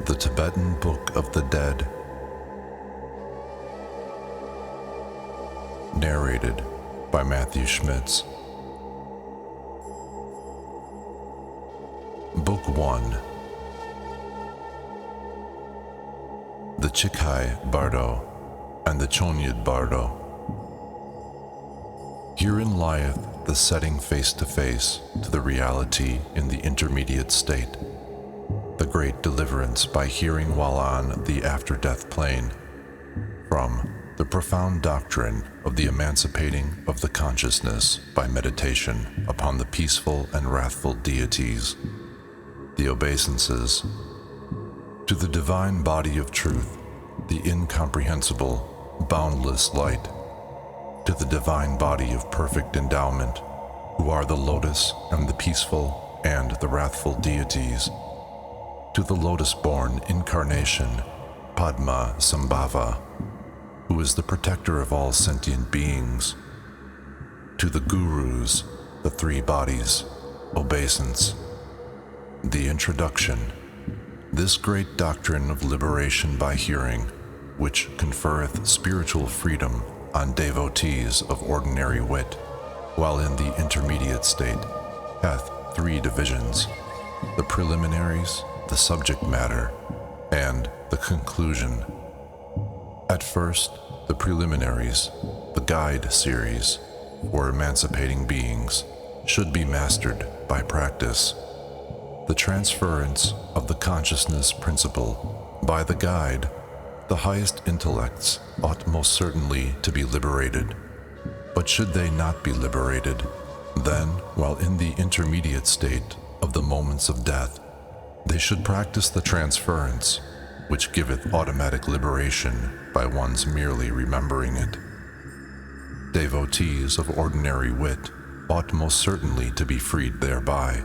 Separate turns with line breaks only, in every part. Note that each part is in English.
the Tibetan Book of the Dead. Narrated by Matthew Schmitz. Book 1. The Chikai Bardo and the Chonyid Bardo. Herein lieth the setting face to face to the reality in the intermediate state, the great deliverance by hearing while on the after-death plane, from the profound doctrine of the emancipating of the consciousness by meditation upon the peaceful and wrathful deities, the Obeisances, to the divine body of truth, the incomprehensible, boundless light, to the divine body of perfect endowment, who are the lotus and the peaceful and the wrathful deities, to the lotus-born incarnation, Padma Sambhava, who is the protector of all sentient beings, to the gurus, the three bodies, obeisance. The introduction. This great doctrine of liberation by hearing, which conferreth spiritual freedom on devotees of ordinary wit, while in the intermediate state, hath three divisions: the preliminaries, the subject matter, and the conclusion. At first, the preliminaries, the guide series for emancipating beings, should be mastered by practice. The transference of the consciousness principle by the guide, the highest intellects ought most certainly to be liberated. But should they not be liberated, then, while in the intermediate state of the moments of death, they should practice the transference, which giveth automatic liberation by one's merely remembering it. Devotees of ordinary wit ought most certainly to be freed thereby.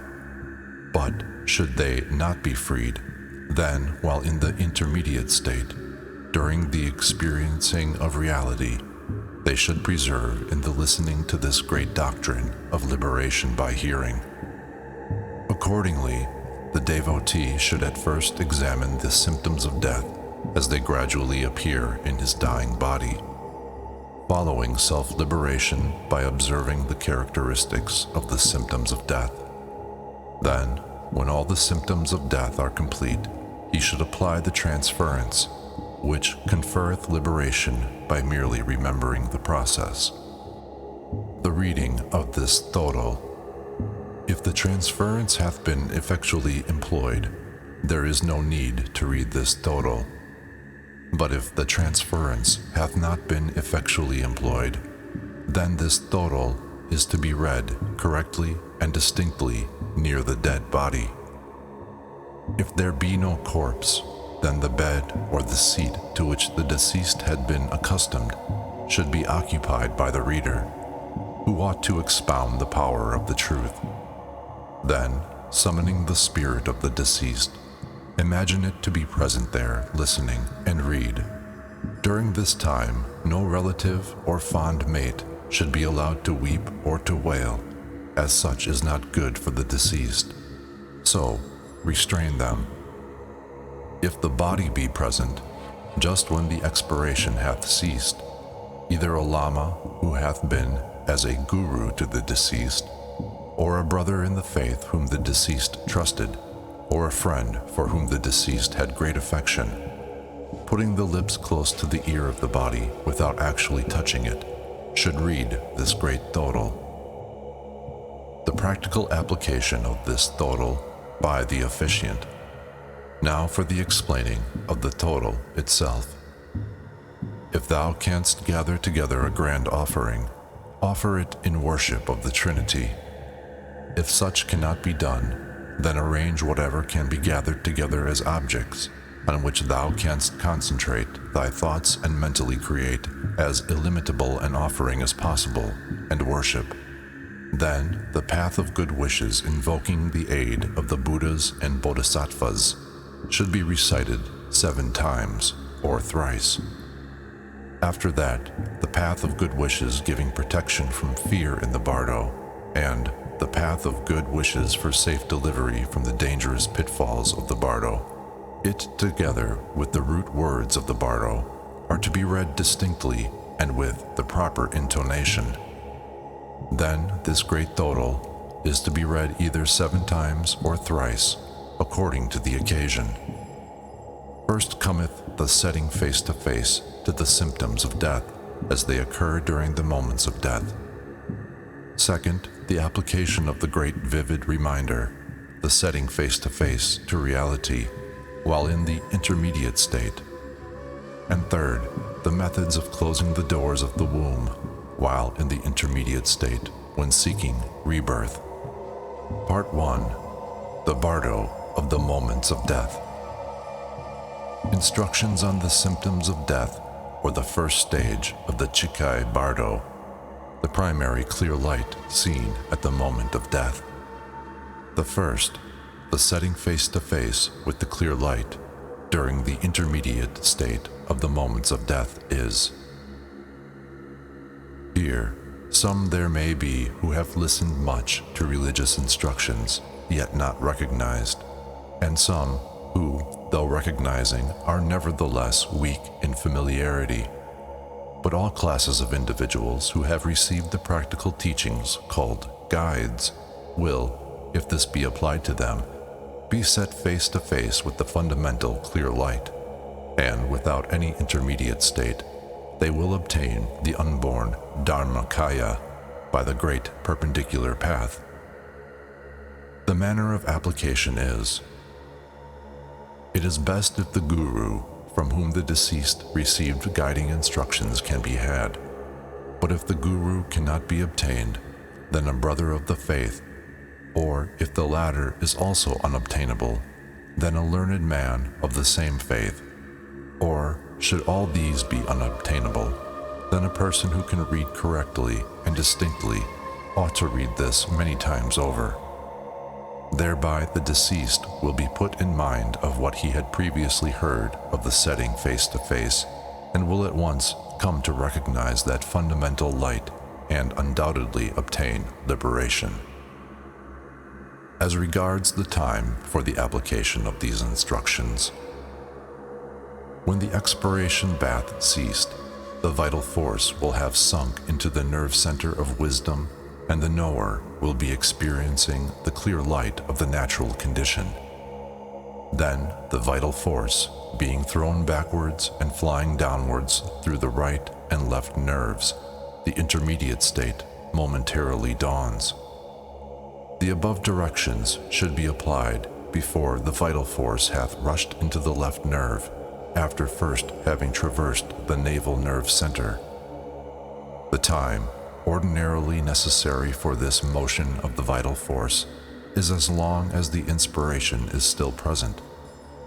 But should they not be freed, then, while in the intermediate state, during the experiencing of reality, they should preserve in the listening to this great doctrine of liberation by hearing. Accordingly, the devotee should at first examine the symptoms of death as they gradually appear in his dying body, following self-liberation by observing the characteristics of the symptoms of death. Then, when all the symptoms of death are complete, he should apply the transference, which conferreth liberation by merely remembering the process. The reading of this Thodol. If the transference hath been effectually employed, there is no need to read this Thodol. But if the transference hath not been effectually employed, then this Thodol is to be read correctly and distinctly near the dead body. If there be no corpse, then the bed or the seat to which the deceased had been accustomed should be occupied by the reader, who ought to expound the power of the truth. Then, summoning the spirit of the deceased, imagine it to be present there, listening, and read. During this time, no relative or fond mate should be allowed to weep or to wail, as such is not good for the deceased. So, restrain them. If the body be present, just when the expiration hath ceased, either a lama who hath been as a guru to the deceased, or a brother in the faith whom the deceased trusted, or a friend for whom the deceased had great affection, putting the lips close to the ear of the body without actually touching it, should read this great Thodol. The practical application of this Thodol by the officiant. Now for the explaining of the Thodol itself. If thou canst gather together a grand offering, offer it in worship of the Trinity. If such cannot be done, then arrange whatever can be gathered together as objects on which thou canst concentrate thy thoughts and mentally create as illimitable an offering as possible, and worship. Then the path of good wishes invoking the aid of the Buddhas and Bodhisattvas should be recited 7 times or thrice. After that, the path of good wishes giving protection from fear in the Bardo, and the path of good wishes for safe delivery from the dangerous pitfalls of the Bardo, It, together with the root words of the Bardo, are to be read distinctly and with the proper intonation. Then this great Thodol is to be read either 7 times or thrice, according to the occasion. First cometh the setting face to face to the symptoms of death as they occur during the moments of death. Second, the application of the great vivid reminder, the setting face to face to reality while in the intermediate state. And third, the methods of closing the doors of the womb while in the intermediate state when seeking rebirth. Part 1. The Bardo of the Moments of Death. Instructions on the symptoms of death, or the first stage of the Chikai Bardo, the primary clear light seen at the moment of death. The first, the setting face to face with the clear light during the intermediate state of the moments of death is. Here, some there may be who have listened much to religious instructions, yet not recognized, and some who, though recognizing, are nevertheless weak in familiarity. But all classes of individuals who have received the practical teachings called guides will, if this be applied to them, be set face to face with the fundamental clear light, and without any intermediate state, they will obtain the unborn Dharmakaya by the great perpendicular path. The manner of application is: it is best if the guru from whom the deceased received guiding instructions can be had, but if the guru cannot be obtained, then a brother of the faith, or if the latter is also unobtainable, then a learned man of the same faith, or should all these be unobtainable, then a person who can read correctly and distinctly ought to read this many times over. Thereby the deceased will be put in mind of what he had previously heard of the setting face to face, and will at once come to recognize that fundamental light and undoubtedly obtain liberation. As regards the time for the application of these instructions, when the expiration bath ceased, the vital force will have sunk into the nerve center of wisdom, and the knower will be experiencing the clear light of the natural condition. Then the vital force, being thrown backwards and flying downwards through the right and left nerves, the intermediate state momentarily dawns. The above directions should be applied before the vital force hath rushed into the left nerve, after first having traversed the navel nerve center. The time ordinarily necessary for this motion of the vital force is as long as the inspiration is still present,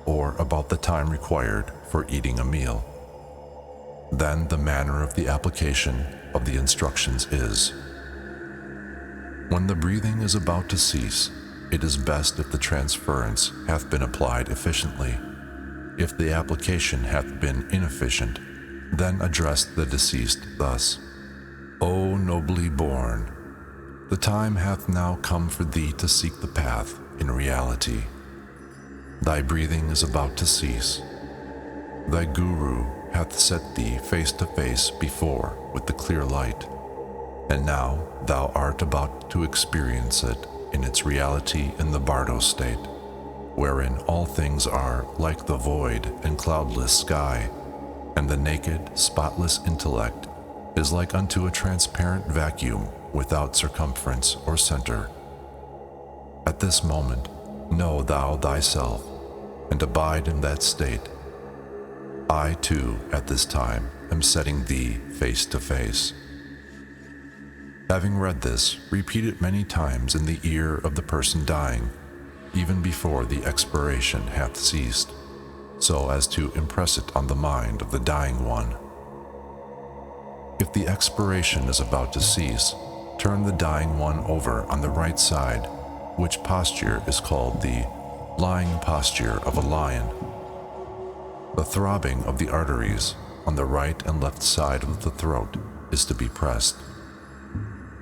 or about the time required for eating a meal. Then the manner of the application of the instructions is: when the breathing is about to cease, it is best if the transference hath been applied efficiently. If the application hath been inefficient, then address the deceased thus: O nobly born, the time hath now come for thee to seek the path in reality. Thy breathing is about to cease. Thy guru hath set thee face to face before with the clear light, and now thou art about to experience it in its reality in the Bardo state, wherein all things are like the void and cloudless sky, and the naked, spotless intellect is like unto a transparent vacuum without circumference or center. At this moment, know thou thyself, and abide in that state. I too, at this time, am setting thee face to face. Having read this, repeat it many times in the ear of the person dying, even before the expiration hath ceased, so as to impress it on the mind of the dying one. If the expiration is about to cease, turn the dying one over on the right side, which posture is called the lying posture of a lion. The throbbing of the arteries on the right and left side of the throat is to be pressed.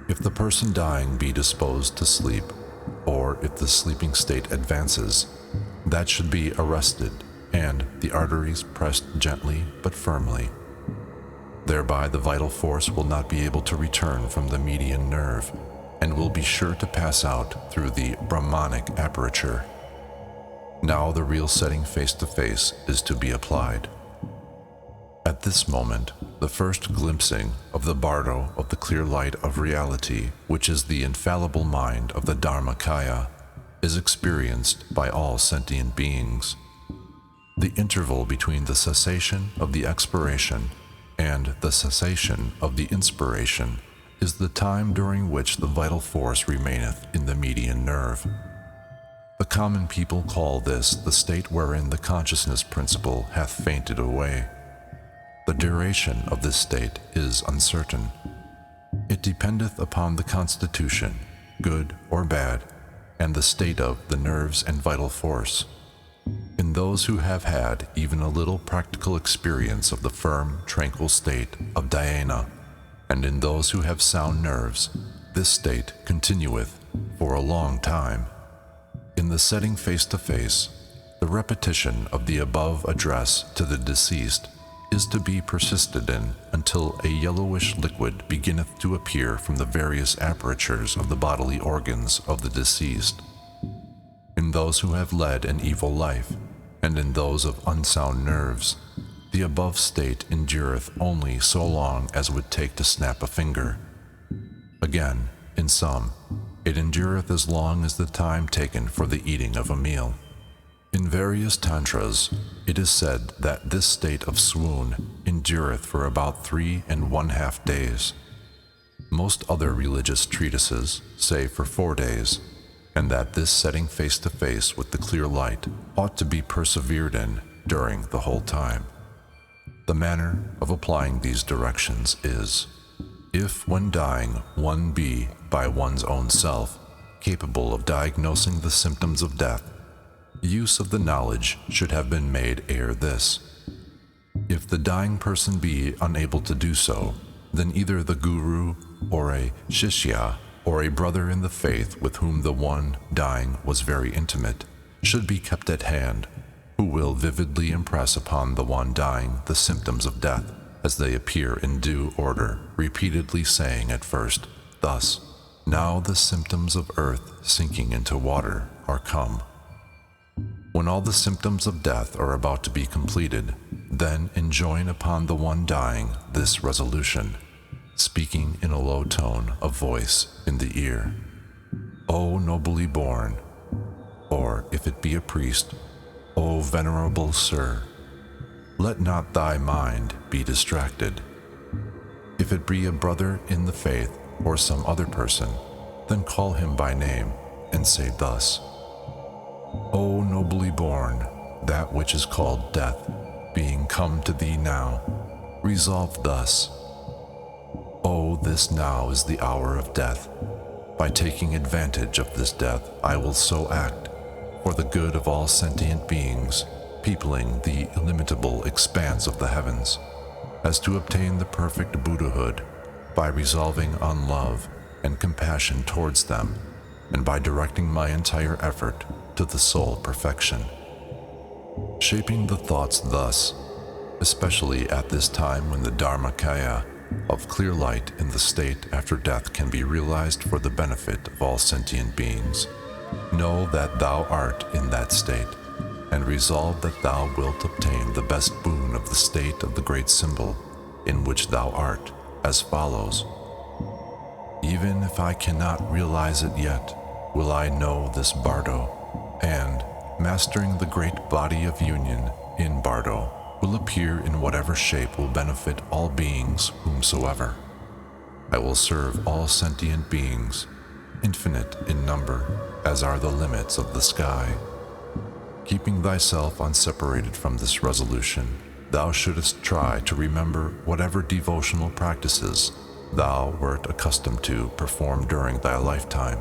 If the person dying be disposed to sleep, or if the sleeping state advances, that should be arrested and the arteries pressed gently but firmly. Thereby the vital force will not be able to return from the median nerve and will be sure to pass out through the Brahmanic aperture. Now the real setting face to face is to be applied. At this moment, the first glimpsing of the bardo of the clear light of reality, which is the infallible mind of the Dharmakaya, is experienced by all sentient beings. The interval between the cessation of the expiration and the cessation of the inspiration is the time during which the vital force remaineth in the median nerve. The common people call this the state wherein the consciousness principle hath fainted away. The duration of this state is uncertain. It dependeth upon the constitution, good or bad, and the state of the nerves and vital force. In those who have had even a little practical experience of the firm, tranquil state of dhyana, and in those who have sound nerves, this state continueth for a long time. In the setting face to face, the repetition of the above address to the deceased is to be persisted in until a yellowish liquid beginneth to appear from the various apertures of the bodily organs of the deceased. In those who have led an evil life, and in those of unsound nerves, the above state endureth only so long as would take to snap a finger. Again, in some, it endureth as long as the time taken for the eating of a meal. In various tantras, it is said that this state of swoon endureth for about 3½ days. Most other religious treatises say for 4 days, and that this setting face to face with the clear light ought to be persevered in during the whole time. The manner of applying these directions is, if when dying one be, by one's own self, capable of diagnosing the symptoms of death, use of the knowledge should have been made ere this. If the dying person be unable to do so, then either the guru or a shishya or a brother in the faith with whom the one dying was very intimate should be kept at hand, who will vividly impress upon the one dying the symptoms of death as they appear in due order, repeatedly saying at first, thus, "Now the symptoms of earth sinking into water are come." When all the symptoms of death are about to be completed, then enjoin upon the one dying this resolution, speaking in a low tone of voice in the ear, "O nobly born," or if it be a priest, "O venerable sir, let not thy mind be distracted." If it be a brother in the faith or some other person, then call him by name and say thus, "O nobly born, that which is called death, being come to thee now, resolve thus, O this now is the hour of death. By taking advantage of this death, I will so act, for the good of all sentient beings, peopling the illimitable expanse of the heavens, as to obtain the perfect Buddhahood by resolving on love and compassion towards them, and by directing my entire effort to the soul perfection." Shaping the thoughts thus, especially at this time when the Dharmakaya of clear light in the state after death can be realized for the benefit of all sentient beings, know that thou art in that state, and resolve that thou wilt obtain the best boon of the state of the great symbol in which thou art, as follows. Even if I cannot realize it yet, will I know this Bardo, and, mastering the great body of union in Bardo, will appear in whatever shape will benefit all beings whomsoever. I will serve all sentient beings, infinite in number, as are the limits of the sky. Keeping thyself unseparated from this resolution, thou shouldest try to remember whatever devotional practices thou wert accustomed to perform during thy lifetime.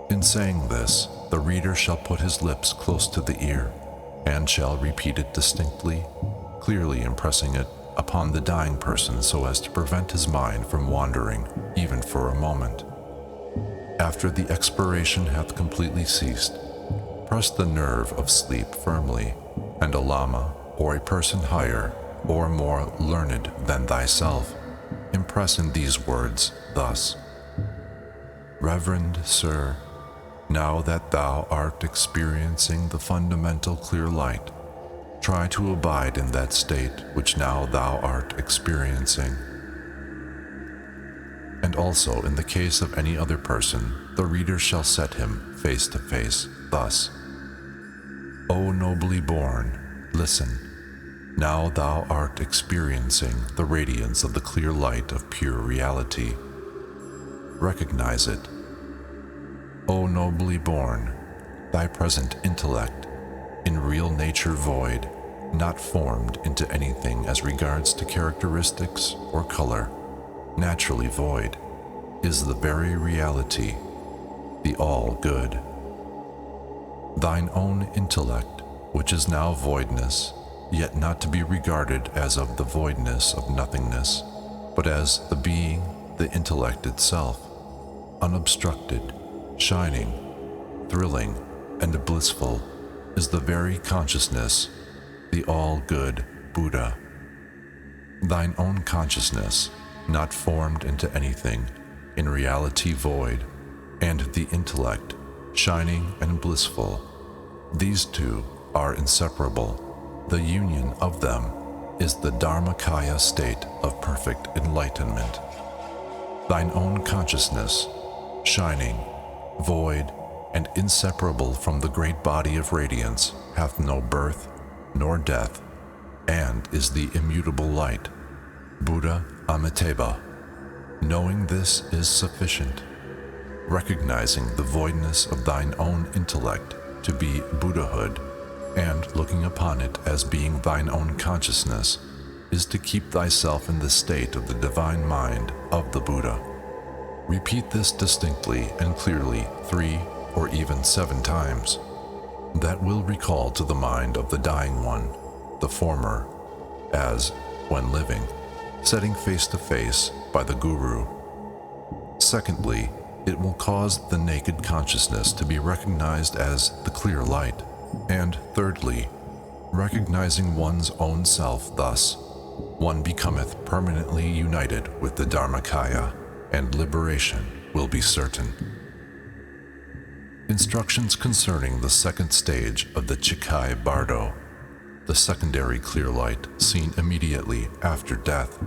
In saying this, the reader shall put his lips close to the ear, and shall repeat it distinctly, clearly impressing it upon the dying person so as to prevent his mind from wandering even for a moment. After the expiration hath completely ceased, press the nerve of sleep firmly and a lama or a person higher or more learned than thyself impress in these words thus: Reverend Sir, now that thou art experiencing the fundamental clear light, try to abide in that state which now thou art experiencing. And also in the case of any other person, the reader shall set him face to face thus: O nobly born, listen, now thou art experiencing the radiance of the clear light of pure reality. Recognize it. O nobly born, thy present intellect, in real nature void, not formed into anything as regards to characteristics or color, naturally void, is the very reality, the all-good. Thine own intellect, which is now voidness, yet not to be regarded as of the voidness of nothingness, but as the being, the intellect itself, unobstructed, shining, thrilling, and blissful, is the very consciousness, the all-good Buddha. Thine own consciousness, not formed into anything, in reality void, and the intellect, shining and blissful, these two are inseparable. The union of them is the Dharmakaya state of perfect enlightenment. Thine own consciousness, shining, void, and inseparable from the great body of radiance, hath no birth nor death, and is the immutable light, Buddha Amitabha. Knowing this is sufficient. Recognizing the voidness of thine own intellect to be Buddhahood, and looking upon it as being thine own consciousness, is to keep thyself in the state of the divine mind of the Buddha. Repeat this distinctly and clearly 3 or even 7 times. That will recall to the mind of the dying one the former as, when living, setting face to face by the Guru. Secondly, it will cause the naked consciousness to be recognized as the clear light. And thirdly, recognizing one's own self thus, one becometh permanently united with the Dharmakaya, and liberation will be certain. Instructions concerning the second stage of the Chikai Bardo, the secondary clear light seen immediately after death.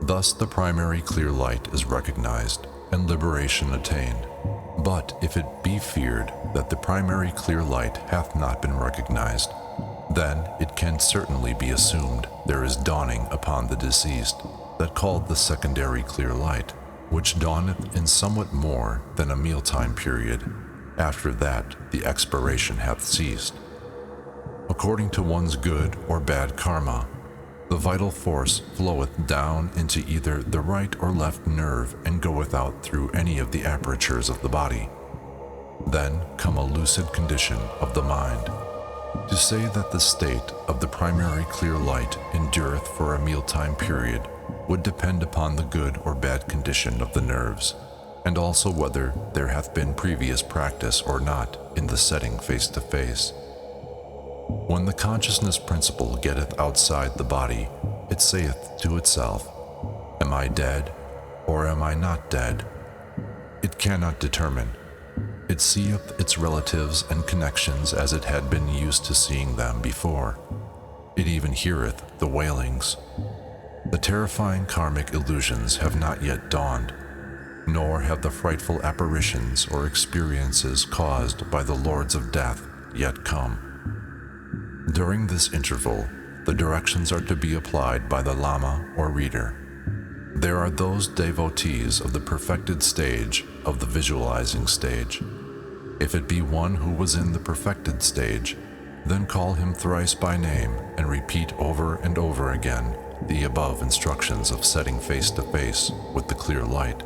Thus the primary clear light is recognized and liberation attained. But if it be feared that the primary clear light hath not been recognized, then it can certainly be assumed there is dawning upon the deceased that called the secondary clear light, which dawneth in somewhat more than a mealtime period. After that the expiration hath ceased. According to one's good or bad karma, the vital force floweth down into either the right or left nerve and goeth out through any of the apertures of the body. Then come a lucid condition of the mind. To say that the state of the primary clear light endureth for a mealtime period would depend upon the good or bad condition of the nerves, and also whether there hath been previous practice or not in the setting face to face. When the consciousness principle getteth outside the body, it saith to itself, Am I dead, or am I not dead? It cannot determine. It seeth its relatives and connections as it had been used to seeing them before. It even heareth the wailings. The terrifying karmic illusions have not yet dawned, nor have the frightful apparitions or experiences caused by the lords of death yet come. During this interval, the directions are to be applied by the lama or reader. There are those devotees of the perfected stage of the visualizing stage. If it be one who was in the perfected stage, then call him thrice by name and repeat over and over again the above instructions of setting face to face with the clear light.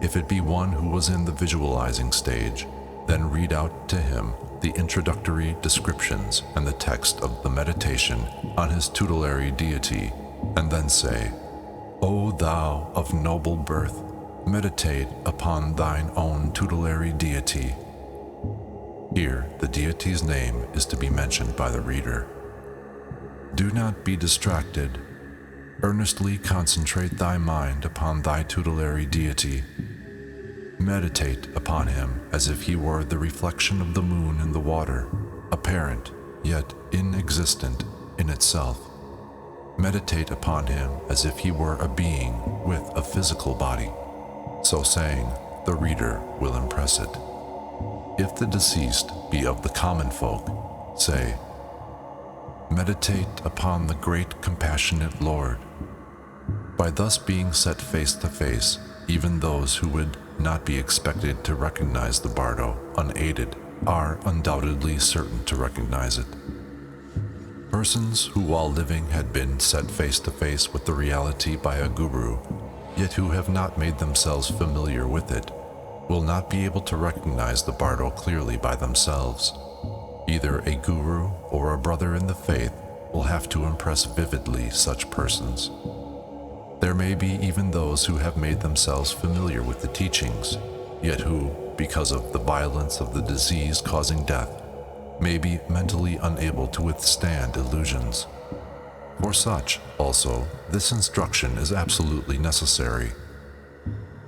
If it be one who was in the visualizing stage, then read out to him the introductory descriptions and the text of the meditation on his tutelary deity, and then say, O thou of noble birth, meditate upon thine own tutelary deity. Here, the deity's name is to be mentioned by the reader. Do not be distracted. Earnestly concentrate thy mind upon thy tutelary deity. Meditate upon him as if he were the reflection of the moon in the water, apparent yet inexistent in itself. Meditate upon him as if he were a being with a physical body. So saying, the reader will impress it. If the deceased be of the common folk, say, meditate upon the great compassionate Lord. By thus being set face to face, even those who would not be expected to recognize the Bardo unaided are undoubtedly certain to recognize it. Persons who while living had been set face to face with the reality by a guru, yet who have not made themselves familiar with it, will not be able to recognize the Bardo clearly by themselves. Either a guru or a brother in the faith will have to impress vividly such persons. There may be even those who have made themselves familiar with the teachings, yet who, because of the violence of the disease causing death, may be mentally unable to withstand illusions. For such, also, this instruction is absolutely necessary.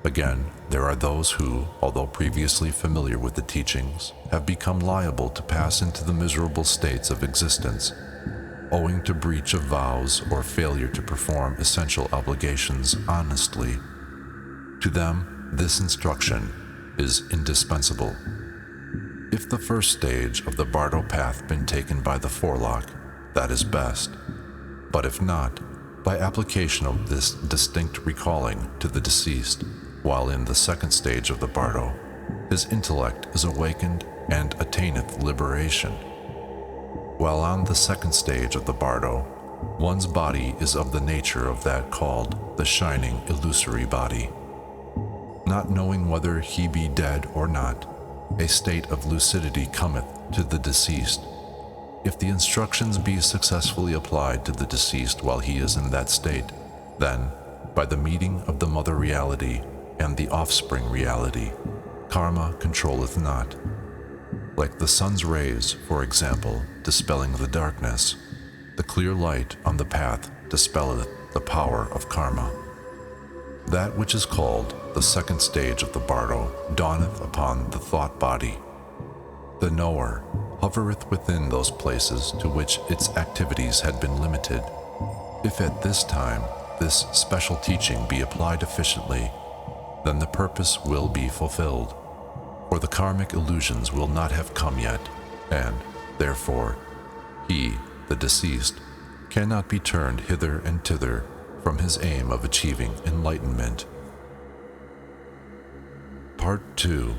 Again, there are those who, although previously familiar with the teachings, have become liable to pass into the miserable states of existence, owing to breach of vows or failure to perform essential obligations honestly. To them, this instruction is indispensable. If the first stage of the Bardo path been taken by the forelock, that is best. But if not, by application of this distinct recalling to the deceased, while in the second stage of the Bardo, his intellect is awakened and attaineth liberation. While on the second stage of the Bardo, one's body is of the nature of that called the shining illusory body. Not knowing whether he be dead or not, a state of lucidity cometh to the deceased. If the instructions be successfully applied to the deceased while he is in that state, then, by the meeting of the mother reality and the offspring reality, karma controlleth not. Like the sun's rays, for example, dispelling the darkness, the clear light on the path dispelleth the power of karma. That which is called the second stage of the Bardo dawneth upon the thought body. The knower hovereth within those places to which its activities had been limited. If at this time this special teaching be applied efficiently, then the purpose will be fulfilled, for the karmic illusions will not have come yet, and, therefore, he, the deceased, cannot be turned hither and thither from his aim of achieving enlightenment. Part 2.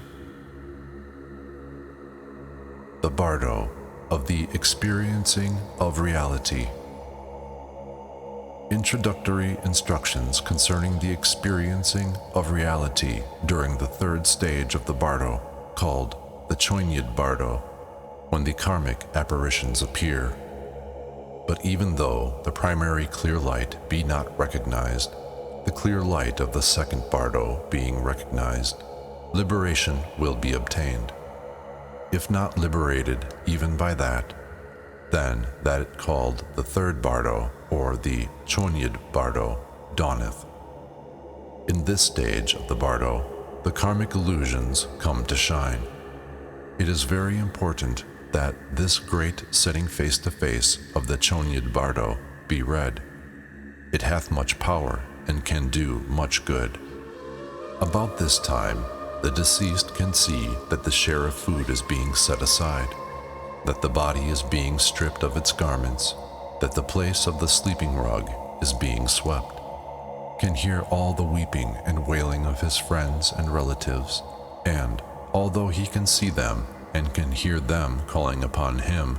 The Bardo of the Experiencing of Reality. Introductory instructions concerning the experiencing of reality during the third stage of the Bardo, called the Chonyid Bardo, when the karmic apparitions appear. But even though the primary clear light be not recognized, the clear light of the second Bardo being recognized, liberation will be obtained. If not liberated even by that, then that called the third Bardo, or the Chonyid Bardo, dawneth. In this stage of the Bardo, the karmic illusions come to shine. It is very important that this great setting face to face of the Chonyid Bardo be read. It hath much power and can do much good. About this time, the deceased can see that the share of food is being set aside, that the body is being stripped of its garments, that the place of the sleeping rug is being swept, can hear all the weeping and wailing of his friends and relatives, and, although he can see them and can hear them calling upon him,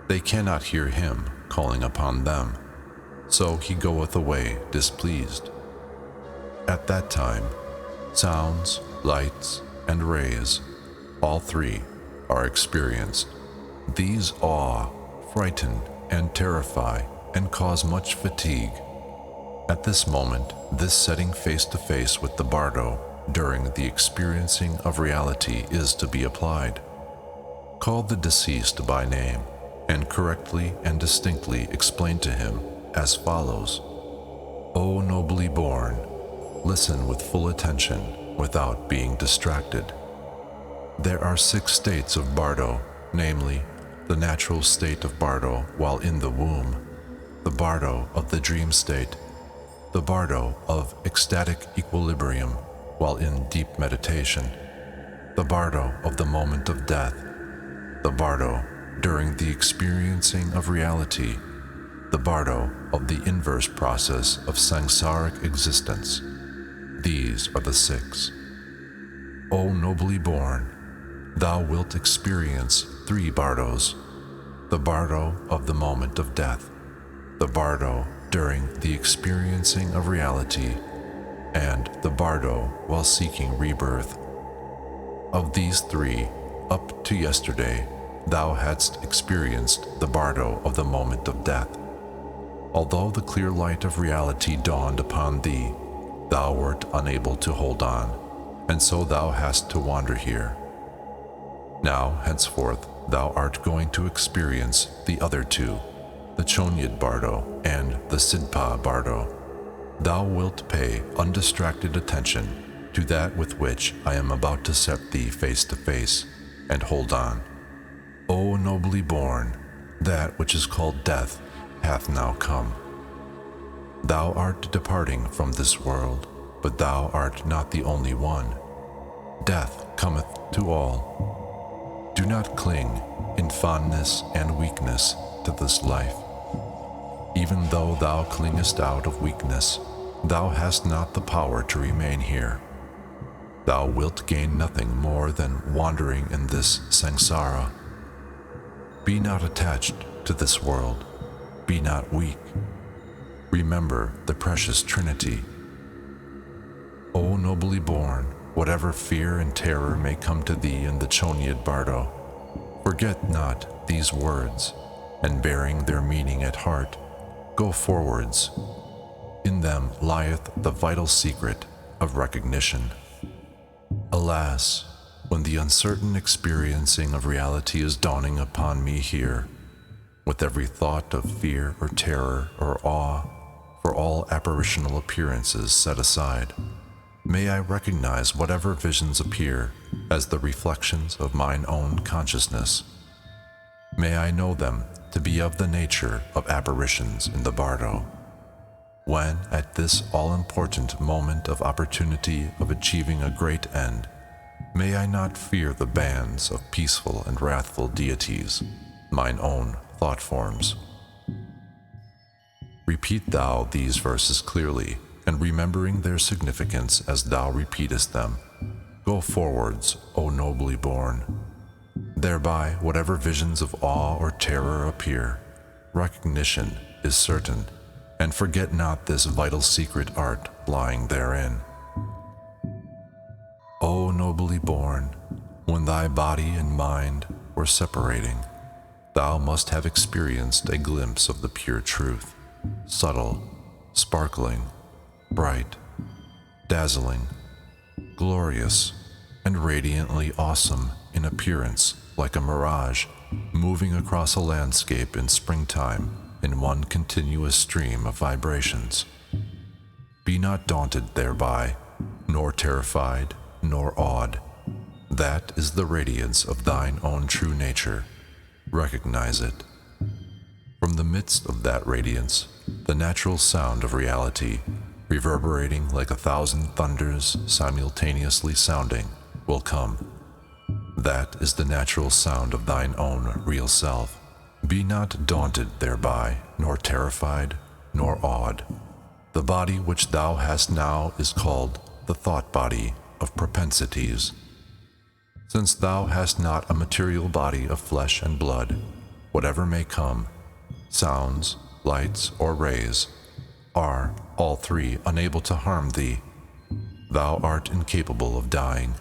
they cannot hear him calling upon them, so he goeth away displeased. At that time, sounds, lights, and rays, all three, are experienced. These awe, frighten, and terrify, and cause much fatigue. At this moment, this setting face to face with the Bardo during the experiencing of reality is to be applied. Call the deceased by name, and correctly and distinctly explain to him as follows. O nobly born, listen with full attention without being distracted. There are 6 states of Bardo, namely, the natural state of Bardo while in the womb, the Bardo of the dream state, the Bardo of ecstatic equilibrium while in deep meditation, the Bardo of the moment of death, the Bardo during the experiencing of reality, the Bardo of the inverse process of samsaric existence. These are the 6. O nobly born, thou wilt experience 3 Bardos, the Bardo of the moment of death, the Bardo during the experiencing of reality, and the Bardo while seeking rebirth. Of these 3, up to yesterday, thou hadst experienced the Bardo of the moment of death. Although the clear light of reality dawned upon thee, thou wert unable to hold on, and so thou hast to wander here. Now, henceforth, thou art going to experience the other 2, the Chonyid Bardo and the Sidpa Bardo. Thou wilt pay undistracted attention to that with which I am about to set thee face to face, and hold on. O nobly born, that which is called death hath now come. Thou art departing from this world, but thou art not the only one. Death cometh to all. Do not cling in fondness and weakness to this life. Even though thou clingest out of weakness, thou hast not the power to remain here. Thou wilt gain nothing more than wandering in this samsara. Be not attached to this world. Be not weak. Remember the precious Trinity. O nobly born, whatever fear and terror may come to thee in the Chonyid Bardo, forget not these words, and bearing their meaning at heart, go forwards. In them lieth the vital secret of recognition. Alas, when the uncertain experiencing of reality is dawning upon me here, with every thought of fear or terror or awe, for all apparitional appearances set aside, may I recognize whatever visions appear as the reflections of mine own consciousness. May I know them to be of the nature of apparitions in the Bardo. When, at this all-important moment of opportunity of achieving a great end, may I not fear the bands of peaceful and wrathful deities, mine own thought forms. Repeat thou these verses clearly, and remembering their significance as thou repeatest them, go forwards, O nobly born. Thereby, whatever visions of awe or terror appear, recognition is certain, and forget not this vital secret art lying therein. O nobly born, when thy body and mind were separating, thou must have experienced a glimpse of the pure truth, subtle, sparkling, bright, dazzling, glorious, and radiantly awesome in appearance, like a mirage moving across a landscape in springtime in one continuous stream of vibrations. Be not daunted thereby, nor terrified, nor awed. That is the radiance of thine own true nature. Recognize it. From the midst of that radiance, the natural sound of reality, reverberating like 1,000 thunders simultaneously sounding, will come. That is the natural sound of thine own real self. Be not daunted thereby, nor terrified, nor awed. The body which thou hast now is called the thought body of propensities. Since thou hast not a material body of flesh and blood, whatever may come, sounds, lights, or rays, are all 3 unable to harm thee. Thou art incapable of dying.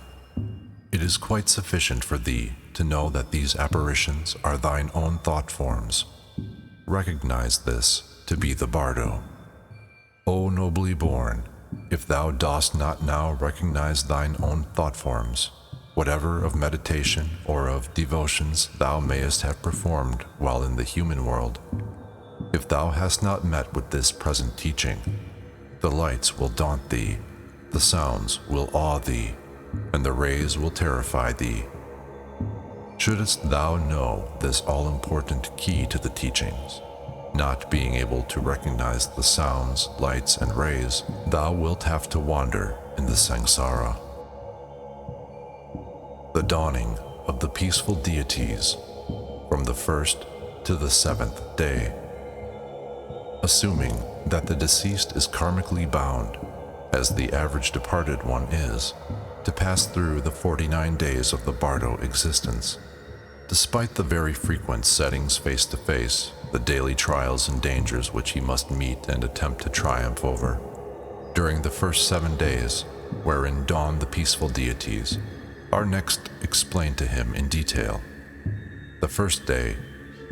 It is quite sufficient for thee to know that these apparitions are thine own thought forms. Recognize this to be the Bardo. O nobly born, if thou dost not now recognize thine own thought forms, whatever of meditation or of devotions thou mayest have performed while in the human world, if thou hast not met with this present teaching, the lights will daunt thee, the sounds will awe thee, and the rays will terrify thee. Shouldest thou know this all-important key to the teachings, not being able to recognize the sounds, lights, and rays, thou wilt have to wander in the samsara. The dawning of the peaceful deities from the 1st to the 7th day. Assuming that the deceased is karmically bound, as the average departed one is, to pass through the 49 days of the Bardo existence, despite the very frequent settings face to face, the daily trials and dangers which he must meet and attempt to triumph over. During the first 7 days, wherein dawn the peaceful deities, are next explained to him in detail. The first day,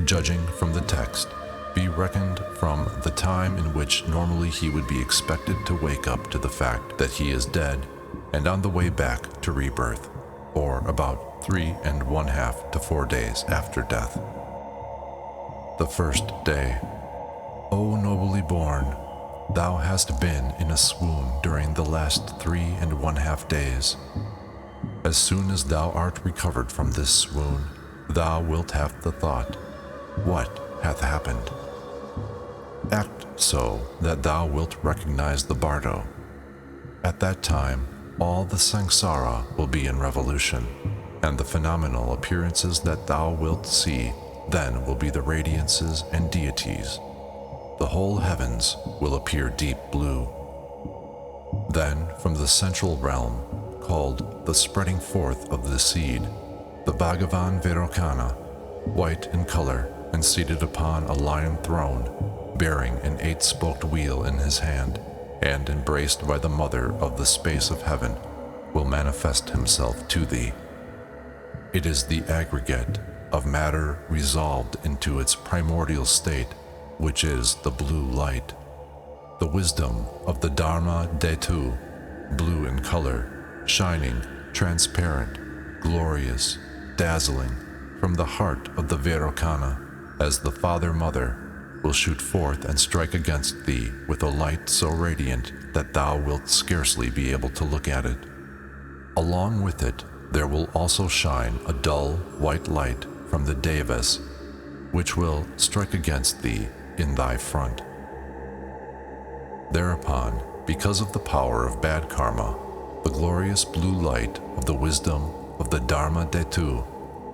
judging from the text, be reckoned from the time in which normally he would be expected to wake up to the fact that he is dead and on the way back to rebirth, or about 3½ to 4 days after death. The first day. O nobly born, thou hast been in a swoon during the last 3½ days. As soon as thou art recovered from this swoon, thou wilt have the thought, what hath happened? Act so that thou wilt recognize the Bardo. At that time, all the samsara will be in revolution, and the phenomenal appearances that thou wilt see then will be the radiances and deities. The whole heavens will appear deep blue. Then, from the central realm, called the spreading forth of the seed, the Bhagavan Vairocana, white in color and seated upon a lion throne, bearing an 8-spoked wheel in his hand, and embraced by the mother of the space of heaven, will manifest himself to thee. It is the aggregate of matter resolved into its primordial state, which is the blue light. The wisdom of the Dharma Dhetu, blue in color, shining, transparent, glorious, dazzling, from the heart of the Vairocana, as the Father-Mother, will shoot forth and strike against thee with a light so radiant that thou wilt scarcely be able to look at it. Along with it, there will also shine a dull white light from the Devas, which will strike against thee in thy front. Thereupon, because of the power of bad karma, the glorious blue light of the wisdom of the Dharma Dhetu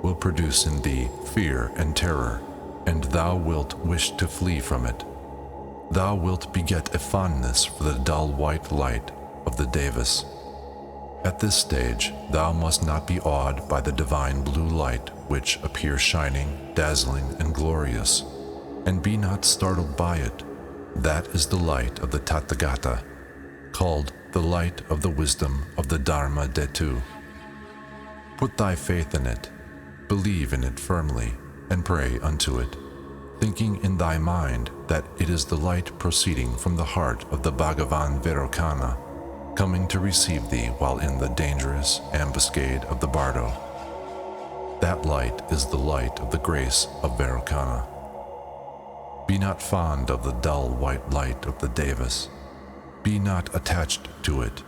will produce in thee fear and terror, and thou wilt wish to flee from it. Thou wilt beget a fondness for the dull white light of the Devas. At this stage, thou must not be awed by the divine blue light which appears shining, dazzling, and glorious, and be not startled by it. That is the light of the Tathagata, called the light of the wisdom of the Dharma Dhetu. Put thy faith in it, believe in it firmly, and pray unto it, thinking in thy mind that it is the light proceeding from the heart of the Bhagavan Vairocana, coming to receive thee while in the dangerous ambuscade of the Bardo. That light is the light of the grace of Vairocana. Be not fond of the dull white light of the Devas. Be not attached to it.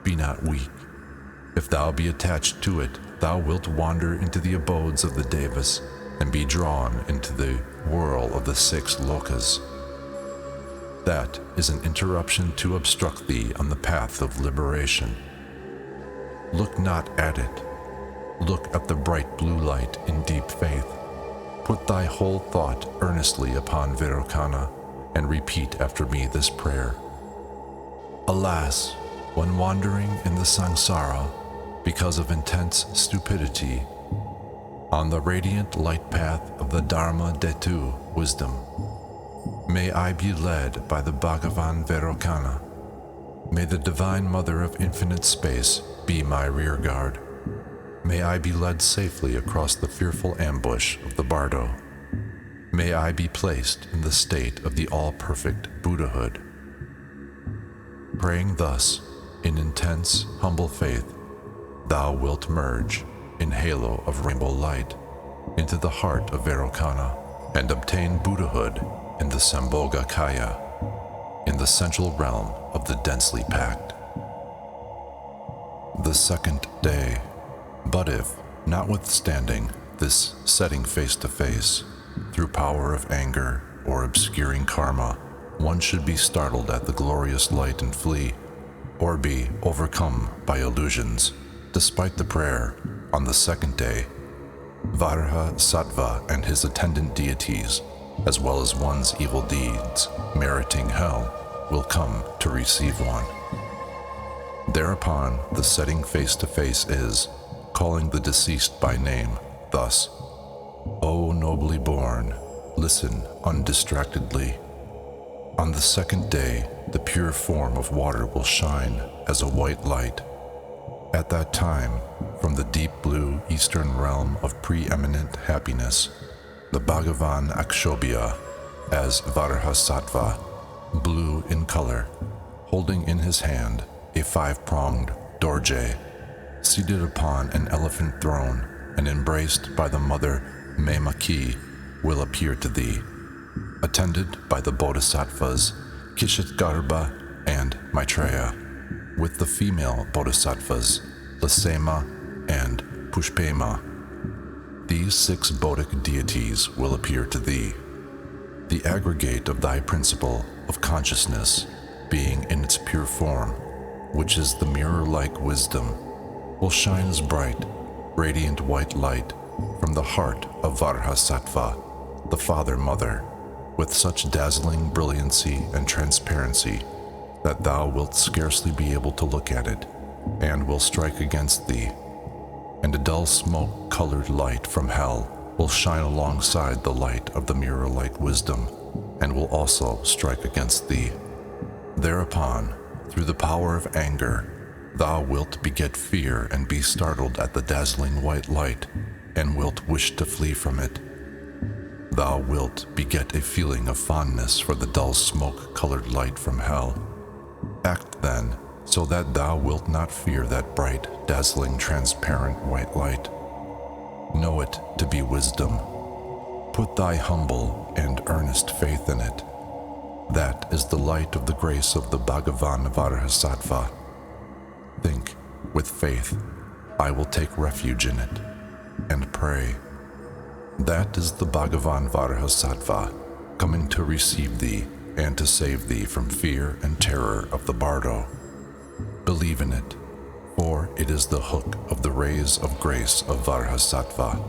Be not weak. If thou be attached to it, thou wilt wander into the abodes of the Devas and be drawn into the whirl of the 6 lokas. That is an interruption to obstruct thee on the path of liberation. Look not at it. Look at the bright blue light in deep faith. Put thy whole thought earnestly upon Vairocana, and repeat after me this prayer. Alas, when wandering in the samsara, because of intense stupidity, on the radiant light path of the Dharma Dhetu wisdom, may I be led by the Bhagavan Vairocana. May the Divine Mother of Infinite Space be my rear guard. May I be led safely across the fearful ambush of the Bardo. May I be placed in the state of the all-perfect Buddhahood. Praying thus, in intense, humble faith, thou wilt merge in halo of rainbow light into the heart of Vairocana and obtain Buddhahood in the Sambhogakaya, in the central realm of the densely packed. The second day. But if, notwithstanding this setting face to face, through power of anger or obscuring karma, one should be startled at the glorious light and flee, or be overcome by illusions, despite the prayer, on the second day, Varaha Sattva and his attendant deities, as well as one's evil deeds, meriting hell, will come to receive one. Thereupon, the setting face to face is, calling the deceased by name, thus, O nobly born, listen undistractedly. On the second day, the pure form of water will shine as a white light. At that time, from the deep blue eastern realm of preeminent happiness, the Bhagavan Akshobhya, as Varahasattva, blue in color, holding in his hand a five-pronged dorje, seated upon an elephant throne and embraced by the mother Memaki, will appear to thee, attended by the bodhisattvas Kishitgarbha and Maitreya, with the female bodhisattvas Lasema and Pushpema. These 6 Bodic deities will appear to thee. The aggregate of thy principle of consciousness, being in its pure form, which is the mirror-like wisdom, will shine as bright, radiant white light from the heart of Varahasattva, the Father-Mother, with such dazzling brilliancy and transparency that thou wilt scarcely be able to look at it, and will strike against thee. And a dull smoke-colored light from hell will shine alongside the light of the mirror-like wisdom, and will also strike against thee. Thereupon, through the power of anger, thou wilt beget fear and be startled at the dazzling white light, and wilt wish to flee from it. Thou wilt beget a feeling of fondness for the dull smoke-colored light from hell. Act then, so that thou wilt not fear that bright, dazzling, transparent white light. Know it to be wisdom. Put thy humble and earnest faith in it. That is the light of the grace of the Bhagavan Varahasattva. Think, with faith, I will take refuge in it, and pray. That is the Bhagavan Varahasattva, coming to receive thee and to save thee from fear and terror of the Bardo. Believe in it, for it is the hook of the rays of grace of Varahasattva.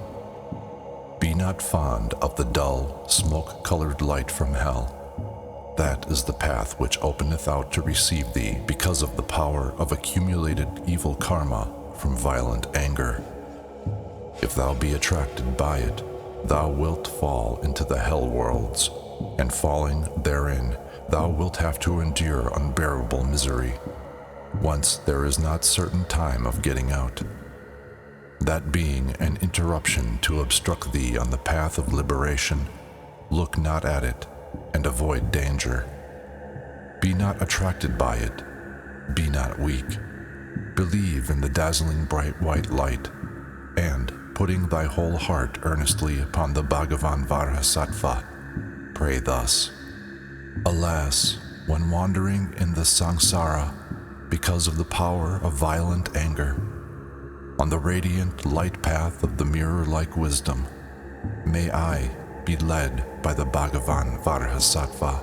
Be not fond of the dull, smoke-colored light from hell. That is the path which openeth out to receive thee because of the power of accumulated evil karma from violent anger. If thou be attracted by it, thou wilt fall into the hell worlds, and falling therein, thou wilt have to endure unbearable misery. Once there is not certain time of getting out, that being an interruption to obstruct thee on the path of liberation, look not at it, and avoid danger. Be not attracted by it, be not weak. Believe in the dazzling bright white light, and, putting thy whole heart earnestly upon the Bhagavan Varahasattva, pray thus. Alas, when wandering in the samsara, because of the power of violent anger, on the radiant light path of the mirror-like wisdom, may I be led by the Bhagavan Varahasattva.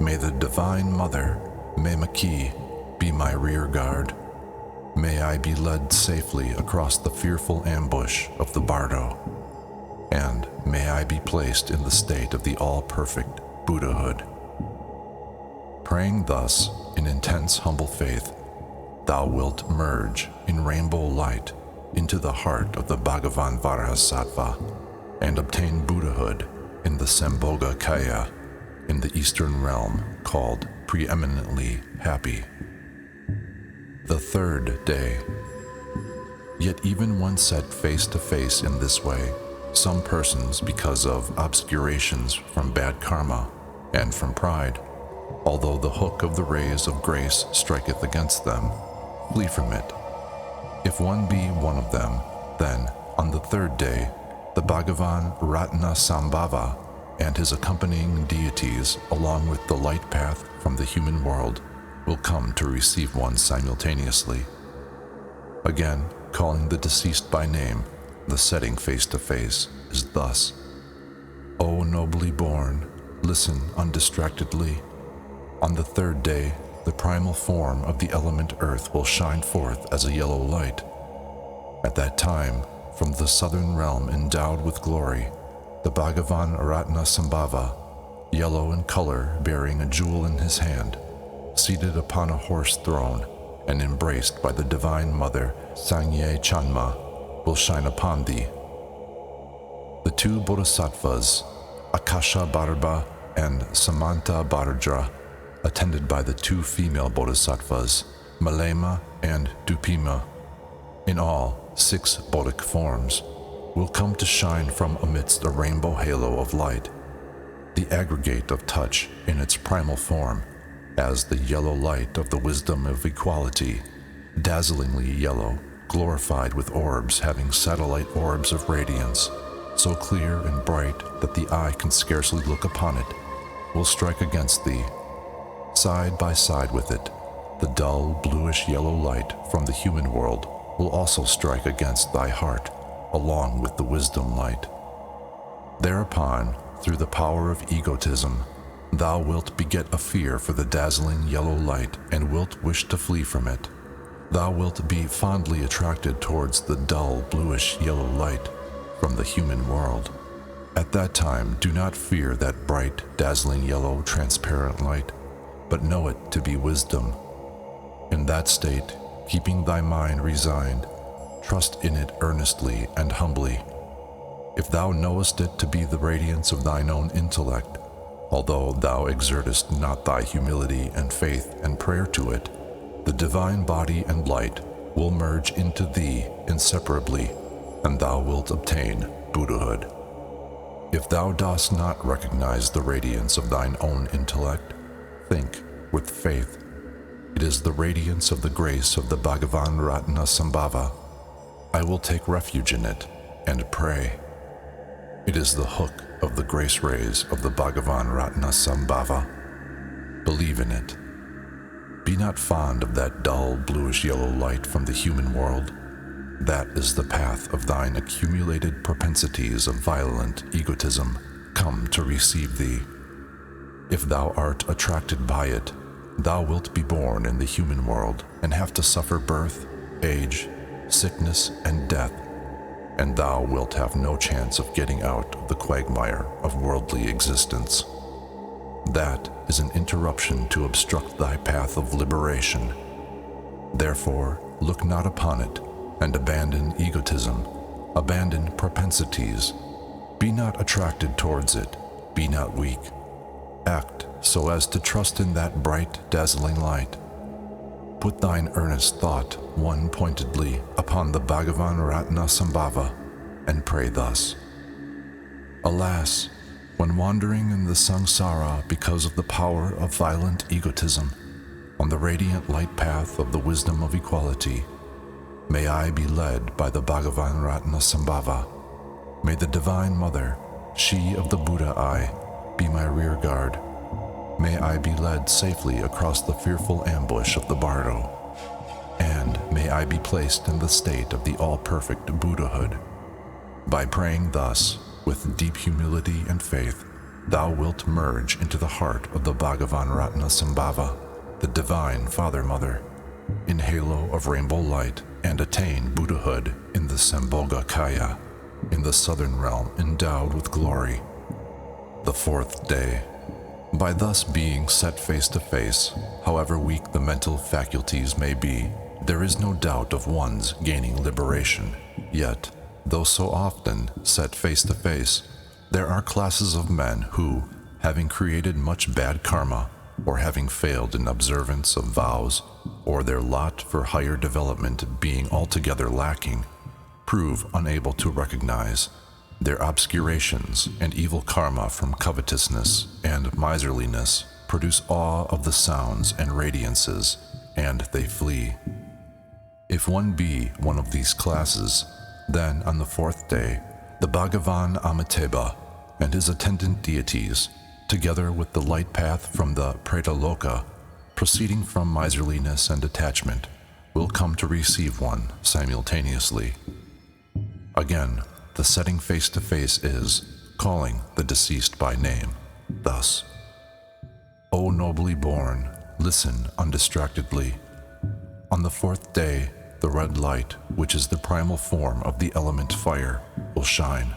May the Divine Mother, Memaki, be my rear guard. May I be led safely across the fearful ambush of the Bardo, and may I be placed in the state of the all-perfect Buddhahood. Praying thus, in intense humble faith, thou wilt merge in rainbow light into the heart of the Bhagavan Varahasattva, and obtain Buddhahood in the Sambhogakaya, in the eastern realm called preeminently happy. The third day. Yet even when set face to face in this way, some persons, because of obscurations from bad karma and from pride, although the hook of the rays of grace striketh against them, flee from it. If one be one of them, then, on the third day, the Bhagavan Ratnasambhava and his accompanying deities, along with the light path from the human world, will come to receive one simultaneously. Again, calling the deceased by name, the setting face to face is thus: O nobly born, listen undistractedly. On the third day, the primal form of the element earth will shine forth as a yellow light. At that time, from the southern realm endowed with glory, the Bhagavan Ratnasambhava, yellow in color, bearing a jewel in his hand, seated upon a horse throne and embraced by the Divine Mother Sangye Chanma, will shine upon thee. The two bodhisattvas, Akasha Bharba and Samanta Bhadra, attended by the two female bodhisattvas, Malema and Dupima, in all 6 Bodic forms, will come to shine from amidst a rainbow halo of light, the aggregate of touch in its primal form, as the yellow light of the wisdom of equality, dazzlingly yellow, glorified with orbs having satellite orbs of radiance, so clear and bright that the eye can scarcely look upon it, will strike against thee. Side by side with it, the dull bluish yellow light from the human world will also strike against thy heart, along with the wisdom light. Thereupon, through the power of egotism, thou wilt beget a fear for the dazzling yellow light and wilt wish to flee from it. Thou wilt be fondly attracted towards the dull bluish yellow light from the human world. At that time, do not fear that bright, dazzling yellow, transparent light, but know it to be wisdom. In that state, keeping thy mind resigned, trust in it earnestly and humbly. If thou knowest it to be the radiance of thine own intellect, although thou exertest not thy humility and faith and prayer to it, the divine body and light will merge into thee inseparably, and thou wilt obtain Buddhahood. If thou dost not recognize the radiance of thine own intellect, think with faith. It is the radiance of the grace of the Bhagavan Ratnasambhava. I will take refuge in it and pray. It is the hook of the grace rays of the Bhagavan Ratnasambhava. Believe in it. Be not fond of that dull bluish yellow light from the human world. That is the path of thine accumulated propensities of violent egotism come to receive thee. If thou art attracted by it, thou wilt be born in the human world and have to suffer birth, age, sickness, and death, and thou wilt have no chance of getting out of the quagmire of worldly existence. That is an interruption to obstruct thy path of liberation. Therefore, look not upon it, and abandon egotism, abandon propensities. Be not attracted towards it, be not weak. Act so as to trust in that bright, dazzling light. Put thine earnest thought one-pointedly upon the Bhagavan Ratnasambhava and pray thus: Alas, when wandering in the samsara because of the power of violent egotism, on the radiant light path of the wisdom of equality, may I be led by the Bhagavan Ratnasambhava. May the Divine Mother, she of the Buddha eye, be my rear guard. May I be led safely across the fearful ambush of the Bardo, and may I be placed in the state of the all-perfect Buddhahood. By praying thus, with deep humility and faith, thou wilt merge into the heart of the Bhagavan Ratnasambhava, the Divine Father-Mother, in halo of rainbow light, and attain Buddhahood in the Sambhoga Kaya, in the southern realm endowed with glory. The 4th day. By thus being set face to face, however weak the mental faculties may be, there is no doubt of one's gaining liberation. Yet, though so often set face to face, there are classes of men who, having created much bad karma, or having failed in observance of vows, or their lot for higher development being altogether lacking, prove unable to recognize their obscurations and evil karma from covetousness and miserliness produce awe of the sounds and radiances, and they flee. If one be one of these classes, then on the fourth day, the Bhagavan Amitabha and his attendant deities, together with the light path from the Pretaloka, proceeding from miserliness and attachment, will come to receive one simultaneously. Again, the setting face to face is calling the deceased by name, thus: O nobly born, listen undistractedly. On the fourth day, the red light, which is the primal form of the element fire, will shine.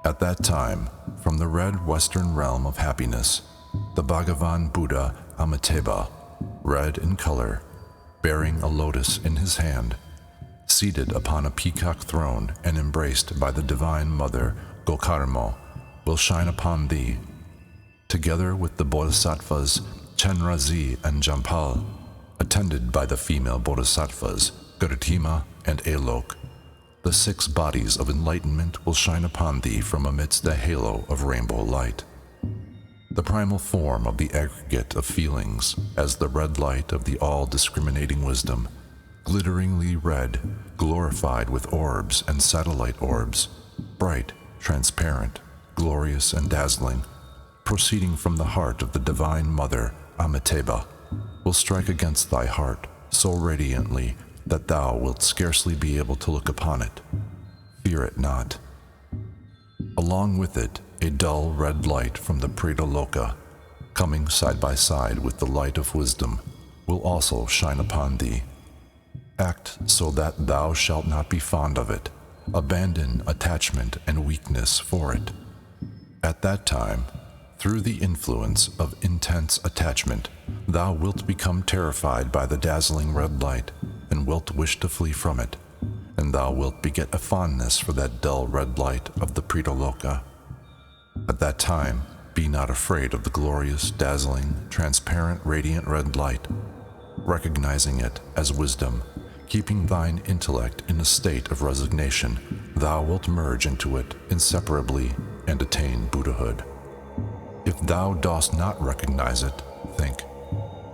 At that time, from the red western realm of happiness, the Bhagavan Buddha Amitabha, red in color, bearing a lotus in his hand, seated upon a peacock throne and embraced by the Divine Mother Gokarmo, will shine upon thee, together with the Bodhisattvas Chenrazi and Jampal, attended by the female Bodhisattvas Gautima and Alok. The 6 bodies of enlightenment will shine upon thee from amidst the halo of rainbow light. The primal form of the aggregate of feelings, as the red light of the all-discriminating wisdom, glitteringly red, glorified with orbs and satellite orbs, bright, transparent, glorious and dazzling, proceeding from the heart of the Divine Mother Amitabha, will strike against thy heart so radiantly that thou wilt scarcely be able to look upon it. Fear it not. Along with it, a dull red light from the Pretaloka, coming side by side with the light of wisdom, will also shine upon thee. Act so that thou shalt not be fond of it. Abandon attachment and weakness for it. At that time, through the influence of intense attachment, thou wilt become terrified by the dazzling red light, and wilt wish to flee from it, and thou wilt beget a fondness for that dull red light of the Pretaloka. At that time, be not afraid of the glorious, dazzling, transparent, radiant red light, recognizing it as wisdom, keeping thine intellect in a state of resignation, thou wilt merge into it inseparably and attain Buddhahood. If thou dost not recognize it, think,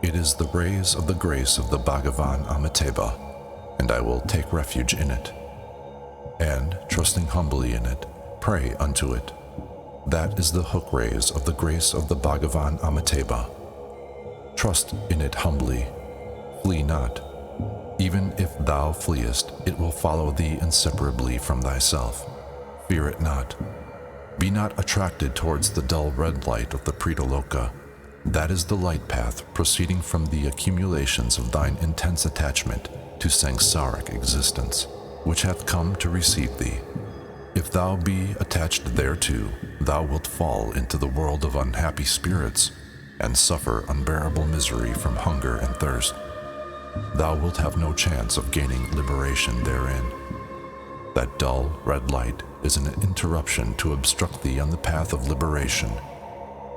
it is the rays of the grace of the Bhagavan Amitabha, and I will take refuge in it. And, trusting humbly in it, pray unto it. That is the hook rays of the grace of the Bhagavan Amitabha. Trust in it humbly, flee not. Even if thou fleest, it will follow thee inseparably from thyself. Fear it not. Be not attracted towards the dull red light of the Pretaloka. That is the light path proceeding from the accumulations of thine intense attachment to samsaric existence, which hath come to receive thee. If thou be attached thereto, thou wilt fall into the world of unhappy spirits, and suffer unbearable misery from hunger and thirst. Thou wilt have no chance of gaining liberation therein. That dull red light is an interruption to obstruct thee on the path of liberation.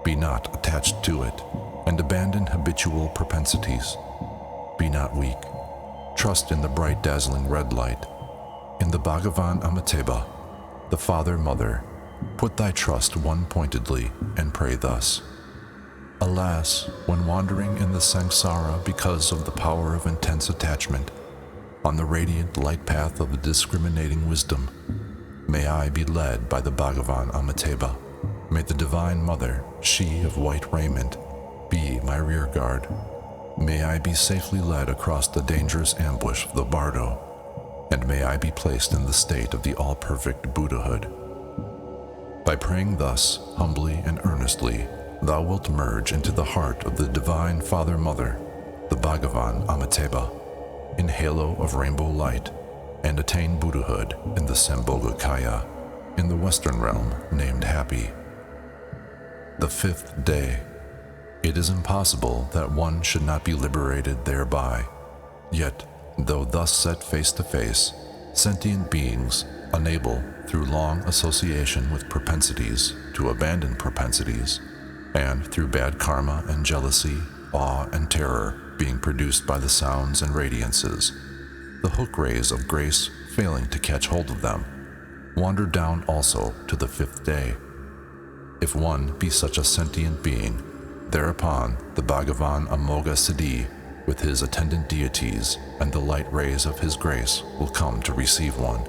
Be not attached to it, and abandon habitual propensities. Be not weak. Trust in the bright dazzling red light. In the Bhagavan Amitabha, the Father Mother, put thy trust one-pointedly and pray thus. Alas, when wandering in the samsara because of the power of intense attachment, on the radiant light path of the discriminating wisdom, may I be led by the Bhagavan Amitabha. May the Divine Mother, she of white raiment, be my rear guard. May I be safely led across the dangerous ambush of the Bardo, and may I be placed in the state of the all-perfect Buddhahood. By praying thus, humbly and earnestly, thou wilt merge into the heart of the Divine Father Mother, the Bhagavan Amitabha, in halo of rainbow light, and attain Buddhahood in the Sambhogakaya, in the Western realm named Happy. The 5th day. It is impossible that one should not be liberated thereby. Yet, though thus set face to face, sentient beings, unable through long association with propensities to abandon propensities, and through bad karma and jealousy, awe and terror being produced by the sounds and radiances, the hook rays of grace failing to catch hold of them, wander down also to the 5th day. If one be such a sentient being, thereupon the Bhagavan Amoga Siddhi, with his attendant deities, and the light rays of his grace will come to receive one.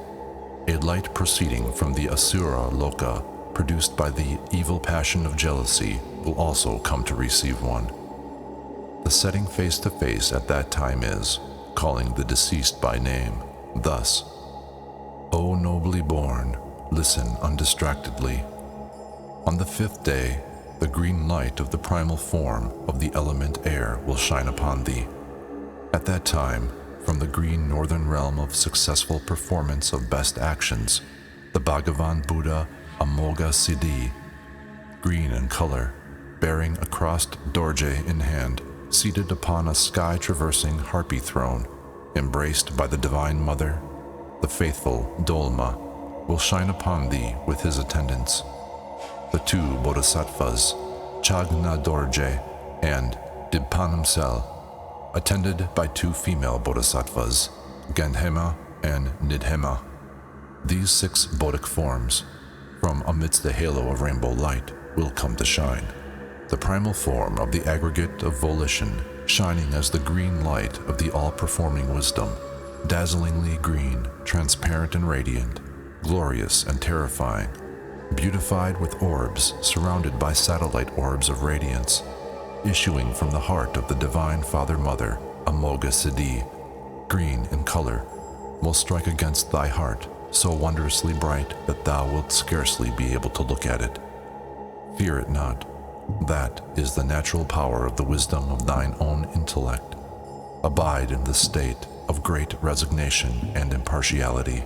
A light proceeding from the Asura Loka, produced by the evil passion of jealousy, will also come to receive one. The setting face to face at that time is calling the deceased by name, thus, O nobly born, listen undistractedly. On the 5th day, the green light of the primal form of the element air will shine upon thee. At that time, from the green northern realm of successful performance of best actions, the Bhagavan Buddha Amoga Siddhi, green in color, bearing a crossed dorje in hand, seated upon a sky-traversing harpy throne, embraced by the Divine Mother, the faithful Dolma, will shine upon thee with his attendants. The 2 bodhisattvas, Chagna Dorje and Dibpanamsel, attended by 2 female bodhisattvas, Gandhema and Nidhema. These 6 Bodic forms, from amidst the halo of rainbow light, will come to shine. The primal form of the aggregate of volition, shining as the green light of the all-performing wisdom, dazzlingly green, transparent and radiant, glorious and terrifying, beautified with orbs surrounded by satellite orbs of radiance, issuing from the heart of the Divine Father Mother, Amoga Siddhi, green in color, will strike against thy heart, so wondrously bright that thou wilt scarcely be able to look at it. Fear it not. That is the natural power of the wisdom of thine own intellect. Abide in the state of great resignation and impartiality.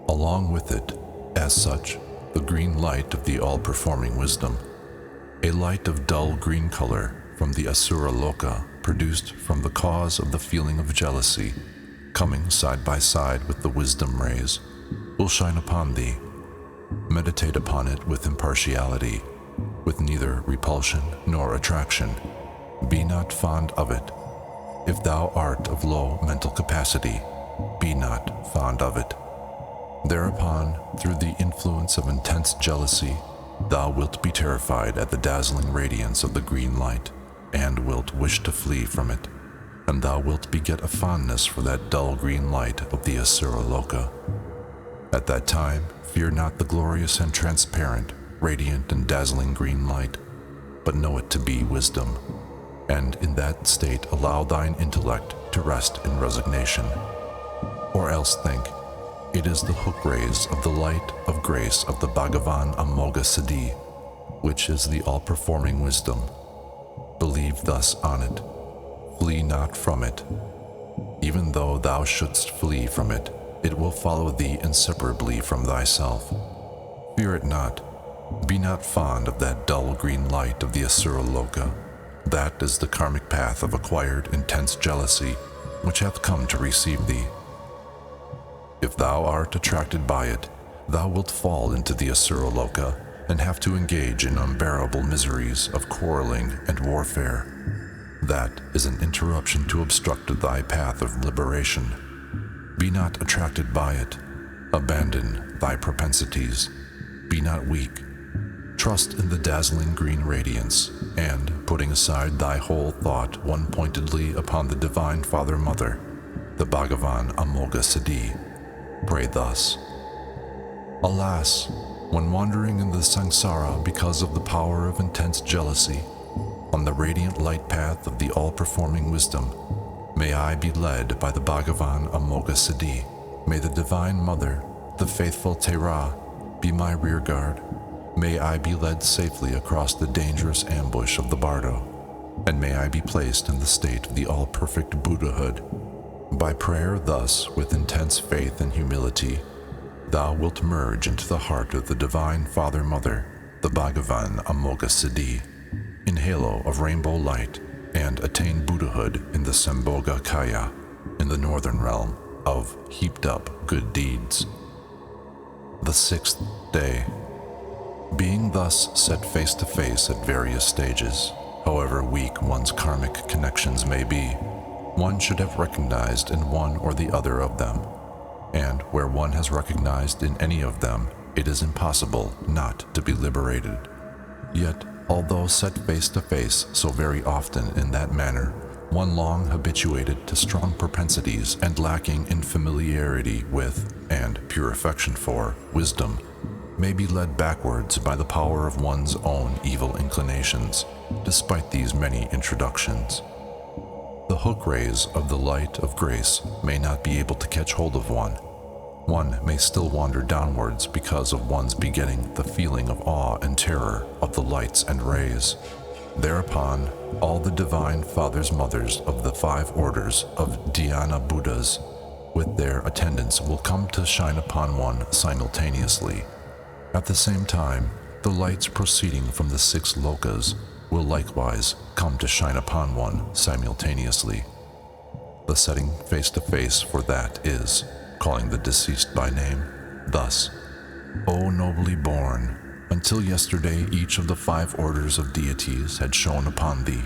Along with it, as such, the green light of the all-performing wisdom, a light of dull green color from the Asura Loka, produced from the cause of the feeling of jealousy, coming side by side with the wisdom rays, will shine upon thee. Meditate upon it with impartiality, with neither repulsion nor attraction. Be not fond of it. If thou art of low mental capacity, be not fond of it. Thereupon, through the influence of intense jealousy, thou wilt be terrified at the dazzling radiance of the green light, and wilt wish to flee from it, and thou wilt beget a fondness for that dull green light of the Asura Loka. At that time, fear not the glorious and transparent, radiant and dazzling green light, but know it to be wisdom, and in that state allow thine intellect to rest in resignation. Or else think, it is the hook rays of the light of grace of the Bhagavan Amoga Siddhi, which is the all-performing wisdom. Believe thus on it. Flee not from it. Even though thou shouldst flee from it, it will follow thee inseparably from thyself. Fear it not. Be not fond of that dull green light of the Asura Loka. That is the karmic path of acquired intense jealousy, which hath come to receive thee. If thou art attracted by it, thou wilt fall into the Asura Loka and have to engage in unbearable miseries of quarreling and warfare. That is an interruption to obstruct thy path of liberation. Be not attracted by it. Abandon thy propensities. Be not weak. Trust in the dazzling green radiance, and, putting aside thy whole thought one-pointedly upon the Divine Father Mother, the Bhagavan Amoga Siddhi, pray thus. Alas, when wandering in the samsara because of the power of intense jealousy, on the radiant light path of the all-performing wisdom, may I be led by the Bhagavan Amoga Siddhi. May the Divine Mother, the faithful Terma, be my rear guard. May I be led safely across the dangerous ambush of the Bardo, and may I be placed in the state of the all-perfect Buddhahood. By prayer thus, with intense faith and humility, thou wilt merge into the heart of the Divine Father Mother, the Bhagavan Amoga Siddhi, in halo of rainbow light, and attain Buddhahood in the Sambhoga Kaya, in the northern realm of heaped up good deeds. The 6th day. Being thus set face to face at various stages, however weak one's karmic connections may be, one should have recognized in one or the other of them, and where one has recognized in any of them, it is impossible not to be liberated. Yet, although set face to face so very often in that manner, one long habituated to strong propensities and lacking in familiarity with, and pure affection for, wisdom, may be led backwards by the power of one's own evil inclinations, despite these many introductions. The hook rays of the light of grace may not be able to catch hold of one. One may still wander downwards because of one's begetting the feeling of awe and terror of the lights and rays. Thereupon, all the divine fathers mothers of the 5 orders of Dhyana Buddhas with their attendants will come to shine upon one simultaneously. At the same time, the lights proceeding from the 6 lokas will likewise come to shine upon one simultaneously. The setting face to face for that is calling the deceased by name, thus, O nobly born, until yesterday each of the 5 orders of deities had shone upon thee,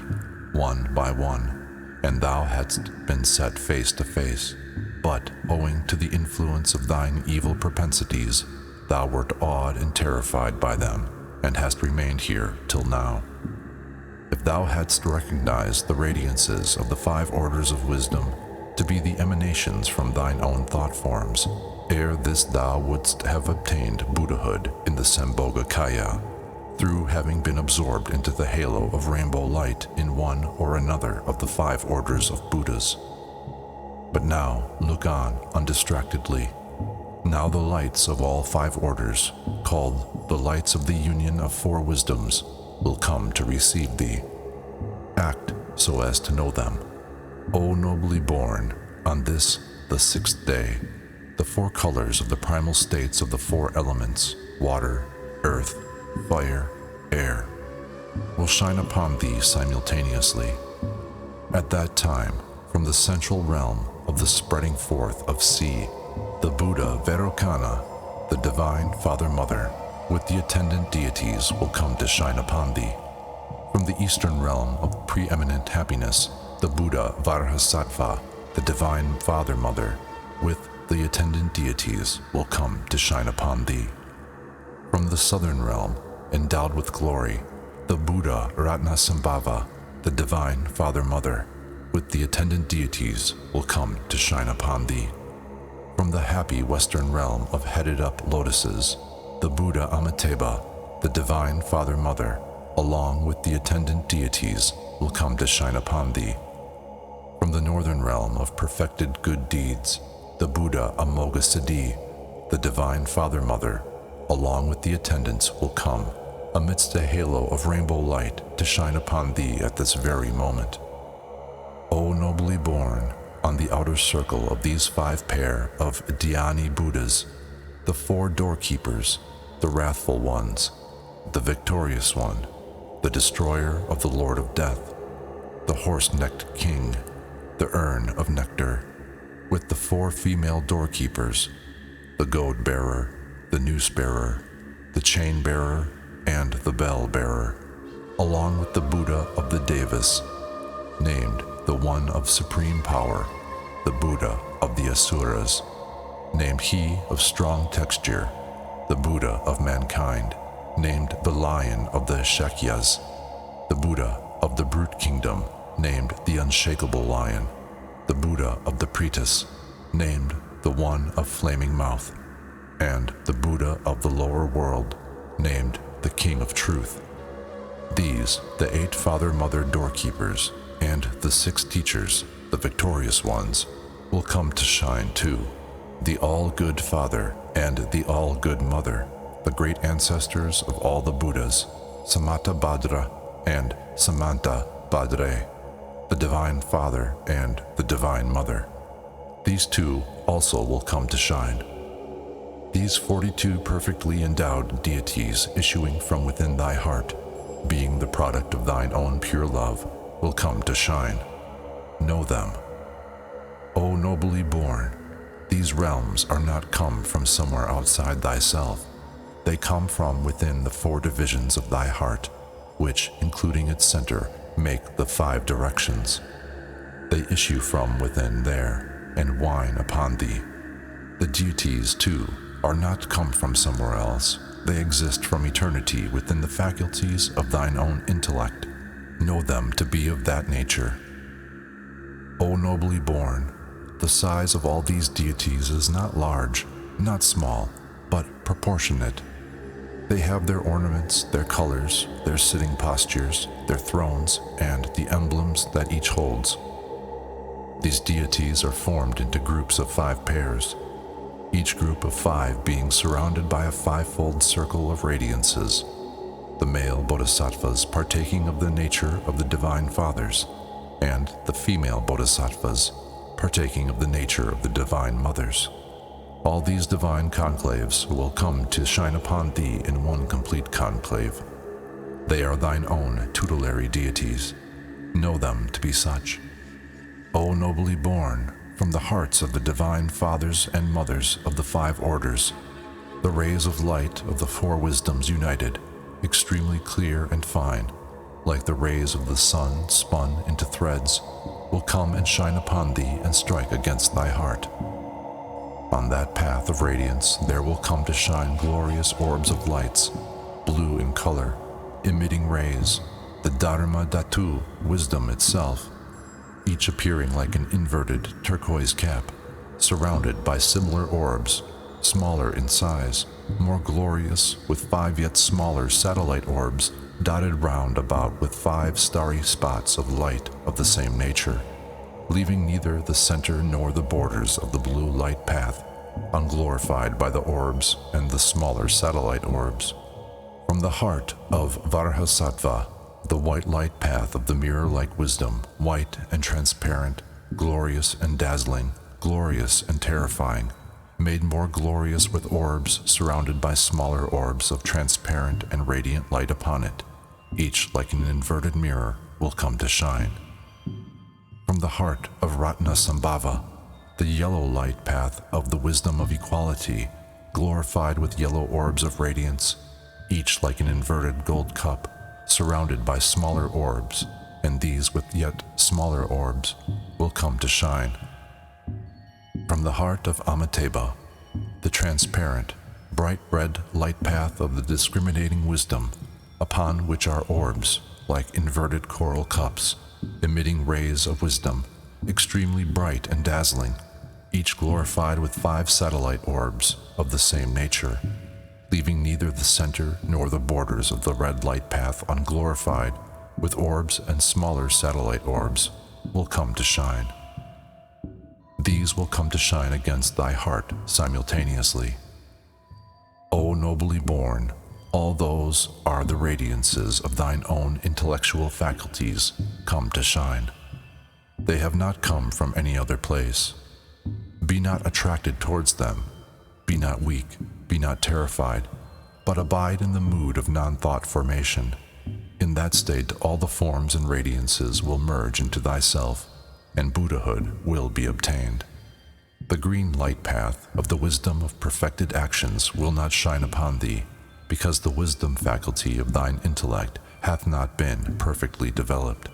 one by one, and thou hadst been set face to face, but owing to the influence of thine evil propensities, thou wert awed and terrified by them, and hast remained here till now. If thou hadst recognized the radiances of the 5 orders of wisdom to be the emanations from thine own thought forms, ere this thou wouldst have obtained Buddhahood in the Sambhogakaya, through having been absorbed into the halo of rainbow light in one or another of the 5 orders of Buddhas. But now look on undistractedly. Now the lights of all 5 orders, called the lights of the union of 4 wisdoms, will come to receive thee. Act so as to know them. O nobly born, on this, the 6th day, the 4 colors of the primal states of the 4 elements, water, earth, fire, air, will shine upon thee simultaneously. At that time, from the central realm of the spreading forth of sea, the Buddha Vairocana, the Divine Father-Mother, with the attendant deities will come to shine upon thee. From the eastern realm of preeminent happiness, the Buddha Vajrasattva, the Divine Father-Mother, with the attendant deities will come to shine upon thee. From the southern realm, endowed with glory, the Buddha Ratnasambhava, the Divine Father-Mother, with the attendant deities will come to shine upon thee. From the happy western realm of headed-up lotuses, the Buddha Amitabha, the Divine Father-Mother, along with the attendant deities, will come to shine upon thee. From the northern realm of perfected good deeds, the Buddha Amoghasiddhi, the Divine Father-Mother, along with the attendants will come, amidst a halo of rainbow light, to shine upon thee at this very moment. O nobly born, on the outer circle of these 5 pair of Dhyani Buddhas, the 4 doorkeepers, the wrathful ones, the victorious one, the destroyer of the Lord of Death, the horse-necked king, the urn of nectar, with the 4 female doorkeepers, the goad-bearer, the noose-bearer, the chain-bearer, and the bell-bearer, along with the Buddha of the Devas, named the one of supreme power, the Buddha of the Asuras, named he of strong texture, the Buddha of mankind, named the lion of the Shakyas, the Buddha of the brute kingdom, named the unshakable lion, the Buddha of the Pretas, named the one of flaming mouth, and the Buddha of the lower world, named the King of Truth. These, the 8 Father-Mother doorkeepers, and the 6 teachers, the victorious ones, will come to shine too. The all-good Father and the all-good Mother, the great ancestors of all the Buddhas, Samanta Bhadra and Samanta Bhadre, the Divine Father and the Divine Mother. These 2 also will come to shine. These 42 perfectly endowed deities issuing from within thy heart, being the product of thine own pure love, will come to shine. Know them. O nobly born, these realms are not come from somewhere outside thyself. They come from within the 4 divisions of thy heart, which, including its center, make the 5 directions. They issue from within there, and whine upon thee. The deities, too, are not come from somewhere else. They exist from eternity within the faculties of thine own intellect. Know them to be of that nature. O nobly born, the size of all these deities is not large, not small, but proportionate. They have their ornaments, their colors, their sitting postures, their thrones, and the emblems that each holds. These deities are formed into groups of 5 pairs, each group of 5 being surrounded by a 5-fold circle of radiances, the male bodhisattvas partaking of the nature of the Divine Fathers, and the female bodhisattvas partaking of the nature of the Divine Mothers. All these divine conclaves will come to shine upon thee in one complete conclave. They are thine own tutelary deities. Know them to be such. O nobly born, from the hearts of the Divine Fathers and Mothers of the 5 orders, the rays of light of the 4 wisdoms united, extremely clear and fine, like the rays of the sun spun into threads, will come and shine upon thee and strike against thy heart. On that path of radiance there will come to shine glorious orbs of lights, blue in color, emitting rays, the Dharma Dhatu, wisdom itself, each appearing like an inverted turquoise cap, surrounded by similar orbs, smaller in size, more glorious, with 5 yet smaller satellite orbs dotted round about with 5 starry spots of light of the same nature, leaving neither the center nor the borders of the blue light path unglorified by the orbs and the smaller satellite orbs. From the heart of Vajrasattva, the white light path of the mirror-like wisdom, white and transparent, glorious and dazzling, glorious and terrifying, made more glorious with orbs surrounded by smaller orbs of transparent and radiant light upon it, each like an inverted mirror, will come to shine. From the heart of Ratnasambhava, the yellow light path of the wisdom of equality, glorified with yellow orbs of radiance, each like an inverted gold cup, surrounded by smaller orbs, and these with yet smaller orbs, will come to shine. From the heart of Amitabha, the transparent, bright red light path of the discriminating wisdom, upon which are orbs, like inverted coral cups, emitting rays of wisdom, extremely bright and dazzling, each glorified with 5 satellite orbs of the same nature, leaving neither the center nor the borders of the red light path unglorified, with orbs and smaller satellite orbs, will come to shine. These will come to shine against thy heart simultaneously. O nobly born, all those are the radiances of thine own intellectual faculties come to shine. They have not come from any other place. Be not attracted towards them. Be not weak, be not terrified, but abide in the mood of non-thought formation. In that state all the forms and radiances will merge into thyself, and Buddhahood will be obtained. The green light path of the wisdom of perfected actions will not shine upon thee, because the wisdom faculty of thine intellect hath not been perfectly developed.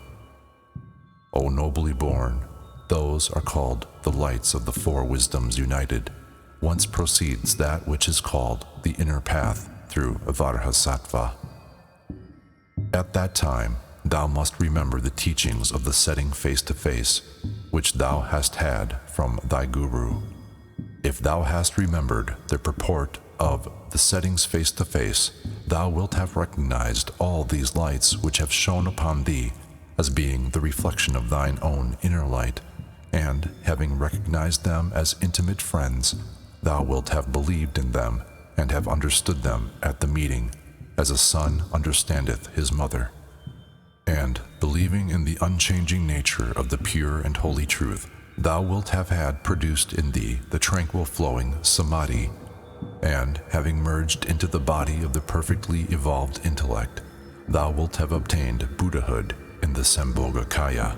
O nobly born, those are called the lights of the 4 wisdoms united, whence proceeds that which is called the inner path through Vajrasattva. At that time, thou must remember the teachings of the setting face-to-face, which thou hast had from thy Guru. If thou hast remembered the purport of the settings face-to-face, thou wilt have recognized all these lights which have shone upon thee as being the reflection of thine own inner light, and, having recognized them as intimate friends, thou wilt have believed in them and have understood them at the meeting, as a son understandeth his mother. And, believing in the unchanging nature of the pure and holy truth, thou wilt have had produced in thee the tranquil flowing samadhi, and, having merged into the body of the perfectly evolved intellect, thou wilt have obtained Buddhahood in the Sambhogakaya,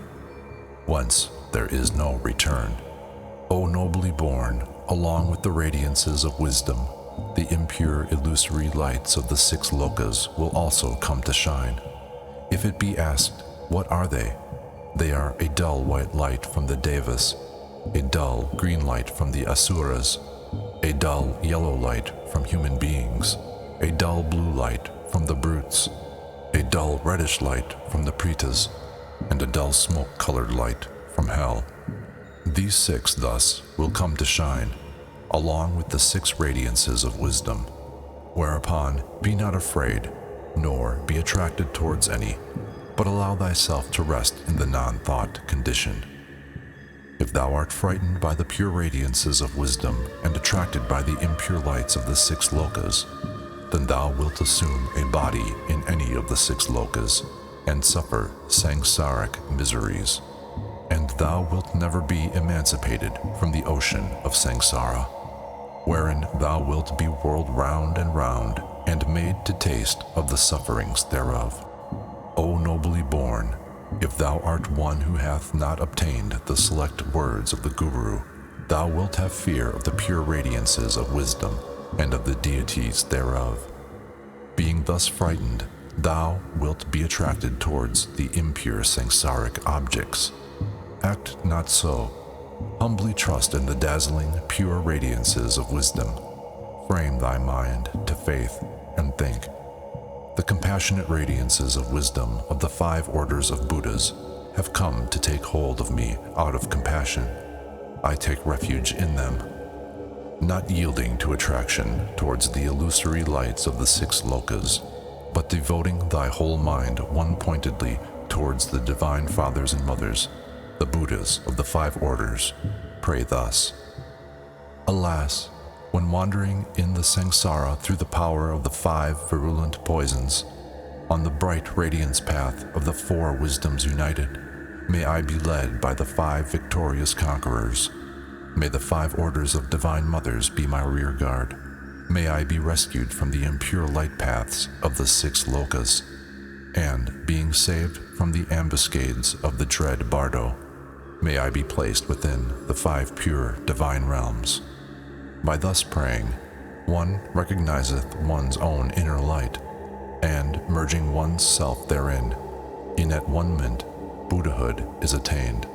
whence there is no return. O nobly born, along with the radiances of wisdom, the impure illusory lights of the 6 lokas will also come to shine. If it be asked, what are they? They are a dull white light from the devas, a dull green light from the asuras, a dull yellow light from human beings, a dull blue light from the brutes, a dull reddish light from the pretas, and a dull smoke-colored light from hell. These 6 thus will come to shine, along with the 6 radiances of wisdom, whereupon be not afraid, nor be attracted towards any, but allow thyself to rest in the non-thought condition. If thou art frightened by the pure radiances of wisdom and attracted by the impure lights of the 6 lokas, then thou wilt assume a body in any of the 6 lokas and suffer samsaric miseries, and thou wilt never be emancipated from the ocean of samsara, wherein thou wilt be whirled round and round and made to taste of the sufferings thereof. O nobly born, if thou art one who hath not obtained the select words of the Guru, thou wilt have fear of the pure radiances of wisdom and of the deities thereof. Being thus frightened, thou wilt be attracted towards the impure samsaric objects. Act not so. Humbly trust in the dazzling, pure radiances of wisdom. Frame thy mind to faith and think. The compassionate radiances of wisdom of the 5 orders of Buddhas have come to take hold of me out of compassion. I take refuge in them, not yielding to attraction towards the illusory lights of the 6 lokas, but devoting thy whole mind one-pointedly towards the divine fathers and mothers, the Buddhas of the 5 orders. Pray thus. Alas, when wandering in the samsara through the power of the 5 virulent poisons, on the bright radiance path of the 4 wisdoms united, may I be led by the 5 victorious conquerors. May the 5 orders of divine mothers be my rear guard. May I be rescued from the impure light paths of the 6 lokas, and, being saved from the ambuscades of the dread Bardo, may I be placed within the 5 pure divine realms. By thus praying, one recognizeth one's own inner light, and merging one's self therein, in at one moment, Buddhahood is attained.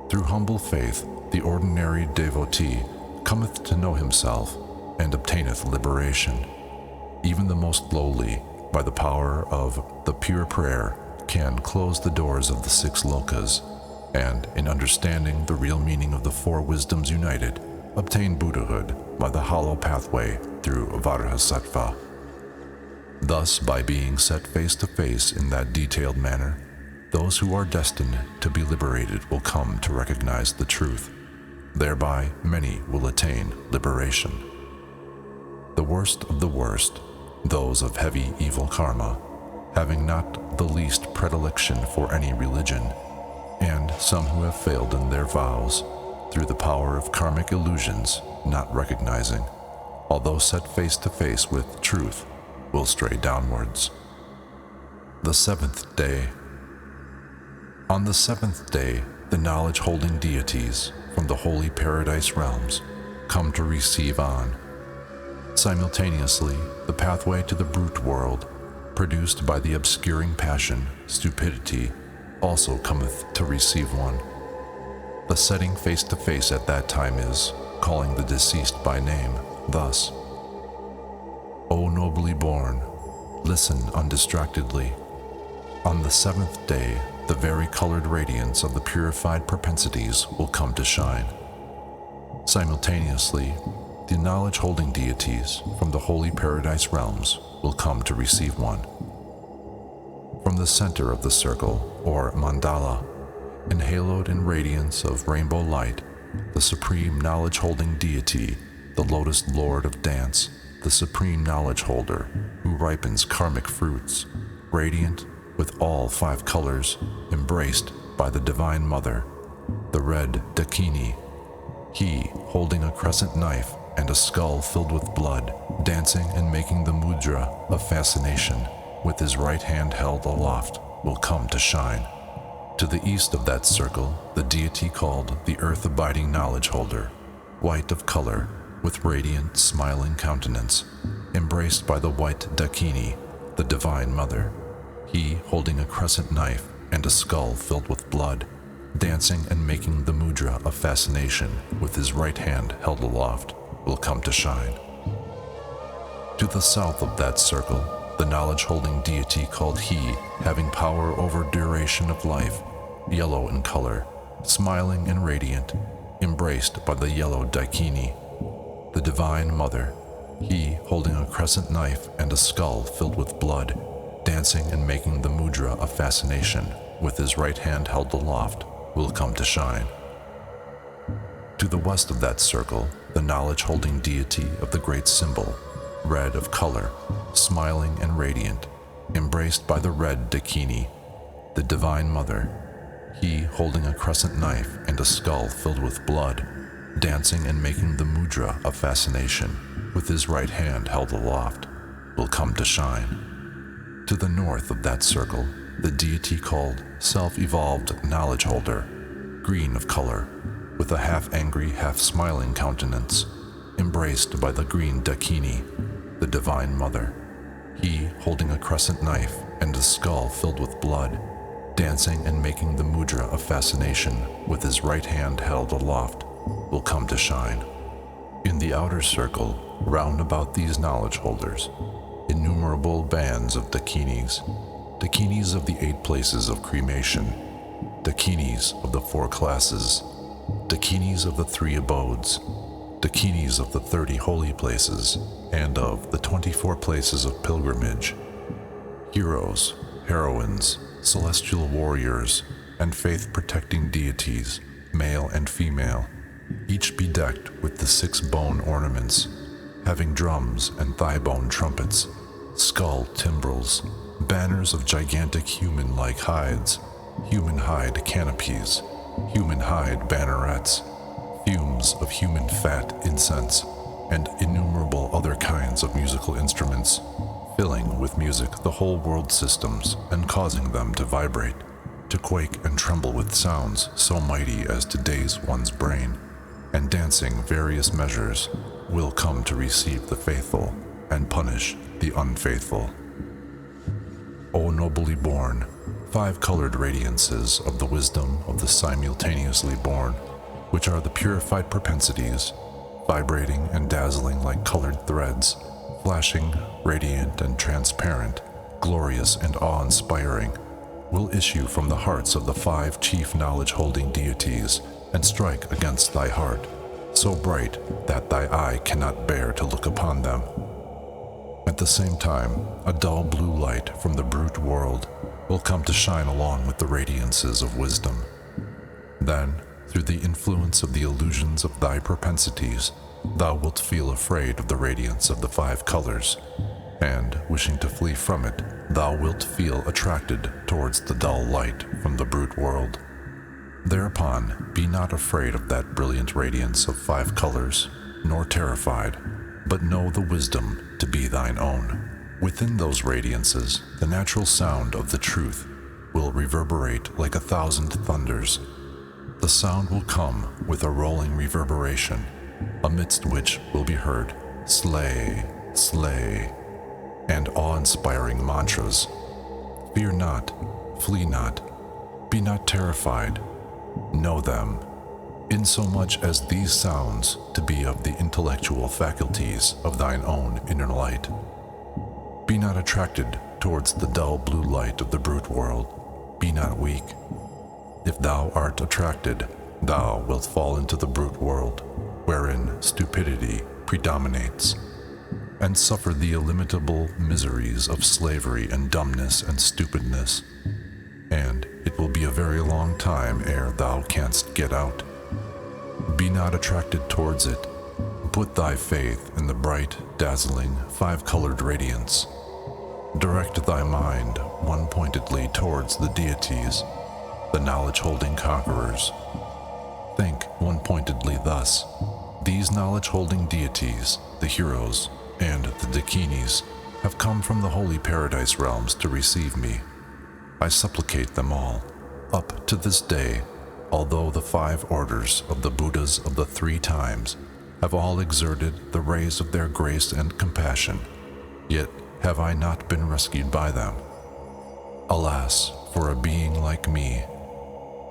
Through humble faith, the ordinary devotee cometh to know himself and obtaineth liberation. Even the most lowly, by the power of the pure prayer, can close the doors of the 6 lokas, and in understanding the real meaning of the 4 wisdoms united, obtain Buddhahood by the hollow pathway through Vajrasattva. Thus, by being set face to face in that detailed manner, those who are destined to be liberated will come to recognize the truth. Thereby, many will attain liberation. The worst of the worst, those of heavy evil karma, having not the least predilection for any religion, and some who have failed in their vows, through the power of karmic illusions, not recognizing, although set face to face with truth, will stray downwards. The 7th day. On the 7th day, the knowledge-holding deities from the holy paradise realms come to receive on. Simultaneously, the pathway to the brute world, produced by the obscuring passion, stupidity, also cometh to receive one. The setting face to face at that time is, calling the deceased by name, thus: O nobly born, listen undistractedly. On the 7th day, the vari-colored radiance of the purified propensities will come to shine. Simultaneously, the knowledge-holding deities from the holy paradise realms will come to receive one. From the center of the circle, or mandala, enhaloed in radiance of rainbow light, the supreme knowledge-holding deity, the Lotus Lord of Dance, the supreme knowledge-holder who ripens karmic fruits, radiant with all 5 colors, embraced by the Divine Mother, the red Dakini, he holding a crescent knife and a skull filled with blood, dancing and making the mudra of fascination, with his right hand held aloft, will come to shine. To the east of that circle, the deity called the earth-abiding knowledge-holder, white of color, with radiant, smiling countenance, embraced by the white Dakini, the Divine Mother, he holding a crescent knife and a skull filled with blood, dancing and making the mudra of fascination with his right hand held aloft, will come to shine. To the south of that circle, the knowledge-holding deity called He, having power over duration of life, yellow in color, smiling and radiant, embraced by the yellow Daikini, the Divine Mother, he holding a crescent knife and a skull filled with blood, dancing and making the mudra of fascination with his right hand held aloft, will come to shine. To the west of that circle, the knowledge-holding deity of the great symbol, red of color, smiling and radiant, embraced by the red Dakini, the Divine Mother, he holding a crescent knife and a skull filled with blood, dancing and making the mudra of fascination with his right hand held aloft, will come to shine. To the north of that circle, the deity called self-evolved knowledge holder, green of color, with a half-angry, half-smiling countenance, embraced by the green Dakini, the Divine Mother, he holding a crescent knife and a skull filled with blood, dancing and making the mudra of fascination with his right hand held aloft, will come to shine. In the outer circle, round about these knowledge holders, innumerable bands of Dakinis, Dakinis of the 8 places of cremation, Dakinis of the 4 classes, Dakinis of the 3 abodes, Dakinis of the 30 holy places, and of the 24 places of pilgrimage, heroes, heroines, celestial warriors, and faith-protecting deities, male and female, each bedecked with the 6 bone ornaments, having drums and thigh-bone trumpets, skull timbrels, banners of gigantic human-like hides, human hide canopies, human hide bannerets, fumes of human fat incense, and innumerable other kinds of musical instruments, filling with music the whole world systems and causing them to vibrate, to quake and tremble with sounds so mighty as to daze one's brain, and dancing various measures will come to receive the faithful and punish the unfaithful. O nobly born, 5-colored radiances of the wisdom of the simultaneously born, which are the purified propensities, vibrating and dazzling like colored threads, flashing, radiant and transparent, glorious and awe-inspiring, will issue from the hearts of the 5 chief knowledge-holding deities and strike against thy heart, so bright that thy eye cannot bear to look upon them. At the same time, a dull blue light from the brute world will come to shine along with the radiances of wisdom. Then, through the influence of the illusions of thy propensities, thou wilt feel afraid of the radiance of the 5 colors, and, wishing to flee from it, thou wilt feel attracted towards the dull light from the brute world. Thereupon, be not afraid of that brilliant radiance of 5 colors, nor terrified, but know the wisdom to be thine own. Within those radiances, the natural sound of the truth will reverberate like 1,000 thunders. The sound will come with a rolling reverberation, amidst which will be heard, slay, slay, and awe-inspiring mantras. Fear not, flee not, be not terrified. Know them, insomuch as these sounds to be of the intellectual faculties of thine own inner light. Be not attracted towards the dull blue light of the brute world. Be not weak. If thou art attracted, thou wilt fall into the brute world, wherein stupidity predominates, and suffer the illimitable miseries of slavery and dumbness and stupidness, and it will be a very long time ere thou canst get out. Be not attracted towards it. Put thy faith in the bright, dazzling, 5-colored radiance. Direct thy mind one-pointedly towards the deities, the knowledge-holding conquerors. Think one-pointedly thus: these knowledge-holding deities, the heroes, and the Dakinis, have come from the holy paradise realms to receive me. I supplicate them all. Up to this day, although the 5 orders of the Buddhas of the 3 times have all exerted the rays of their grace and compassion, yet have I not been rescued by them. Alas, for a being like me!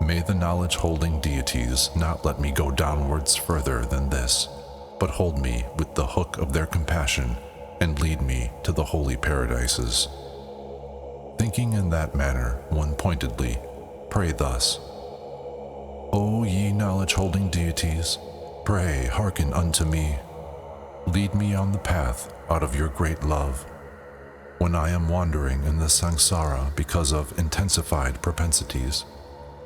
May the knowledge-holding deities not let me go downwards further than this, but hold me with the hook of their compassion and lead me to the holy paradises. Thinking in that manner one-pointedly, pray thus: O ye knowledge-holding deities, pray hearken unto me. Lead me on the path out of your great love. When I am wandering in the samsara because of intensified propensities,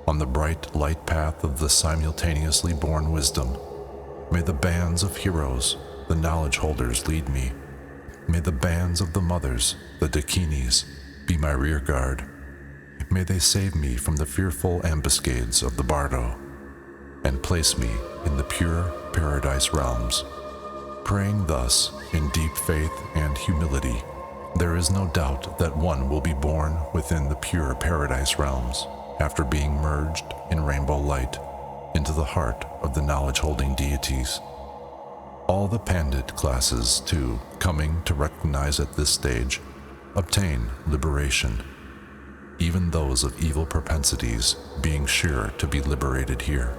on the bright light path of the simultaneously born wisdom, may the bands of heroes, the knowledge holders, lead me. May the bands of the mothers, the dakinis, be my rear guard. May they save me from the fearful ambuscades of the Bardo, and place me in the pure paradise realms. Praying thus in deep faith and humility, there is no doubt that one will be born within the pure paradise realms after being merged in rainbow light into the heart of the knowledge-holding deities. All the pandit classes, too, coming to recognize at this stage, obtain liberation, even those of evil propensities being sure to be liberated here.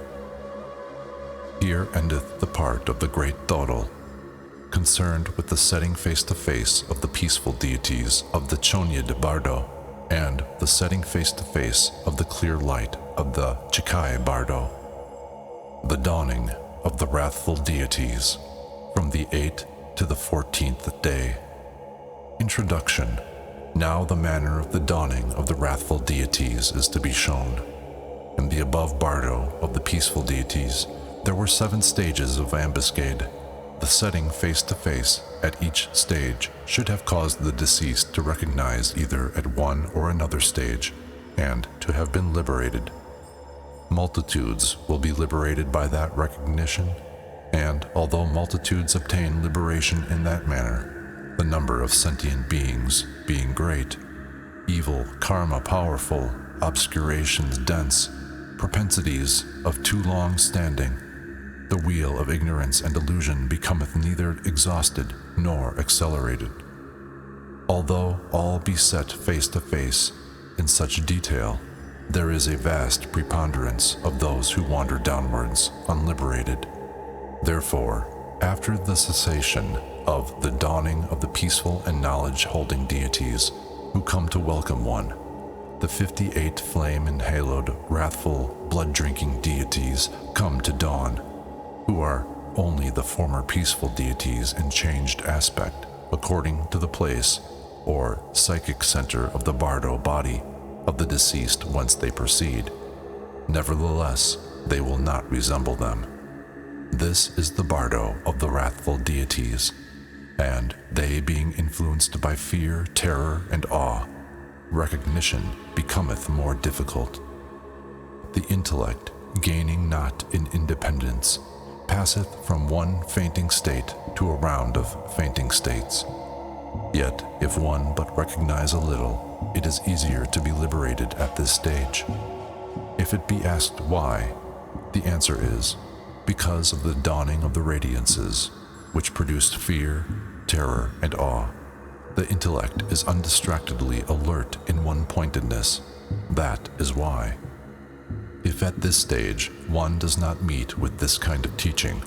Here endeth the part of the great Thodol, concerned with the setting face-to-face of the peaceful deities of the Chonyid Bardo, and the setting face-to-face of the clear light of the Chikai Bardo. The dawning of the wrathful deities from the 8th to the 14th day. Introduction. Now the manner of the dawning of the wrathful deities is to be shown. In the above Bardo of the peaceful deities, there were 7 stages of ambuscade. The setting face-to-face at each stage should have caused the deceased to recognize either at one or another stage, and to have been liberated. Multitudes will be liberated by that recognition, and although multitudes obtain liberation in that manner, the number of sentient beings being great, evil karma powerful, obscurations dense, propensities of too long standing, the wheel of ignorance and illusion becometh neither exhausted nor accelerated. Although all be set face to face in such detail, there is a vast preponderance of those who wander downwards unliberated. Therefore, after the cessation of the dawning of the peaceful and knowledge-holding deities who come to welcome one, the 58 flame-enhaloed, wrathful, blood-drinking deities come to dawn, who are only the former peaceful deities in changed aspect, according to the place or psychic center of the Bardo body of the deceased whence they proceed. Nevertheless, they will not resemble them. This is the Bardo of the wrathful deities, and they being influenced by fear, terror, and awe, recognition becometh more difficult. The intellect, gaining not in independence, passeth from one fainting state to a round of fainting states. Yet, if one but recognize a little, it is easier to be liberated at this stage. If it be asked why, the answer is, because of the dawning of the radiances, which produced fear, terror, and awe. The intellect is undistractedly alert in one-pointedness. That is why. If at this stage one does not meet with this kind of teaching,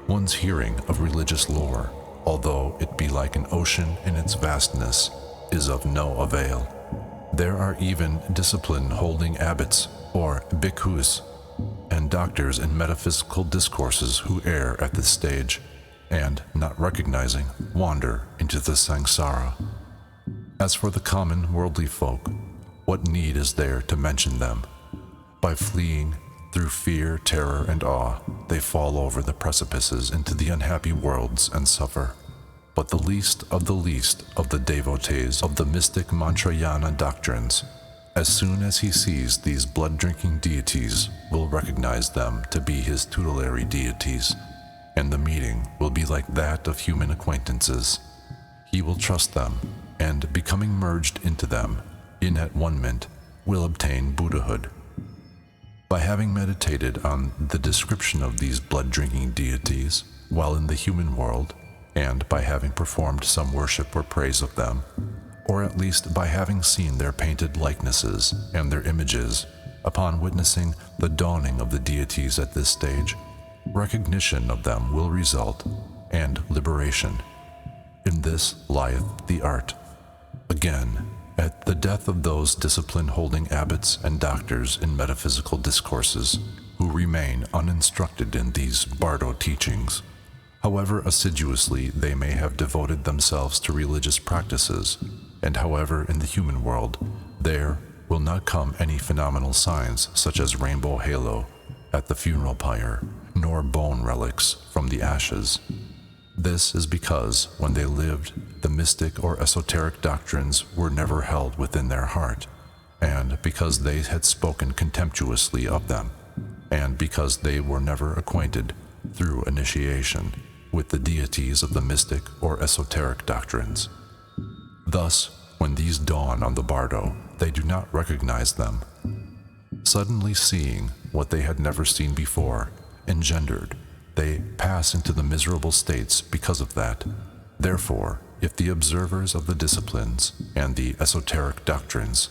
one's hearing of religious lore, although it be like an ocean in its vastness, is of no avail. There are even discipline-holding abbots, or bhikkhus, and doctors in metaphysical discourses who err at this stage, and, not recognizing, wander into the samsara. As for the common worldly folk, what need is there to mention them? By fleeing through fear, terror, and awe, they fall over the precipices into the unhappy worlds and suffer. But the least of the devotees of the mystic Mantrayana doctrines, as soon as he sees these blood-drinking deities, will recognize them to be his tutelary deities, and the meeting will be like that of human acquaintances. He will trust them, and becoming merged into them, in at one mint, will obtain Buddhahood. By having meditated on the description of these blood-drinking deities while in the human world, and by having performed some worship or praise of them, or at least by having seen their painted likenesses and their images, upon witnessing the dawning of the deities at this stage, recognition of them will result, and liberation. In this lieth the art. Again, at the death of those discipline-holding abbots and doctors in metaphysical discourses, who who remain uninstructed in these Bardo teachings. However assiduously they may have devoted themselves to religious practices, and however in the human world there will not come any phenomenal signs such as rainbow halo at the funeral pyre, nor bone relics from the ashes. This is because when they lived, the mystic or esoteric doctrines were never held within their heart, and because they had spoken contemptuously of them, and because they were never acquainted, through initiation, with the deities of the mystic or esoteric doctrines. Thus, when these dawn on the Bardo, they do not recognize them. Suddenly seeing what they had never seen before, engendered, they pass into the miserable states because of that. Therefore, if the observers of the disciplines and the esoteric doctrines,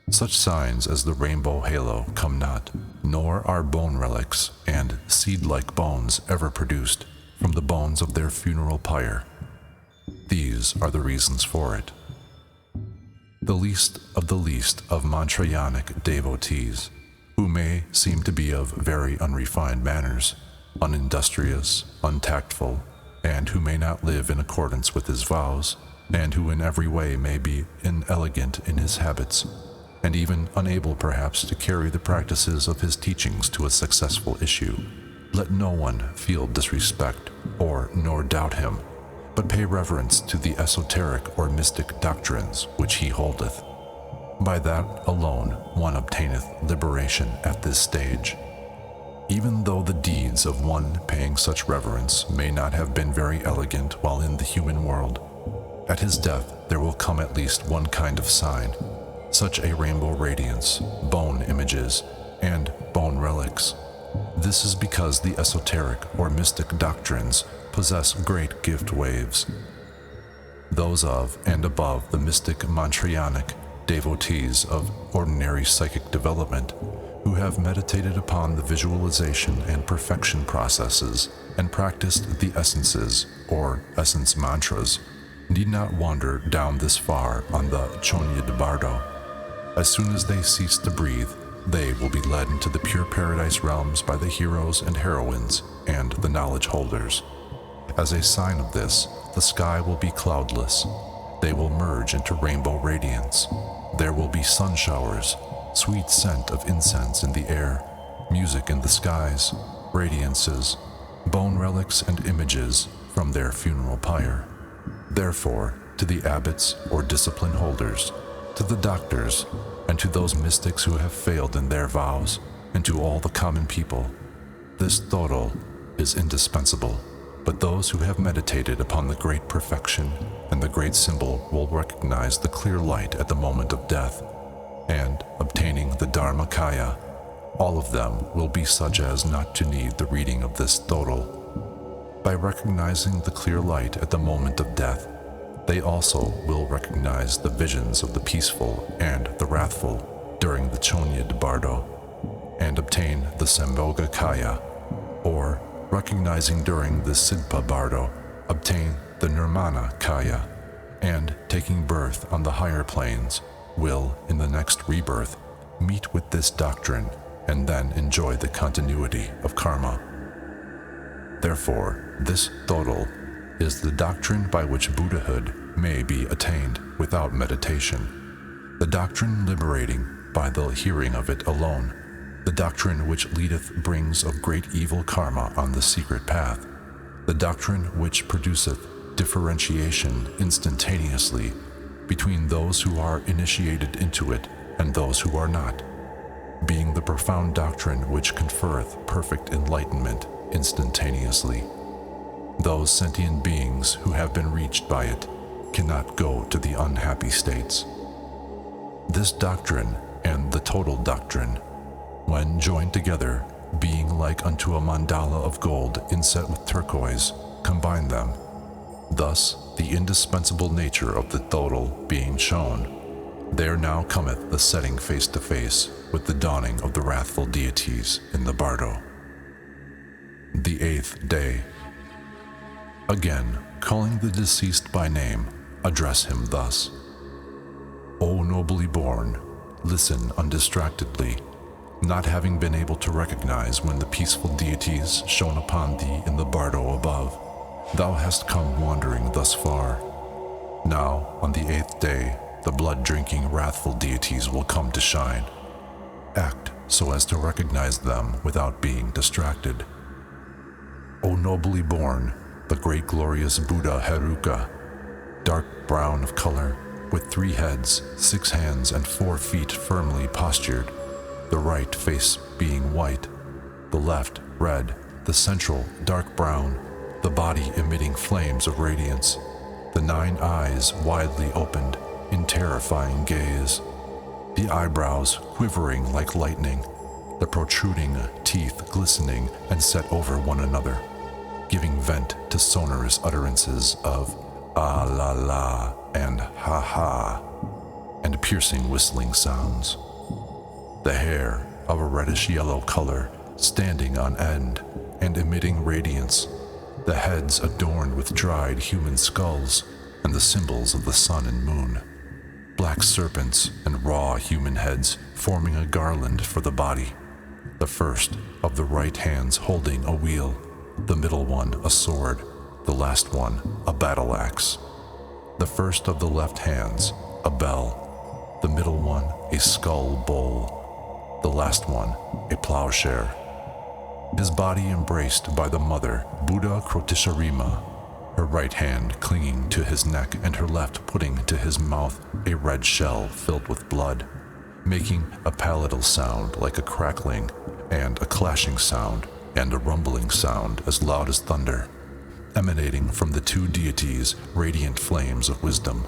such signs as the rainbow halo come not, nor are bone relics and seed-like bones ever produced from the bones of their funeral pyre. These are the reasons for it. The least of Mantrayanic devotees, who may seem to be of very unrefined manners, unindustrious, untactful, and who may not live in accordance with his vows, and who in every way may be inelegant in his habits, and even unable perhaps to carry the practices of his teachings to a successful issue, let no one feel disrespect or nor doubt him, but pay reverence to the esoteric or mystic doctrines which he holdeth. By that alone one obtaineth liberation at this stage. Even though the deeds of one paying such reverence may not have been very elegant while in the human world, at his death there will come at least one kind of sign, such a rainbow radiance, bone images, and bone relics. This is because the esoteric or mystic doctrines possess great gift waves. Those of and above the mystic Mantrayanic devotees of ordinary psychic development, who have meditated upon the visualization and perfection processes and practiced the essences or essence mantras, need not wander down this far on the Chonyid Bardo. As soon as they cease to breathe, they will be led into the pure paradise realms by the heroes and heroines and the knowledge holders. As a sign of this, the sky will be cloudless. They will merge into rainbow radiance. There will be sun showers, sweet scent of incense in the air, music in the skies, radiances, bone relics and images from their funeral pyre. Therefore, to the abbots or discipline holders, to the doctors, and to those mystics who have failed in their vows, and to all the common people, this Thodol is indispensable. But those who have meditated upon the great perfection and the great symbol will recognize the clear light at the moment of death, and, obtaining the Dharmakaya, all of them will be such as not to need the reading of this Thodol. By recognizing the clear light at the moment of death, they also will recognize the visions of the peaceful and the wrathful during the Chonyid Bardo, and obtain the Sambhogakaya, or, recognizing during the Sidpa Bardo, obtain the Nirmana Kaya, and, taking birth on the higher planes, will, in the next rebirth, meet with this doctrine and then enjoy the continuity of karma. Therefore, this Thodol is the doctrine by which Buddhahood may be attained without meditation, the doctrine liberating by the hearing of it alone, the doctrine which leadeth brings of great evil karma on the secret path, the doctrine which produceth differentiation instantaneously between those who are initiated into it and those who are not, being the profound doctrine which conferreth perfect enlightenment instantaneously. Those sentient beings who have been reached by it cannot go to the unhappy states. This doctrine and the total doctrine, when joined together, being like unto a mandala of gold inset with turquoise, combine them. Thus, the indispensable nature of the Thodol being shown, there now cometh the setting face to face with the dawning of the wrathful deities in the Bardo. The 8th day. Again, calling the deceased by name, address him thus: O nobly born, listen undistractedly. not having been able to recognize when the peaceful deities shone upon thee in the Bardo above, thou hast come wandering thus far. Now, on the 8th day, the blood-drinking, wrathful deities will come to shine. Act so as to recognize them without being distracted. O nobly born, the great glorious Buddha Heruka, dark brown of color, with 3 heads, 6 hands, and 4 feet firmly postured, the right face being white, the left red, the central dark brown, the body emitting flames of radiance, the 9 eyes widely opened in terrifying gaze, the eyebrows quivering like lightning, the protruding teeth glistening and set over one another, giving vent to sonorous utterances of ah la la and ha ha, and piercing whistling sounds. The hair of a reddish-yellow color, standing on end and emitting radiance, the heads adorned with dried human skulls and the symbols of the sun and moon, black serpents and raw human heads forming a garland for the body, the first of the right hands holding a wheel, the middle one a sword, the last one a battle axe, the first of the left hands a bell, the middle one a skull bowl, the last one a plowshare. His body embraced by the mother Buddha Krotisharima, her right hand clinging to his neck and her left putting to his mouth a red shell filled with blood, making a palatal sound like a crackling and a clashing sound and a rumbling sound as loud as thunder, emanating from the 2 deities radiant flames of wisdom,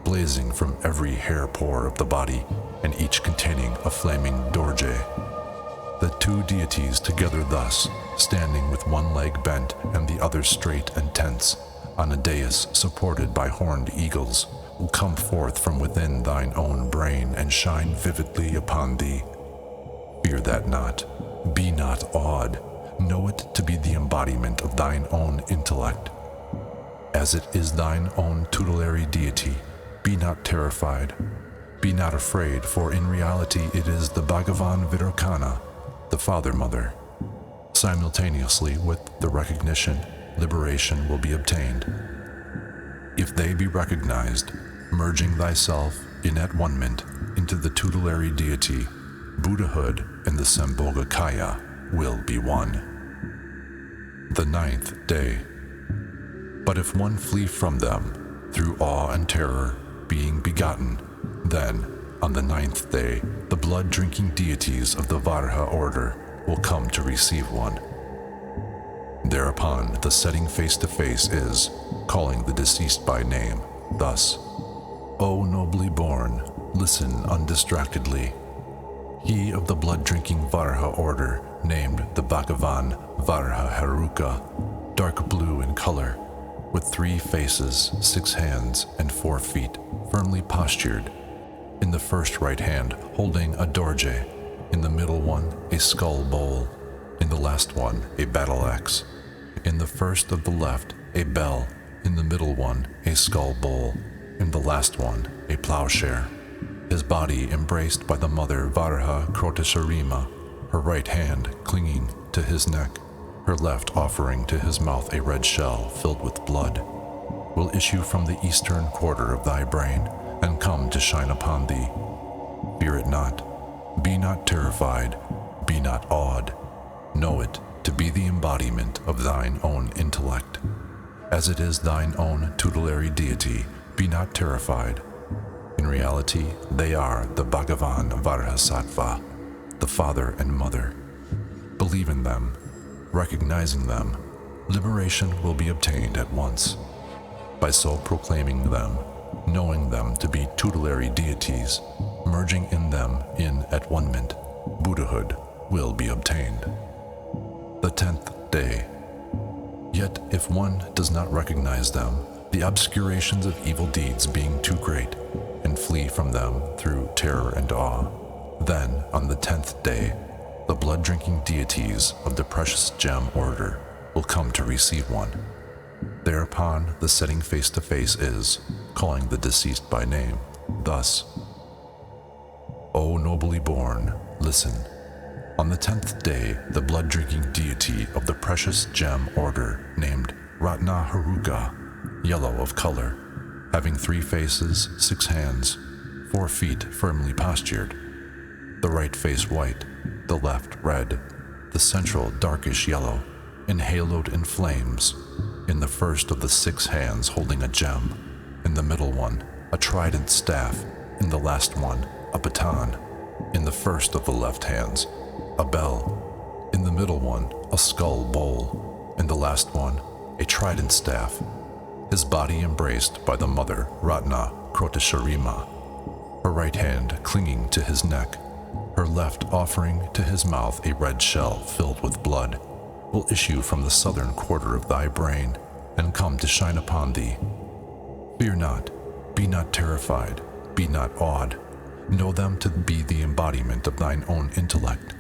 blazing from every hair pore of the body and each containing a flaming dorje. The 2 deities together thus, standing with one leg bent and the other straight and tense, on a dais supported by horned eagles, will come forth from within thine own brain and shine vividly upon thee. Fear that not, be not awed, know it to be the embodiment of thine own intellect. As it is thine own tutelary deity, be not terrified, be not afraid, for in reality it is the Bhagavan Virakana, the Father-Mother. Simultaneously with the recognition, liberation will be obtained. If they be recognized, merging thyself in at-one-ment into the tutelary deity, Buddhahood and the Sambhogakaya will be one. The 9th day. But if one flee from them, through awe and terror, being begotten, then, on the 9th day, the blood-drinking deities of the Varha order will come to receive one. Thereupon, the setting face-to-face is, calling the deceased by name, thus, O nobly born, listen undistractedly. He of the blood-drinking Varha order, named the Bhagavan Varha Heruka, dark blue in color, with 3 faces, 6 hands, and 4 feet, firmly postured, in the first right hand holding a dorje, in the middle one a skull bowl, in the last one a battle axe, in the first of the left a bell, in the middle one a skull bowl, in the last one a plowshare. His body embraced by the mother Varha Krotisharima, her right hand clinging to his neck, her left offering to his mouth a red shell filled with blood, will issue from the eastern quarter of thy brain and come to shine upon thee. Fear it not, be not terrified, be not awed, know it to be the embodiment of thine own intellect. As it is thine own tutelary deity, be not terrified. In reality, they are the Bhagavan Varhasattva, the father and mother. Believe in them, recognizing them, liberation will be obtained at once. By so proclaiming them, knowing them to be tutelary deities, merging in them in at-one-ment, Buddhahood will be obtained. The 10th day. Yet if one does not recognize them, the obscurations of evil deeds being too great, and flee from them through terror and awe, then on the 10th day, the blood-drinking deities of the precious gem order will come to receive one. Thereupon the setting face-to-face is, calling the deceased by name, thus, O nobly born, listen. On the 10th day, the blood-drinking deity of the precious gem order, named Ratna Haruka, yellow of color, having 3 faces, 6 hands, 4 feet firmly postured, the right face white, the left red, the central darkish yellow, and haloed in flames, in the first of the 6 hands holding a gem, in the middle one a trident staff, in the last one a baton, in the first of the left hands a bell, in the middle one a skull bowl, in the last one a trident staff, his body embraced by the mother Ratna Krotesharima, her right hand clinging to his neck, her left offering to his mouth a red shell filled with blood, will issue from the southern quarter of thy brain and come to shine upon thee. Fear not, be not terrified, be not awed. Know them to be the embodiment of thine own intellect,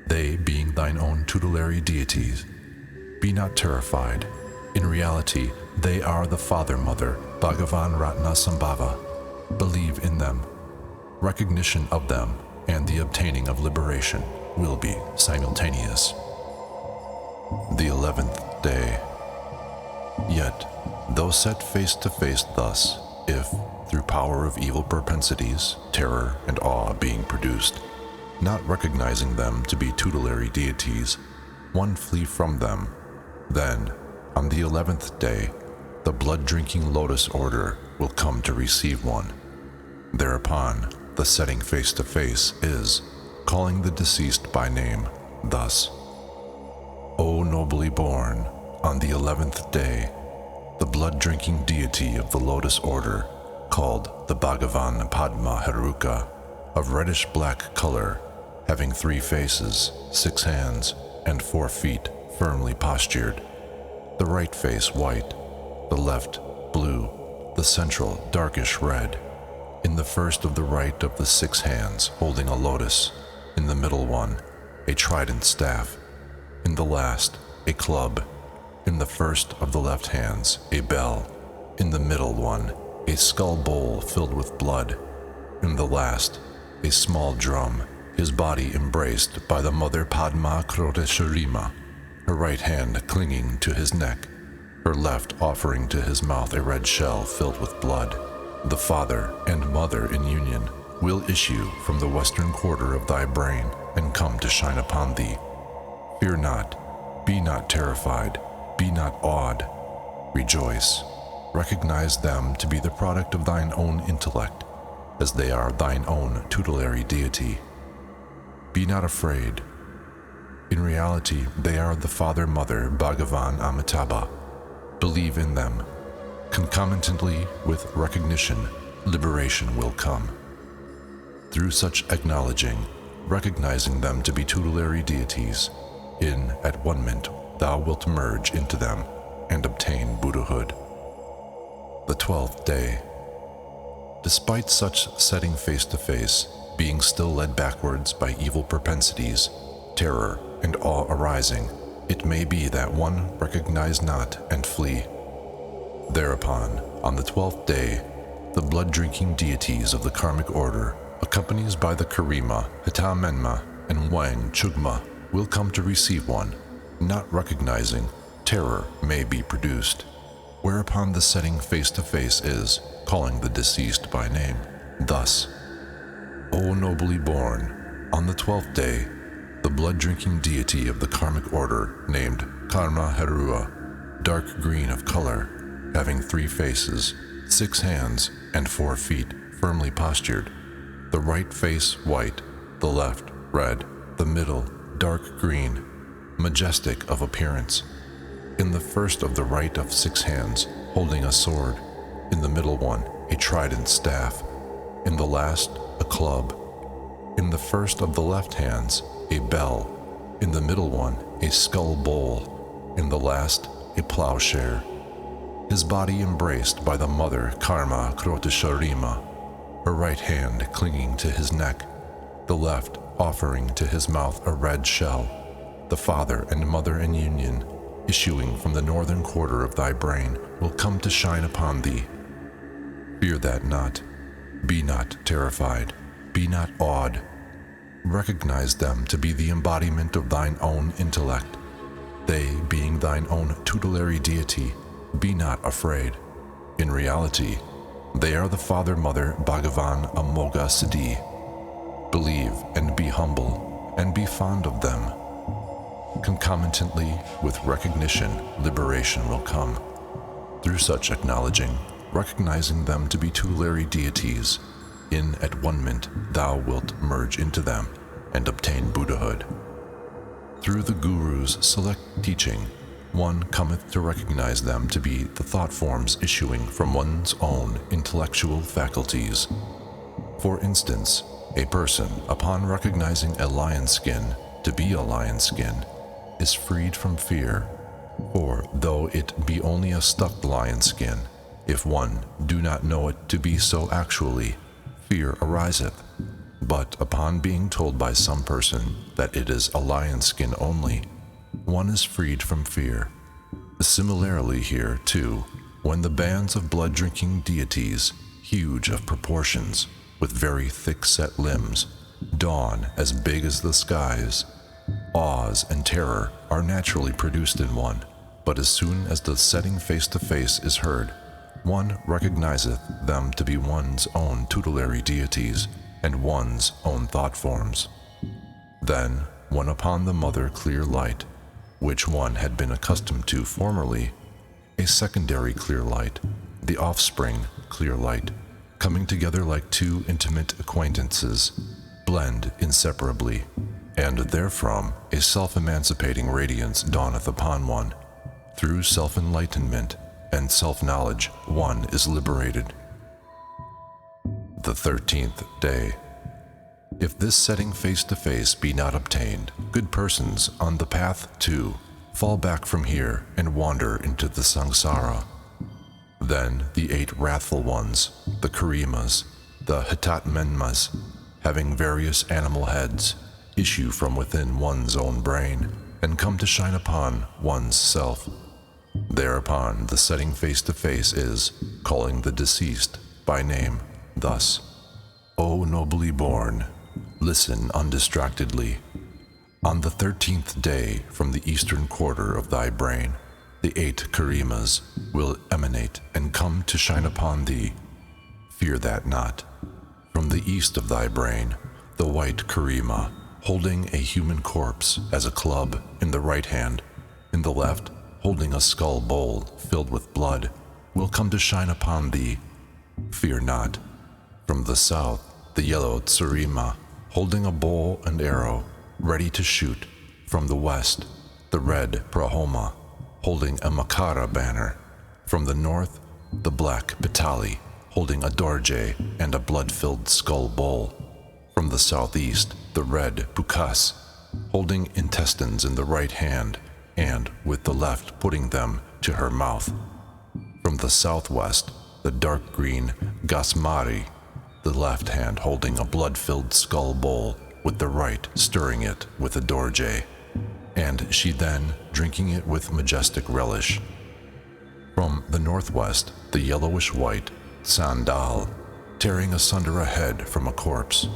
they being thine own tutelary deities. Be not terrified. In reality, they are the Father-Mother, Bhagavan Ratna Sambhava. Believe in them. Recognition of them and the obtaining of liberation will be simultaneous. The 11th day. Yet, though set face to face thus, if, through power of evil propensities, terror and awe being produced, not recognizing them to be tutelary deities, one flee from them, then, on the 11th day, the blood-drinking lotus order will come to receive one. Thereupon, the setting face to face is, calling the deceased by name, thus: O nobly born, on the 11th day, the blood-drinking deity of the lotus order, called the Bhagavan Padma Haruka, of reddish-black color, having 3 faces, 6 hands, and 4 feet firmly postured, the right face white, the left blue, the central darkish red, in the first of the right of the 6 hands holding a lotus, in the middle one a trident staff, in the last a club, in the first of the left hands a bell, in the middle one a skull bowl filled with blood, in the last a small drum, his body embraced by the mother Padma Krotesharima, her right hand clinging to his neck, her left offering to his mouth a red shell filled with blood. The father and mother in union will issue from the western quarter of thy brain and come to shine upon thee. Fear not, be not terrified, be not awed. Rejoice. Recognize them to be the product of thine own intellect, as they are thine own tutelary deity. Be not afraid. In reality, they are the Father-Mother Bhagavan Amitabha. Believe in them. Concomitantly with recognition, liberation will come. Through such acknowledging, recognizing them to be tutelary deities, in at one moment thou wilt merge into them and obtain Buddhahood. The 12th day. Despite such setting face to face, being still led backwards by evil propensities, terror and awe arising, it may be that one recognize not and flee. Thereupon, on the 12th day, the blood-drinking deities of the karmic order, accompanied by the Karima, Hitamenma, and Wang Chugma, will come to receive one. Not recognizing, terror may be produced, whereupon the setting face to face is, calling the deceased by name, thus: O nobly born, on the 12th day, the blood-drinking deity of the karmic order, named Karma Herua, dark green of color, having 3 faces, 6 hands, and 4 feet firmly postured, the right face white, the left red, the middle dark green, majestic of appearance, in the first of the right of 6 hands holding a sword, in the middle one a trident staff, in the last a club, in the first of the left hands a bell, in the middle one a skull bowl, in the last a plowshare, his body embraced by the mother Karma Krotesharima, her right hand clinging to his neck, the left offering to his mouth a red shell, the father and mother in union, issuing from the northern quarter of thy brain, will come to shine upon thee. Fear that not, be not terrified, be not awed. Recognize them to be the embodiment of thine own intellect. They, being thine own tutelary deity, be not afraid. In reality, they are the Father-Mother Bhagavan Amoga Siddhi. Believe and be humble, and be fond of them. Concomitantly with recognition, liberation will come. Through such acknowledging, recognizing them to be tutelary deities, in at-one-ment thou wilt merge into them and obtain Buddhahood. Through the Guru's select teaching, one cometh to recognize them to be the thought forms issuing from one's own intellectual faculties. For instance, a person, upon recognizing a lion skin to be a lion skin, is freed from fear, for though it be only a stuffed lion skin, if one do not know it to be so actually, fear ariseth. But upon being told by some person that it is a lion skin only, one is freed from fear. Similarly here, too, when the bands of blood-drinking deities, huge of proportions, with very thick-set limbs, dawn as big as the skies, awes and terror are naturally produced in one, but as soon as the setting face-to-face is heard, one recognizeth them to be one's own tutelary deities and one's own thought forms. Then, when upon the mother clear light, which one had been accustomed to formerly, a secondary clear light, the offspring clear light, coming together like two intimate acquaintances, blend inseparably, and therefrom a self-emancipating radiance dawneth upon one. Through self-enlightenment and self-knowledge one is liberated. The 13th day. If this setting face-to-face be not obtained, good persons on the path too fall back from here and wander into the samsara. Then the 8 wrathful ones, the karimas, the hitatmenmas, having various animal heads, issue from within one's own brain and come to shine upon one's self. Thereupon the setting face-to-face is, calling the deceased by name, thus: O nobly born, listen undistractedly. On the 13th day from the eastern quarter of thy brain, the 8 karimas will emanate and come to shine upon thee. Fear that not. From the east of thy brain, the white karima, holding a human corpse as a club in the right hand, in the left holding a skull bowl filled with blood, will come to shine upon thee. Fear not. From the south, the yellow tsarima, holding a bow and arrow, ready to shoot. From the west, the red prahoma, holding a makara banner. From the north, the black pitali, holding a dorje and a blood-filled skull bowl. From the southeast, the red pukas, holding intestines in the right hand, and with the left putting them to her mouth. From the southwest, the dark green gasmari, the left hand holding a blood-filled skull bowl, with the right stirring it with a dorje, and she then drinking it with majestic relish. From the northwest, the yellowish-white sandal, tearing asunder a head from a corpse,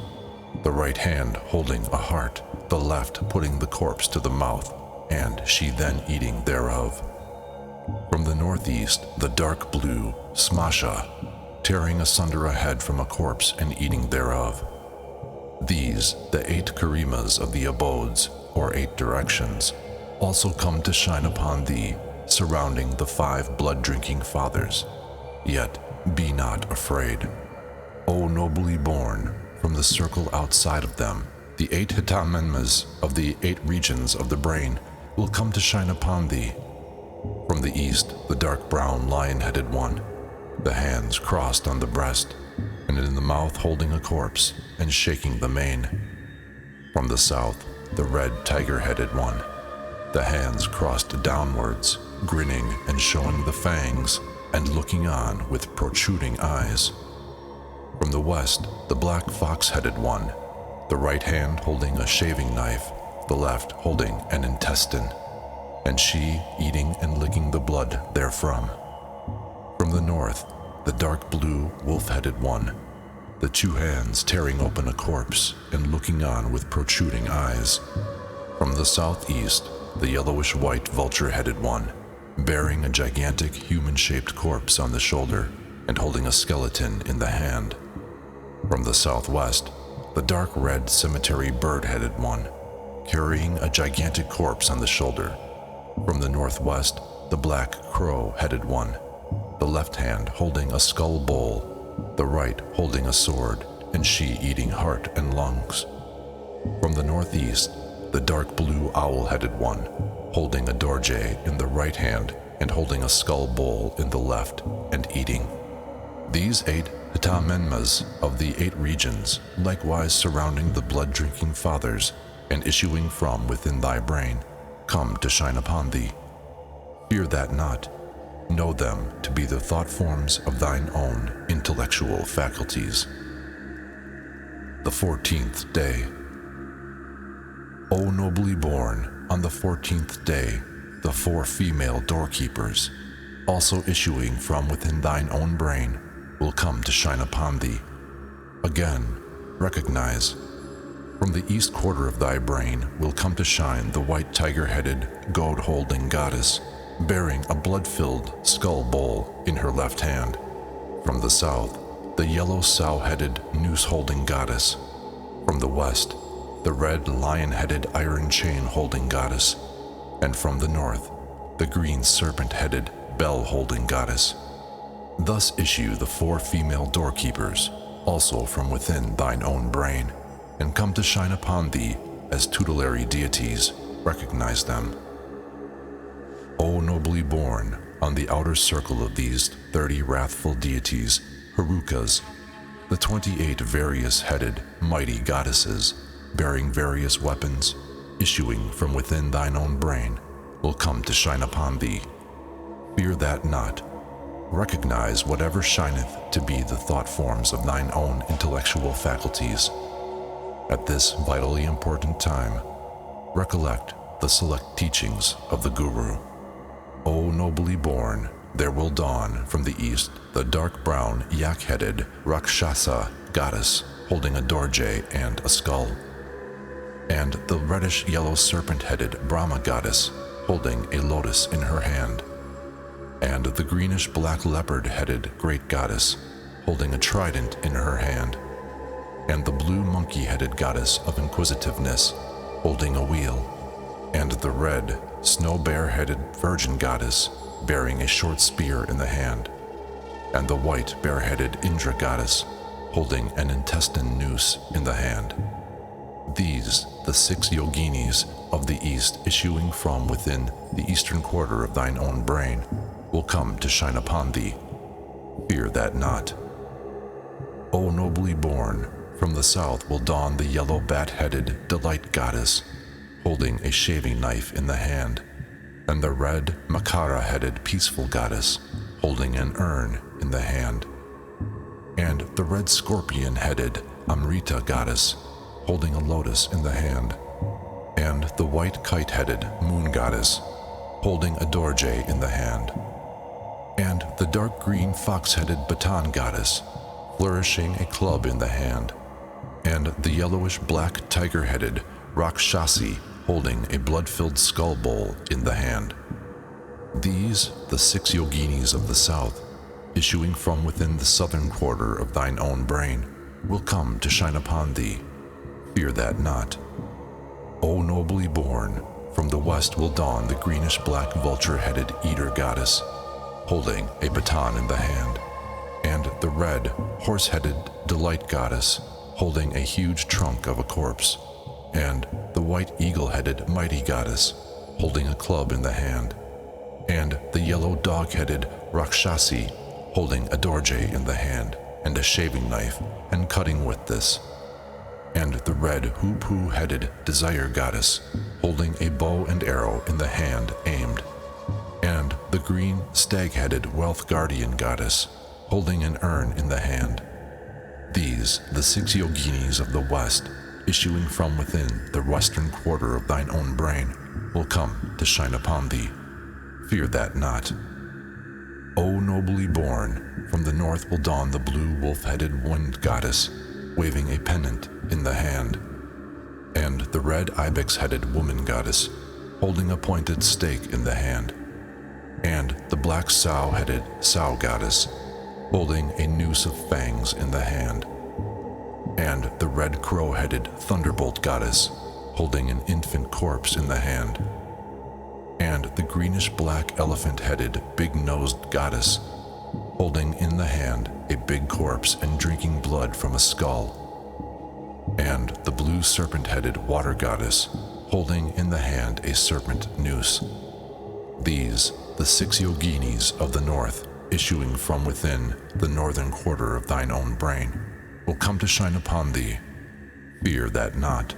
the right hand holding a heart, the left putting the corpse to the mouth, and she then eating thereof. From the northeast, the dark blue smasha, tearing asunder a head from a corpse and eating thereof. These, the 8 karimas of the abodes, or 8 directions, also come to shine upon thee, surrounding the 5 blood-drinking fathers. Yet be not afraid. O nobly born, from the circle outside of them, the 8 hitamenmas of the 8 regions of the brain will come to shine upon thee. From the east, the dark brown lion-headed one, the hands crossed on the breast, and in the mouth holding a corpse and shaking the mane. From the south, the red tiger-headed one, the hands crossed downwards, grinning and showing the fangs, and looking on with protruding eyes. From the west, the black fox-headed one, the right hand holding a shaving knife, the left holding an intestine, and she eating and licking the blood therefrom. From the north, the dark blue wolf-headed one, the two hands tearing open a corpse and looking on with protruding eyes. From the southeast, the yellowish-white vulture-headed one, bearing a gigantic human-shaped corpse on the shoulder and holding a skeleton in the hand. From the southwest, the dark red cemetery bird-headed one, carrying a gigantic corpse on the shoulder. From the northwest, the black crow-headed one, the left hand holding a skull bowl, the right holding a sword, and she eating heart and lungs. From the northeast, the dark blue owl-headed one, holding a dorje in the right hand and holding a skull bowl in the left and eating. These 8 Hitamenmas of the 8 regions, likewise surrounding the blood-drinking fathers and issuing from within thy brain, come to shine upon thee. Fear that not. Know them to be the thought forms of thine own intellectual faculties. The 14th day. O nobly born, on the 14th day, the 4 female doorkeepers, also issuing from within thine own brain, will come to shine upon thee. Again, recognize. From the east quarter of thy brain will come to shine the white tiger-headed, goad-holding goddess, bearing a blood-filled skull bowl in her left hand. From the south, the yellow sow-headed, noose-holding goddess. From the west, the red lion-headed, iron chain-holding goddess. And from the north, the green serpent-headed, bell-holding goddess. Thus issue the 4 female doorkeepers, also from within thine own brain, and come to shine upon thee as tutelary deities. Recognize them. O nobly born, on the outer circle of these 30 wrathful deities, Harukas, the 28 various-headed, mighty goddesses, bearing various weapons, issuing from within thine own brain, will come to shine upon thee. Fear that not. Recognize whatever shineth to be the thought forms of thine own intellectual faculties. At this vitally important time, recollect the select teachings of the Guru. O nobly born, there will dawn from the east the dark brown yak-headed Rakshasa goddess holding a dorje and a skull, and the reddish yellow serpent-headed Brahma goddess holding a lotus in her hand, and the greenish black leopard-headed great goddess holding a trident in her hand, and the blue monkey-headed goddess of inquisitiveness holding a wheel, and the red snow-bear-headed virgin goddess bearing a short spear in the hand, and the white bear-headed Indra goddess holding an intestine noose in the hand. These, the 6 yoginis of the east issuing from within the eastern quarter of thine own brain, will come to shine upon thee. Fear that not. O nobly born, from the south will dawn the yellow bat-headed delight goddess, holding a shaving knife in the hand, and the red Makara-headed peaceful goddess, holding an urn in the hand, and the red scorpion-headed Amrita goddess, holding a lotus in the hand, and the white kite-headed moon goddess, holding a dorje in the hand, and the dark green fox-headed baton goddess, flourishing a club in the hand, and the yellowish black tiger-headed Rakshasi holding a blood-filled skull bowl in the hand. These, the 6 yoginis of the south, issuing from within the southern quarter of thine own brain, will come to shine upon thee. Fear that not. O nobly born, from the west will dawn the greenish-black vulture-headed eater goddess, holding a baton in the hand, and the red horse-headed delight goddess, holding a huge trunk of a corpse, and the white eagle-headed mighty goddess, holding a club in the hand, and the yellow dog-headed Rakshasi, holding a dorje in the hand, and a shaving knife, and cutting with this, and the red hoop-hoo-headed desire goddess, holding a bow and arrow in the hand aimed, and the green stag-headed wealth guardian goddess, holding an urn in the hand. These, the 6 yoginis of the west, issuing from within the western quarter of thine own brain, will come to shine upon thee. Fear that not. O nobly born, from the north will dawn the blue wolf-headed wind goddess, waving a pennant in the hand, and the red ibex-headed woman goddess, holding a pointed stake in the hand, and the black sow-headed sow goddess, holding a noose of fangs in the hand, and the red crow-headed thunderbolt goddess, holding an infant corpse in the hand, and the greenish-black elephant-headed big-nosed goddess, holding in the hand a big corpse and drinking blood from a skull, and the blue serpent-headed water goddess, holding in the hand a serpent noose. These, the 6 yoginis of the north, issuing from within the northern quarter of thine own brain, will come to shine upon thee. Fear that not.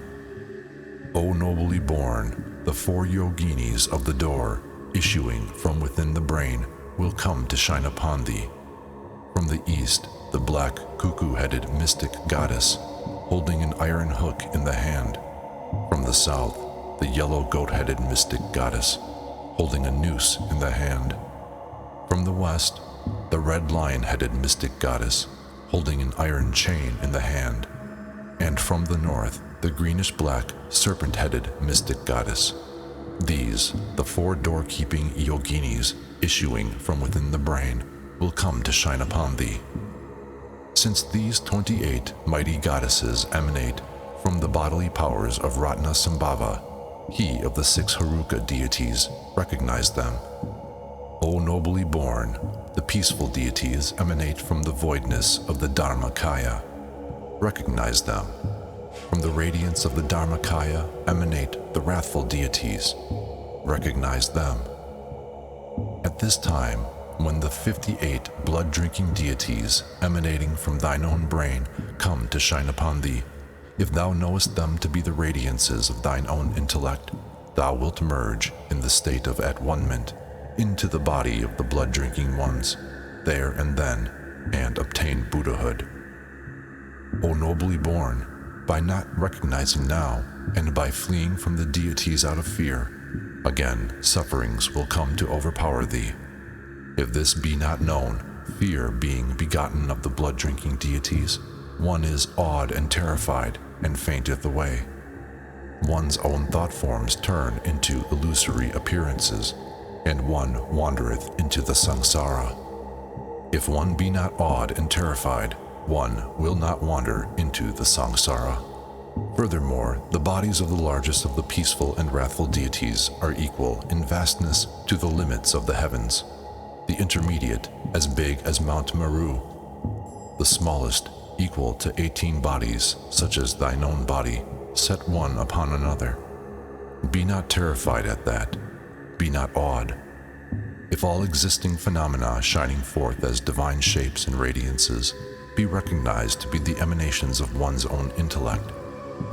O nobly born, the 4 yoginis of the door, issuing from within the brain, will come to shine upon thee. From the east, the black cuckoo-headed mystic goddess, holding an iron hook in the hand. From the south, the yellow goat-headed mystic goddess, holding a noose in the hand. From the west, the red lion-headed mystic goddess, holding an iron chain in the hand. And from the north, the greenish-black serpent-headed mystic goddess. These, the 4 doorkeeping yoginis, issuing from within the brain, will come to shine upon thee. Since these 28 mighty goddesses emanate from the bodily powers of Ratnasambhava, he of the 6 Haruka deities recognized them. O nobly born, the peaceful deities emanate from the voidness of the Dharmakaya. Recognize them. From the radiance of the Dharmakaya emanate the wrathful deities. Recognize them. At this time, when the 58 blood-drinking deities emanating from thine own brain come to shine upon thee, if thou knowest them to be the radiances of thine own intellect, thou wilt merge in the state of at-one-ment into the body of the blood-drinking ones, there and then, and obtain Buddhahood. O nobly born, by not recognizing now, and by fleeing from the deities out of fear, again sufferings will come to overpower thee. If this be not known, fear being begotten of the blood-drinking deities, one is awed and terrified, and fainteth away. One's own thought forms turn into illusory appearances, and one wandereth into the samsara. If one be not awed and terrified, one will not wander into the samsara. Furthermore, the bodies of the largest of the peaceful and wrathful deities are equal in vastness to the limits of the heavens, the intermediate as big as Mount Meru, the smallest equal to 18 bodies, such as thine own body, set one upon another. Be not terrified at that. Be not awed. If all existing phenomena shining forth as divine shapes and radiances be recognized to be the emanations of one's own intellect,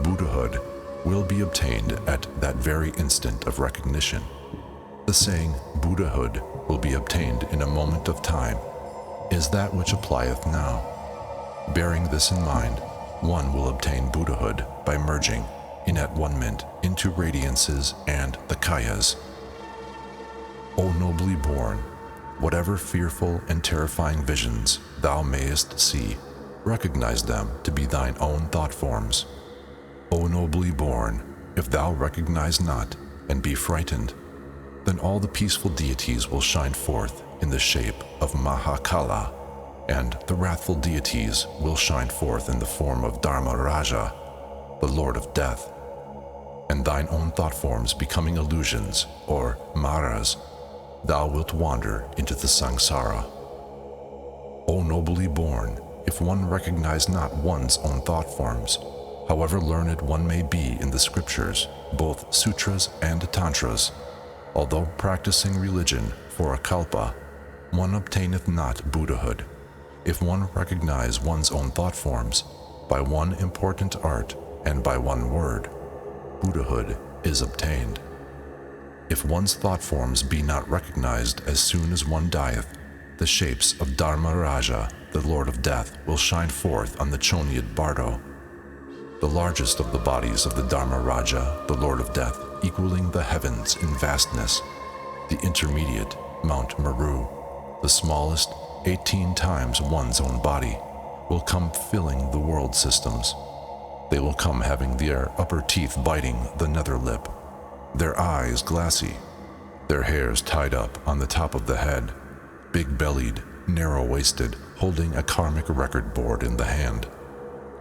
Buddhahood will be obtained at that very instant of recognition. The saying, Buddhahood will be obtained in a moment of time, is that which applieth now. Bearing this in mind, one will obtain Buddhahood by merging in at-one-ment into radiances and the kayas. O nobly born, whatever fearful and terrifying visions thou mayest see, recognize them to be thine own thought forms. O nobly born, if thou recognize not and be frightened, then all the peaceful deities will shine forth in the shape of Mahakala, and the wrathful deities will shine forth in the form of Dharma Raja, the Lord of Death, and thine own thought forms becoming illusions, or maras, thou wilt wander into the samsara. O nobly born, if one recognize not one's own thought forms, however learned one may be in the scriptures, both sutras and tantras, although practicing religion for a kalpa, one obtaineth not Buddhahood. If one recognize one's own thought forms, by one important art and by one word, Buddhahood is obtained. If one's thought forms be not recognized as soon as one dieth, the shapes of Dharma Raja, the Lord of Death, will shine forth on the Chonyid Bardo, the largest of the bodies of the Dharma Raja, the Lord of Death, equaling the heavens in vastness, the intermediate Mount Meru, the smallest 18 times one's own body, will come filling the world systems. They will come having their upper teeth biting the nether lip, their eyes glassy, their hairs tied up on the top of the head, big-bellied, narrow-waisted, holding a karmic record board in the hand,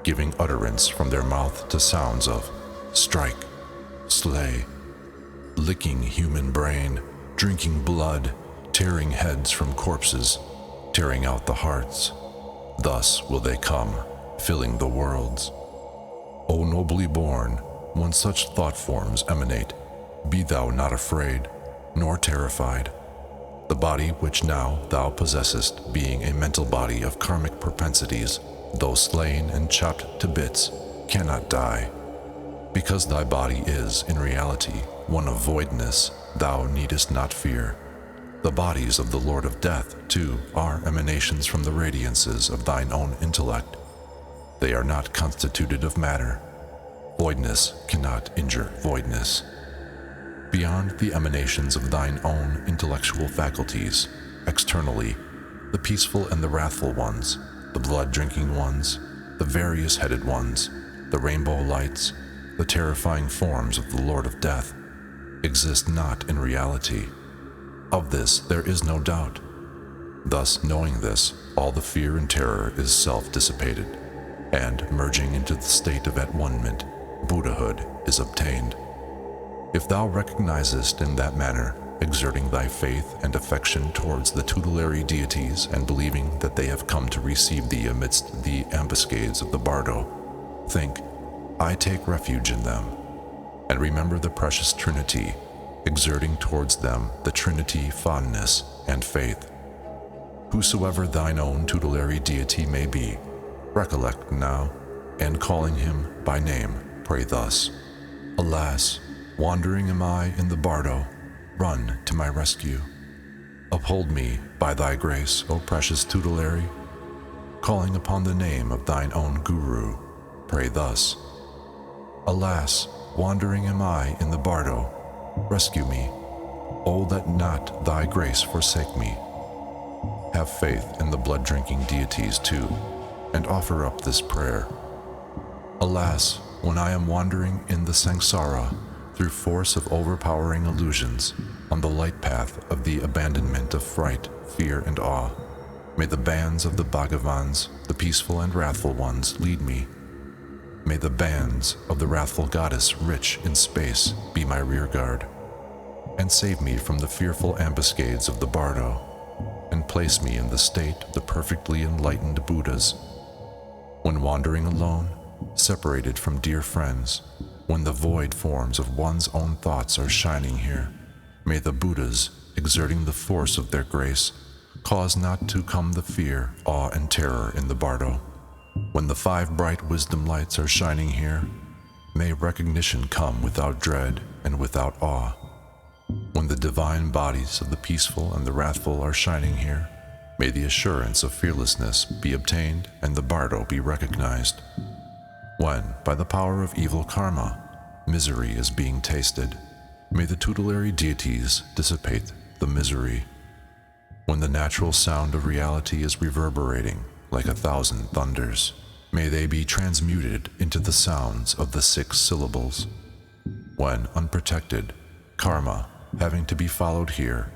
giving utterance from their mouth to sounds of strike, slay, licking human brain, drinking blood, tearing heads from corpses, tearing out the hearts. Thus will they come, filling the worlds. O nobly born, when such thought forms emanate, be thou not afraid, nor terrified. The body which now thou possessest, being a mental body of karmic propensities, though slain and chopped to bits, cannot die. Because thy body is, in reality, one of voidness, thou needest not fear. The bodies of the Lord of Death, too, are emanations from the radiances of thine own intellect. They are not constituted of matter. Voidness cannot injure voidness. Beyond the emanations of thine own intellectual faculties, externally, the peaceful and the wrathful ones, the blood-drinking ones, the various-headed ones, the rainbow lights, the terrifying forms of the Lord of Death, exist not in reality. Of this there is no doubt. Thus, knowing this, all the fear and terror is self-dissipated, and merging into the state of at-one-ment, Buddhahood is obtained. If thou recognizest in that manner, exerting thy faith and affection towards the tutelary deities and believing that they have come to receive thee amidst the ambuscades of the Bardo, think, I take refuge in them, and remember the precious Trinity, exerting towards them the Trinity fondness and faith. Whosoever thine own tutelary deity may be, recollect now, and calling him by name, pray thus, Alas, wandering am I in the Bardo, run to my rescue. Uphold me by thy grace, O precious tutelary. Calling upon the name of thine own Guru, pray thus, Alas, wandering am I in the Bardo, rescue me. O let not thy grace forsake me. Have faith in the blood-drinking deities too, and offer up this prayer. Alas, when I am wandering in the samsara, through force of overpowering illusions, on the light path of the abandonment of fright, fear, and awe, may the bands of the Bhagavans, the peaceful and wrathful ones, lead me. May the bands of the wrathful goddess rich in space be my rearguard, and save me from the fearful ambuscades of the Bardo, and place me in the state of the perfectly enlightened Buddhas. When wandering alone, separated from dear friends, when the void forms of one's own thoughts are shining here, may the Buddhas, exerting the force of their grace, cause not to come the fear, awe, and terror in the Bardo. When the 5 bright wisdom lights are shining here, may recognition come without dread and without awe. When the divine bodies of the peaceful and the wrathful are shining here, may the assurance of fearlessness be obtained and the Bardo be recognized. When, by the power of evil karma, misery is being tasted, may the tutelary deities dissipate the misery. When the natural sound of reality is reverberating like 1,000 thunders, may they be transmuted into the sounds of the 6 syllables. When unprotected, karma having to be followed here,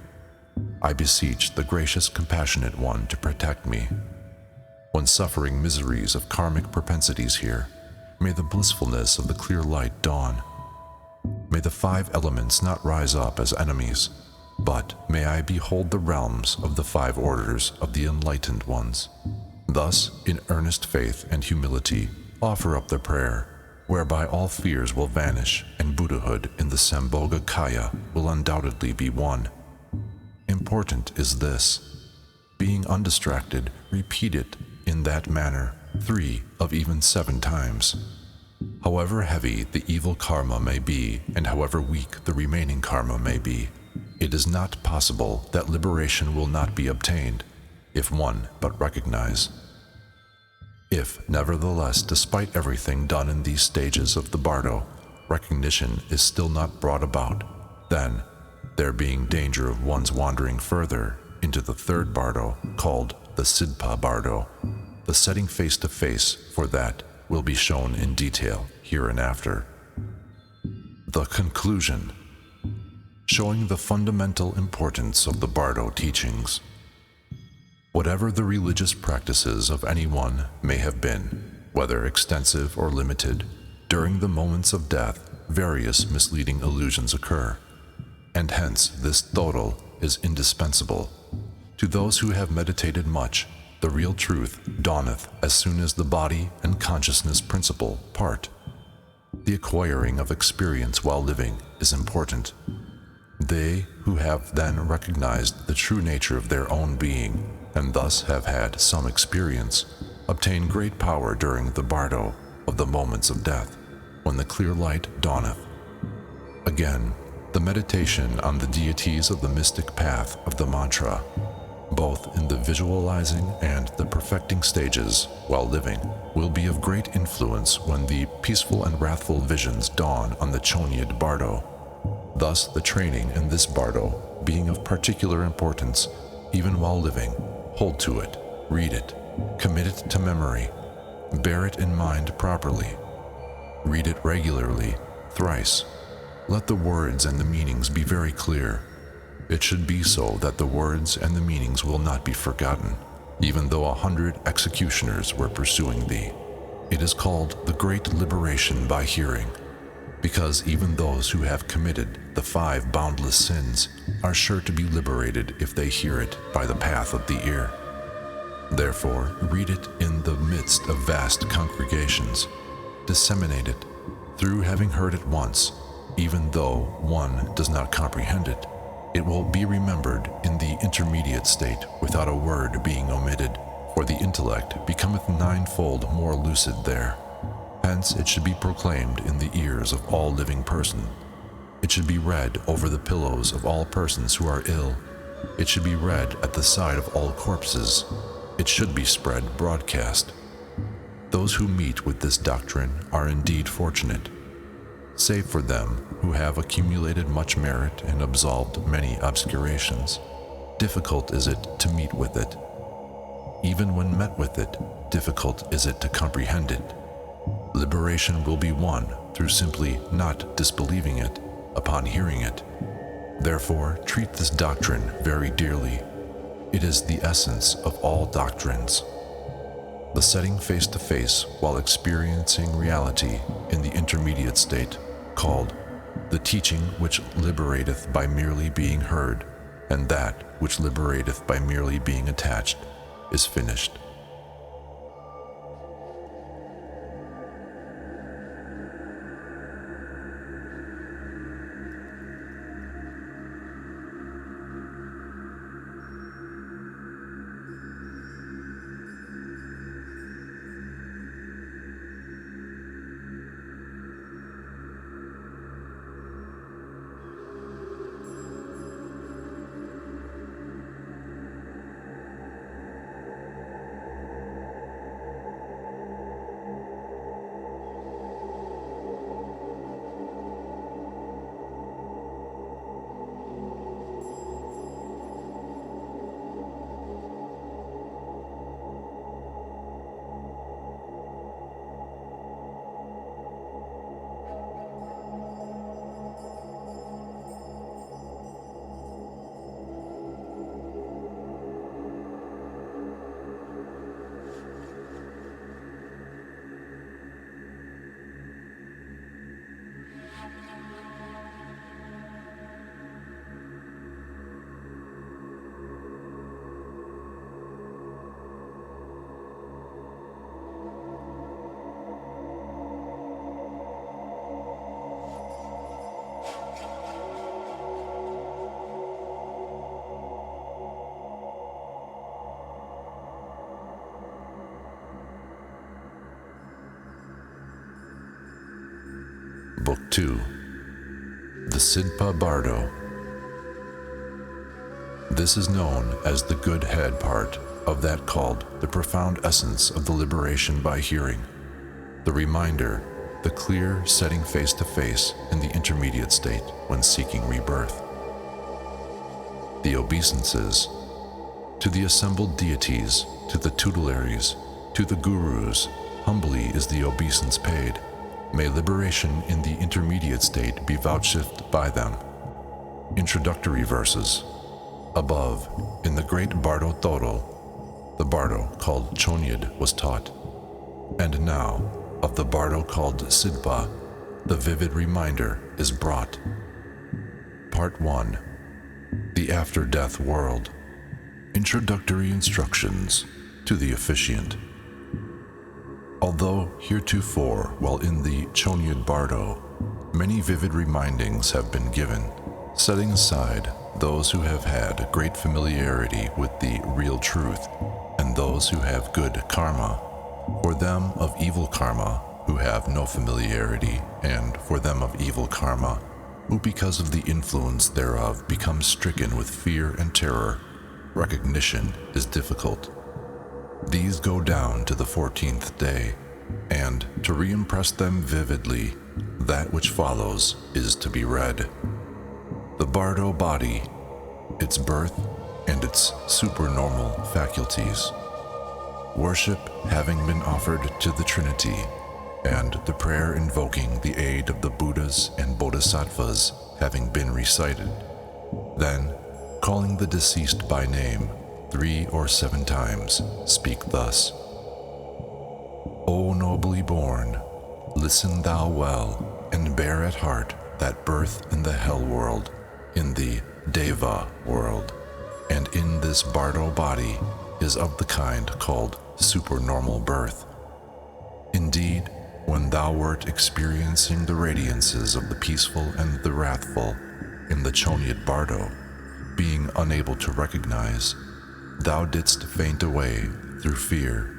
I beseech the gracious compassionate one to protect me. When suffering miseries of karmic propensities here, may the blissfulness of the clear light dawn. May the 5 elements not rise up as enemies, but may I behold the realms of the 5 orders of the enlightened ones. Thus, in earnest faith and humility, offer up the prayer, whereby all fears will vanish and Buddhahood in the Sambhoga Kaya will undoubtedly be won. Important is this. Being undistracted, repeat it in that manner 3 of even 7 times. However heavy the evil karma may be, and however weak the remaining karma may be, it is not possible that liberation will not be obtained, if one but recognize. If, nevertheless, despite everything done in these stages of the Bardo, recognition is still not brought about, then, there being danger of one's wandering further, into the third Bardo, called the Sidpa Bardo. The setting face-to-face for that will be shown in detail hereinafter. The conclusion, showing the fundamental importance of the Bardo teachings. Whatever the religious practices of anyone may have been, whether extensive or limited, during the moments of death, various misleading illusions occur, and hence this Thodol is indispensable. To those who have meditated much, the real truth dawneth as soon as the body and consciousness principle part. The acquiring of experience while living is important. They who have then recognized the true nature of their own being, and thus have had some experience, obtain great power during the Bardo of the moments of death, when the clear light dawneth. Again, the meditation on the deities of the mystic path of the mantra, both in the visualizing and the perfecting stages while living, will be of great influence when the peaceful and wrathful visions dawn on the Chonyid Bardo. Thus, the training in this Bardo being of particular importance, even while living, hold to it, read it, commit it to memory, bear it in mind properly, read it regularly, thrice. Let the words and the meanings be very clear. It should be so that the words and the meanings will not be forgotten, even though 100 executioners were pursuing thee. It is called the Great Liberation by Hearing, because even those who have committed the 5 boundless sins are sure to be liberated if they hear it by the path of the ear. Therefore, read it in the midst of vast congregations. Disseminate it, through having heard it once, even though one does not comprehend it. It will be remembered in the intermediate state without a word being omitted, for the intellect becometh ninefold more lucid there. Hence it should be proclaimed in the ears of all living person. It should be read over the pillows of all persons who are ill. It should be read at the side of all corpses. It should be spread broadcast. Those who meet with this doctrine are indeed fortunate. Save for them who have accumulated much merit and absolved many obscurations, difficult is it to meet with it. Even when met with it, difficult is it to comprehend it. Liberation will be won through simply not disbelieving it upon hearing it. Therefore, treat this doctrine very dearly. It is the essence of all doctrines. The setting face-to-face while experiencing reality in the intermediate state, called the teaching which liberateth by merely being heard, and that which liberateth by merely being attached, is finished. Book 2, the Sidpa Bardo. This is known as the good head part of that called the profound essence of the liberation by hearing, the reminder, the clear setting face-to-face in the intermediate state when seeking rebirth. The Obeisances, To the assembled deities, to the tutelaries, to the gurus, humbly is the obeisance paid. May liberation in the intermediate state be vouchsafed by them. Introductory verses. Above, in the great Bardo Thodol, the Bardo called Chonyid was taught. And now, of the Bardo called Sidpa, the vivid reminder is brought. Part 1. The After-Death World. Introductory instructions to the officiant. Although heretofore, while in the Chonyid Bardo, many vivid remindings have been given, setting aside those who have had great familiarity with the real truth, and those who have good karma, for them of evil karma who have no familiarity, and for them of evil karma who because of the influence thereof become stricken with fear and terror, recognition is difficult. These go down to the 14th day, and to re-impress them vividly, that which follows is to be read. The Bardo body, its birth, and its supernormal faculties. Worship having been offered to the Trinity, and the prayer invoking the aid of the Buddhas and Bodhisattvas having been recited. Then, calling the deceased by name 3 or 7 times, speak thus: O nobly born, listen thou well, and bear at heart that birth in the hell world, in the Deva world, and in this Bardo body is of the kind called supernormal birth. Indeed, when thou wert experiencing the radiances of the peaceful and the wrathful in the Chonyid Bardo, being unable to recognize, thou didst faint away through fear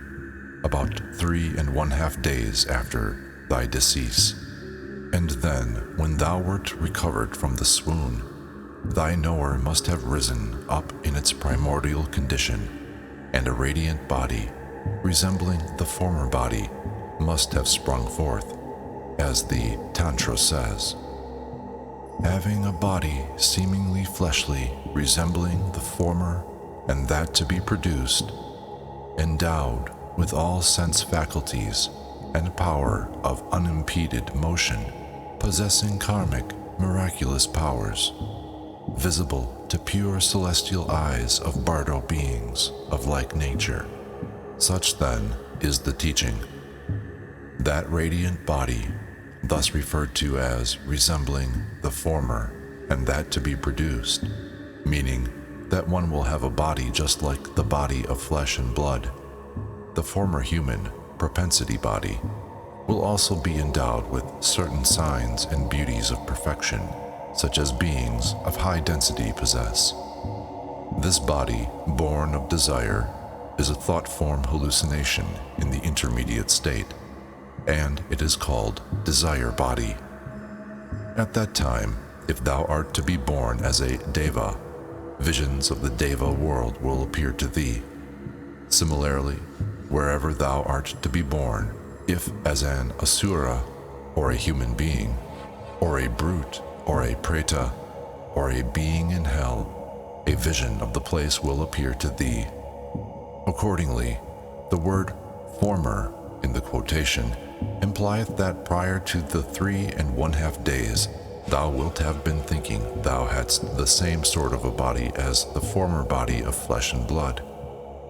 about 3½ days after thy decease. And then, when thou wert recovered from the swoon, thy knower must have risen up in its primordial condition, and a radiant body, resembling the former body, must have sprung forth, as the tantra says. Having a body seemingly fleshly, resembling the former, and that to be produced, endowed with all sense faculties and power of unimpeded motion, possessing karmic, miraculous powers, visible to pure celestial eyes of Bardo beings of like nature. Such then is the teaching. That radiant body, thus referred to as resembling the former, and that to be produced, meaning that one will have a body just like the body of flesh and blood. The former human, propensity body, will also be endowed with certain signs and beauties of perfection, such as beings of high density possess. This body, born of desire, is a thought-form hallucination in the intermediate state, and it is called desire body. At that time, if thou art to be born as a Deva, visions of the Deva world will appear to thee. Similarly, wherever thou art to be born, if as an Asura, or a human being, or a brute, or a Preta, or a being in hell, a vision of the place will appear to thee. Accordingly, the word former in the quotation implieth that prior to the 3½ days thou wilt have been thinking thou hadst the same sort of a body as the former body of flesh and blood,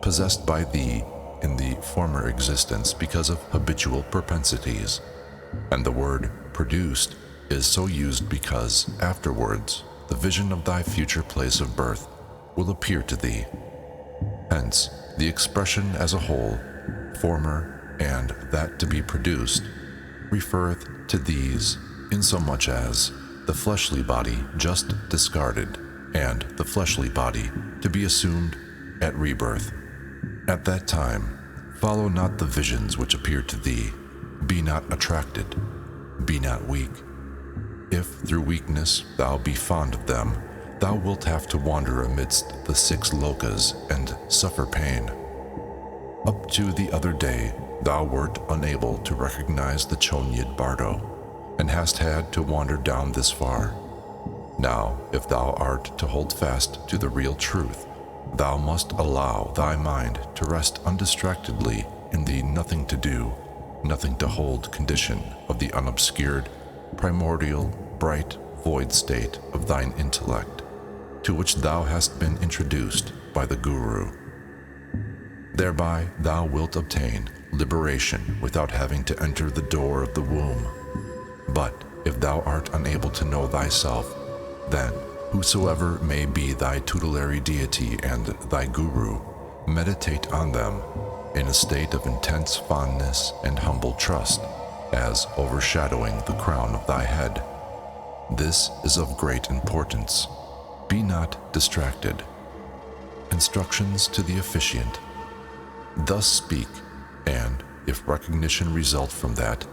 possessed by thee in the former existence because of habitual propensities, and the word produced is so used because afterwards the vision of thy future place of birth will appear to thee. Hence, the expression as a whole, former and that to be produced, referreth to these insomuch as the fleshly body just discarded, and the fleshly body to be assumed at rebirth. At that time, follow not the visions which appear to thee, be not attracted, be not weak. If through weakness thou be fond of them, thou wilt have to wander amidst the 6 lokas and suffer pain. Up to the other day, thou wert unable to recognize the Chonyid Bardo, and hast had to wander down this far. Now, if thou art to hold fast to the real truth, thou must allow thy mind to rest undistractedly in the nothing to do, nothing to hold condition of the unobscured, primordial, bright, void state of thine intellect, to which thou hast been introduced by the Guru. Thereby thou wilt obtain liberation without having to enter the door of the womb. But if thou art unable to know thyself, then whosoever may be thy tutelary deity and thy Guru, meditate on them in a state of intense fondness and humble trust, as overshadowing the crown of thy head. This is of great importance. Be not distracted. Instructions to the officiant. Thus speak, and if recognition result from that,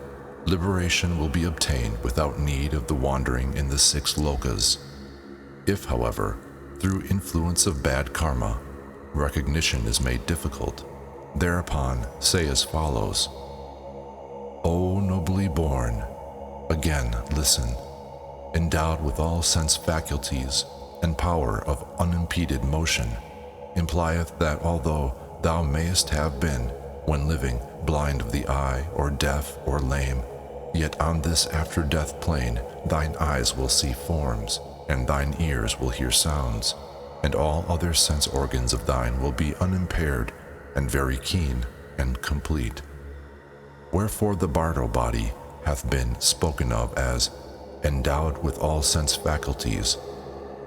liberation will be obtained without need of the wandering in the 6 lokas. If, however, through influence of bad karma, recognition is made difficult, thereupon say as follows: O nobly born, again listen, endowed with all sense faculties and power of unimpeded motion, implieth that although thou mayest have been, when living, blind of the eye, or deaf, or lame, yet on this after-death plane thine eyes will see forms, and thine ears will hear sounds, and all other sense organs of thine will be unimpaired and very keen and complete. Wherefore the Bardo body hath been spoken of as endowed with all sense faculties,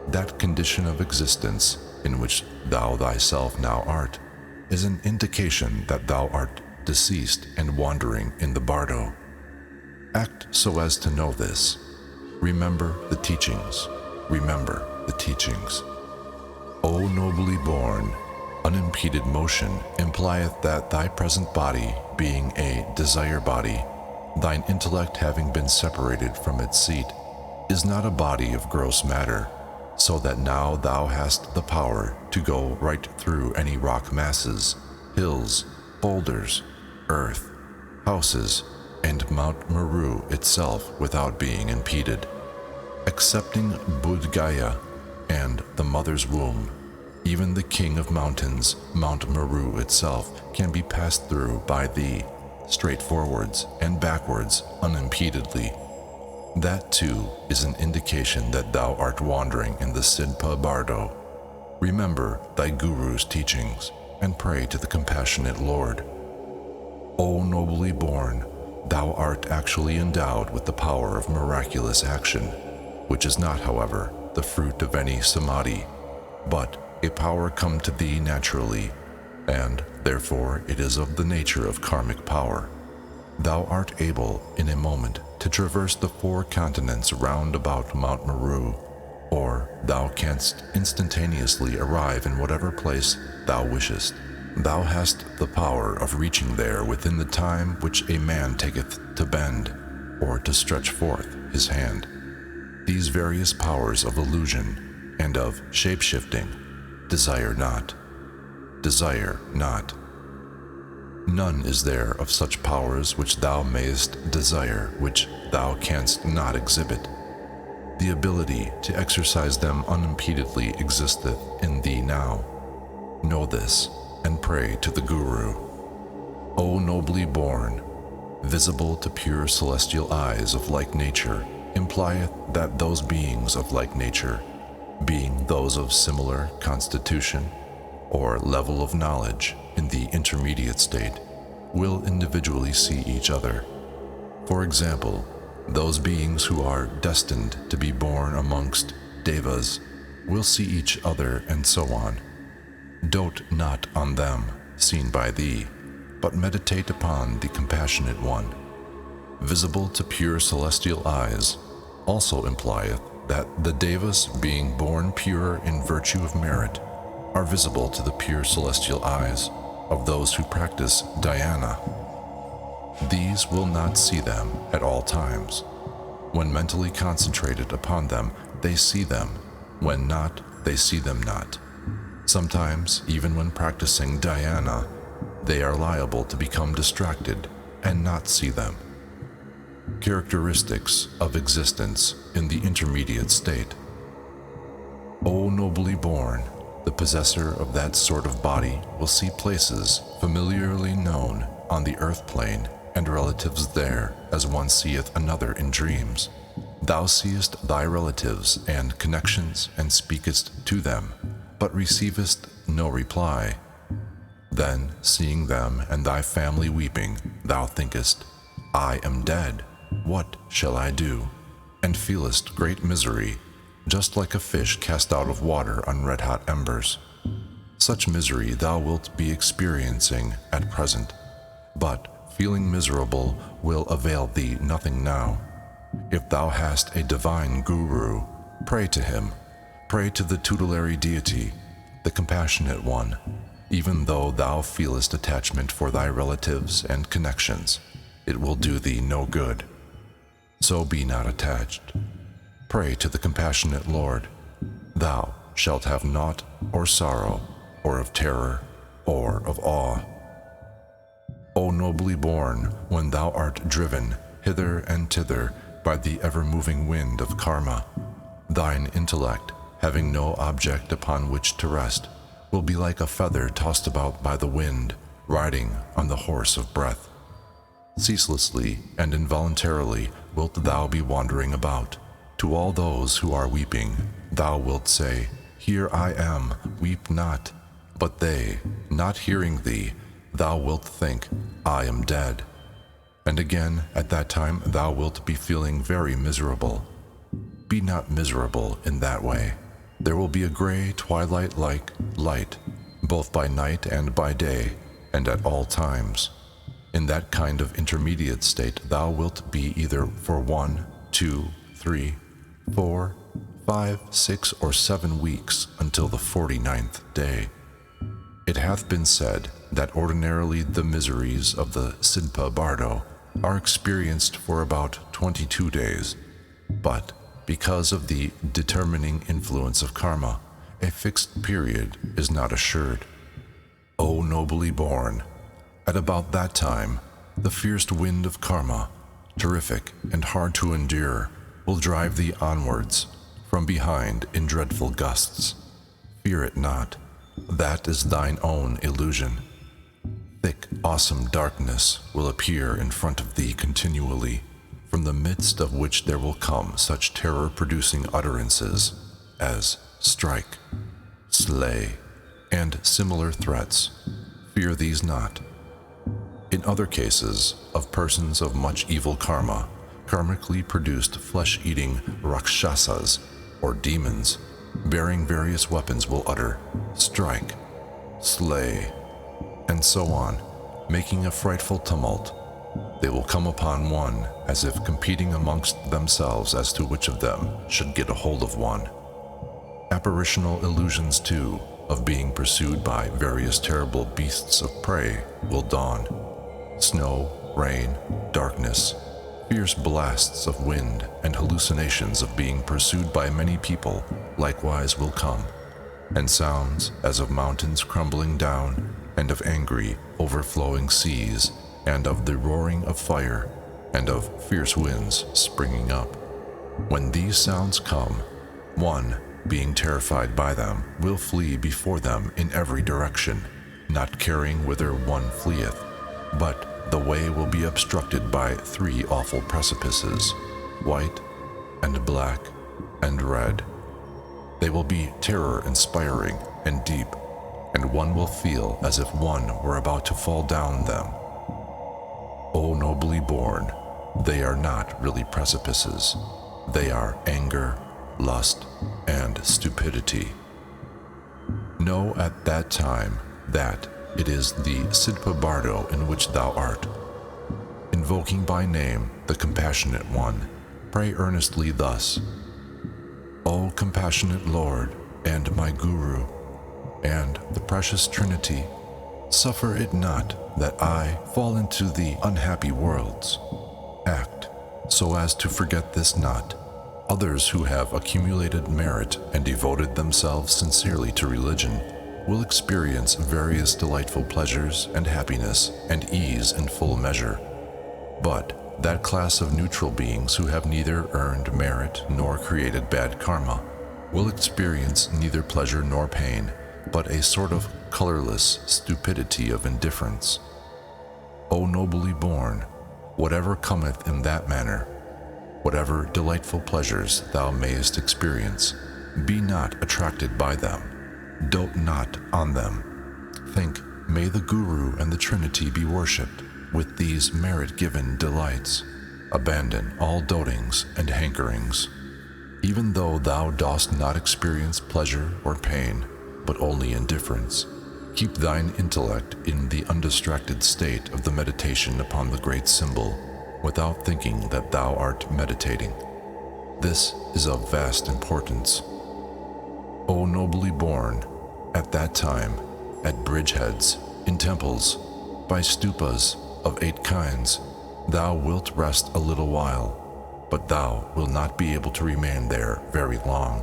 that condition of existence in which thou thyself now art is an indication that thou art deceased and wandering in the Bardo. Act so as to know this. Remember the teachings. Remember the teachings. O nobly born, unimpeded motion implieth that thy present body, being a desire body, thine intellect having been separated from its seat, is not a body of gross matter, so that now thou hast the power to go right through any rock masses, hills, boulders, earth, houses, and Mount Meru itself without being impeded. Excepting Bodh Gaya and the mother's womb, even the king of mountains, Mount Meru itself, can be passed through by thee, straightforwards and backwards, unimpededly. That too is an indication that thou art wandering in the Sidpa Bardo. Remember thy Guru's teachings, and pray to the compassionate Lord. O nobly born, thou art actually endowed with the power of miraculous action, which is not, however, the fruit of any samadhi, but a power come to thee naturally, and therefore it is of the nature of karmic power. Thou art able in a moment to traverse the 4 continents round about Mount Meru, or thou canst instantaneously arrive in whatever place thou wishest. Thou hast the power of reaching there within the time which a man taketh to bend, or to stretch forth his hand. These various powers of illusion and of shape-shifting, desire not. Desire not. None is there of such powers which thou mayest desire, which thou canst not exhibit. The ability to exercise them unimpededly existeth in thee now. Know this, and pray to the Guru. O nobly born, visible to pure celestial eyes of like nature, implieth that those beings of like nature, being those of similar constitution or level of knowledge in the intermediate state, will individually see each other. For example, those beings who are destined to be born amongst devas will see each other, and so on. Dote not on them, seen by thee, but meditate upon the compassionate one. Visible to pure celestial eyes also implieth that the devas, being born pure in virtue of merit, are visible to the pure celestial eyes of those who practice dhyana. These will not see them at all times. When mentally concentrated upon them, they see them. When not, they see them not. Sometimes, even when practicing dhyana, they are liable to become distracted and not see them. Characteristics of existence in the intermediate state. O nobly born, The possessor of that sort of body will see places familiarly known on the earth plane and relatives there as one seeth another in dreams. Thou seest thy relatives and connections and speakest to them, but receivest no reply. Then, seeing them and thy family weeping, thou thinkest, I am dead, what shall I do? And feelest great misery, just like a fish cast out of water on red-hot embers. Such misery thou wilt be experiencing at present, but feeling miserable will avail thee nothing now. If thou hast a divine guru, pray to him, pray to the tutelary deity, the compassionate one, even though thou feelest attachment for thy relatives and connections, it will do thee no good. So be not attached. Pray to the compassionate Lord. Thou shalt have naught or sorrow, or of terror, or of awe. O nobly born, when thou art driven hither and thither by the ever-moving wind of karma, thine intellect, having no object upon which to rest, will be like a feather tossed about by the wind, riding on the horse of breath. Ceaselessly and involuntarily wilt thou be wandering about. To all those who are weeping, thou wilt say, Here I am, weep not. But they, not hearing thee, thou wilt think, I am dead. And again, at that time, thou wilt be feeling very miserable. Be not miserable in that way. There will be a gray twilight-like light, both by night and by day, and at all times. In that kind of intermediate state thou wilt be either for 1, 2, 3, 4, 5, 6, or 7 weeks until the 49th day. It hath been said that ordinarily the miseries of the Sidpa Bardo are experienced for about 22 days, but because of the determining influence of karma, a fixed period is not assured. O nobly born, at about that time, the fierce wind of karma, terrific and hard to endure, will drive thee onwards, from behind in dreadful gusts. Fear it not. That is thine own illusion. Thick, awesome darkness will appear in front of thee continually, from the midst of which there will come such terror-producing utterances as strike, slay, and similar threats. Fear these not. In other cases, of persons of much evil karma, karmically produced flesh-eating rakshasas, or demons, bearing various weapons will utter, strike, slay, and so on, making a frightful tumult. They will come upon one as if competing amongst themselves as to which of them should get a hold of one. Apparitional illusions, too, of being pursued by various terrible beasts of prey will dawn. Snow, rain, darkness, fierce blasts of wind, and hallucinations of being pursued by many people likewise will come, and sounds as of mountains crumbling down, and of angry, overflowing seas, and of the roaring of fire, and of fierce winds springing up. When these sounds come, one, being terrified by them, will flee before them in every direction, not caring whither one fleeth, but the way will be obstructed by 3 awful precipices, white and black and red. They will be terror-inspiring and deep, and one will feel as if one were about to fall down them. O nobly born, they are not really precipices. They are anger, lust, and stupidity. Know at that time that it is the Sidpa Bardo in which thou art. Invoking by name the Compassionate One, pray earnestly thus: O compassionate Lord, and my Guru, and the precious Trinity, suffer it not that I fall into the unhappy worlds. Act so as to forget this not. Others who have accumulated merit and devoted themselves sincerely to religion will experience various delightful pleasures and happiness and ease in full measure. But that class of neutral beings who have neither earned merit nor created bad karma will experience neither pleasure nor pain, but a sort of colorless stupidity of indifference. O nobly born, whatever cometh in that manner, whatever delightful pleasures thou mayest experience, be not attracted by them, dote not on them. Think, may the Guru and the Trinity be worshipped with these merit-given delights. Abandon all dotings and hankerings. Even though thou dost not experience pleasure or pain, but only indifference, keep thine intellect in the undistracted state of the meditation upon the great symbol, without thinking that thou art meditating. This is of vast importance. O nobly born, at that time, at bridgeheads, in temples, by stupas of 8 kinds, thou wilt rest a little while, but thou wilt not be able to remain there very long,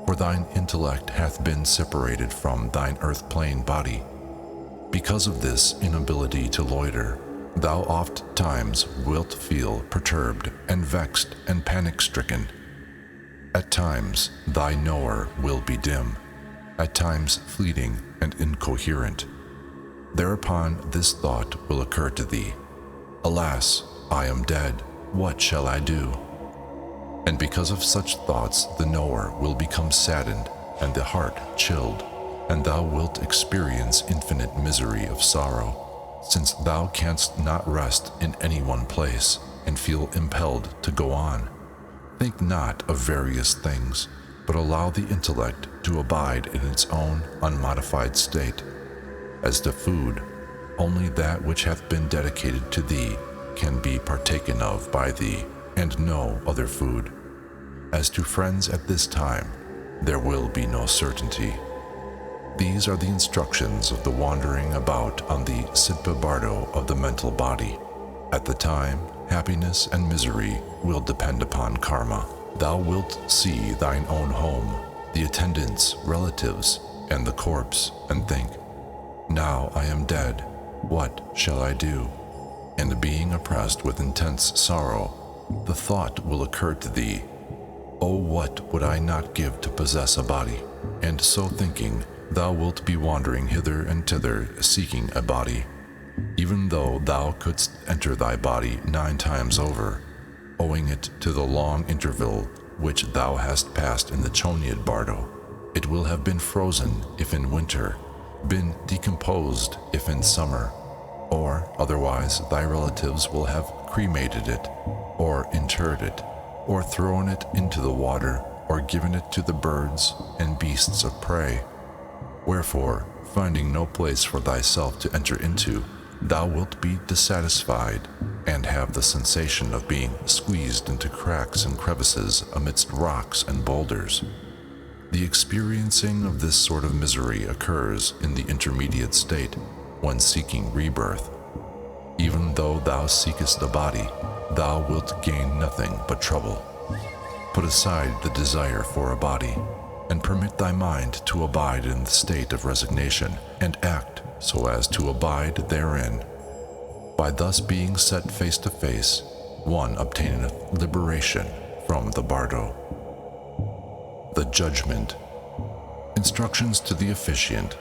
for thine intellect hath been separated from thine earth-plane body. Because of this inability to loiter, thou oft times wilt feel perturbed and vexed and panic-stricken. At times thy knower will be dim, at times fleeting and incoherent. Thereupon this thought will occur to thee: alas, I am dead, what shall I do? And because of such thoughts the knower will become saddened and the heart chilled, and thou wilt experience infinite misery of sorrow, since thou canst not rest in any one place and feel impelled to go on. Think not of various things, but allow the intellect to abide in its own unmodified state. As to food, only that which hath been dedicated to thee can be partaken of by thee, and no other food. As to friends at this time, there will be no certainty. These are the instructions of the wandering about on the Sidpa Bardo of the mental body. At the time, happiness and misery will depend upon karma. Thou wilt see thine own home, the attendants, relatives, and the corpse, and think, now I am dead, what shall I do? And being oppressed with intense sorrow, the thought will occur to thee, oh, what would I not give to possess a body? And so thinking, thou wilt be wandering hither and thither seeking a body, even though thou couldst enter thy body 9 times over, owing it to the long interval which thou hast passed in the Chonyid Bardo. It will have been frozen if in winter, been decomposed if in summer, or otherwise thy relatives will have cremated it, or interred it, or thrown it into the water, or given it to the birds and beasts of prey. Wherefore, finding no place for thyself to enter into, thou wilt be dissatisfied, and have the sensation of being squeezed into cracks and crevices amidst rocks and boulders. The experiencing of this sort of misery occurs in the intermediate state, when seeking rebirth. Even though thou seekest a body, thou wilt gain nothing but trouble. Put aside the desire for a body, and permit thy mind to abide in the state of resignation, and act so as to abide therein. By thus being set face to face, one obtaineth liberation from the Bardo. The Judgment. Instructions to the officiant.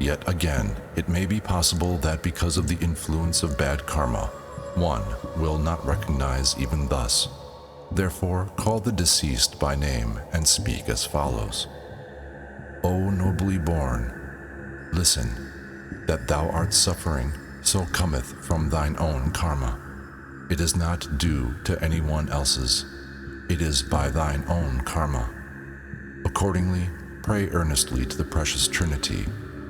Yet again, it may be possible that because of the influence of bad karma, one will not recognize even thus. Therefore, call the deceased by name and speak as follows. O nobly born, listen, that thou art suffering, so cometh from thine own karma. It is not due to anyone else's. It is by thine own karma. Accordingly, pray earnestly to the precious Trinity,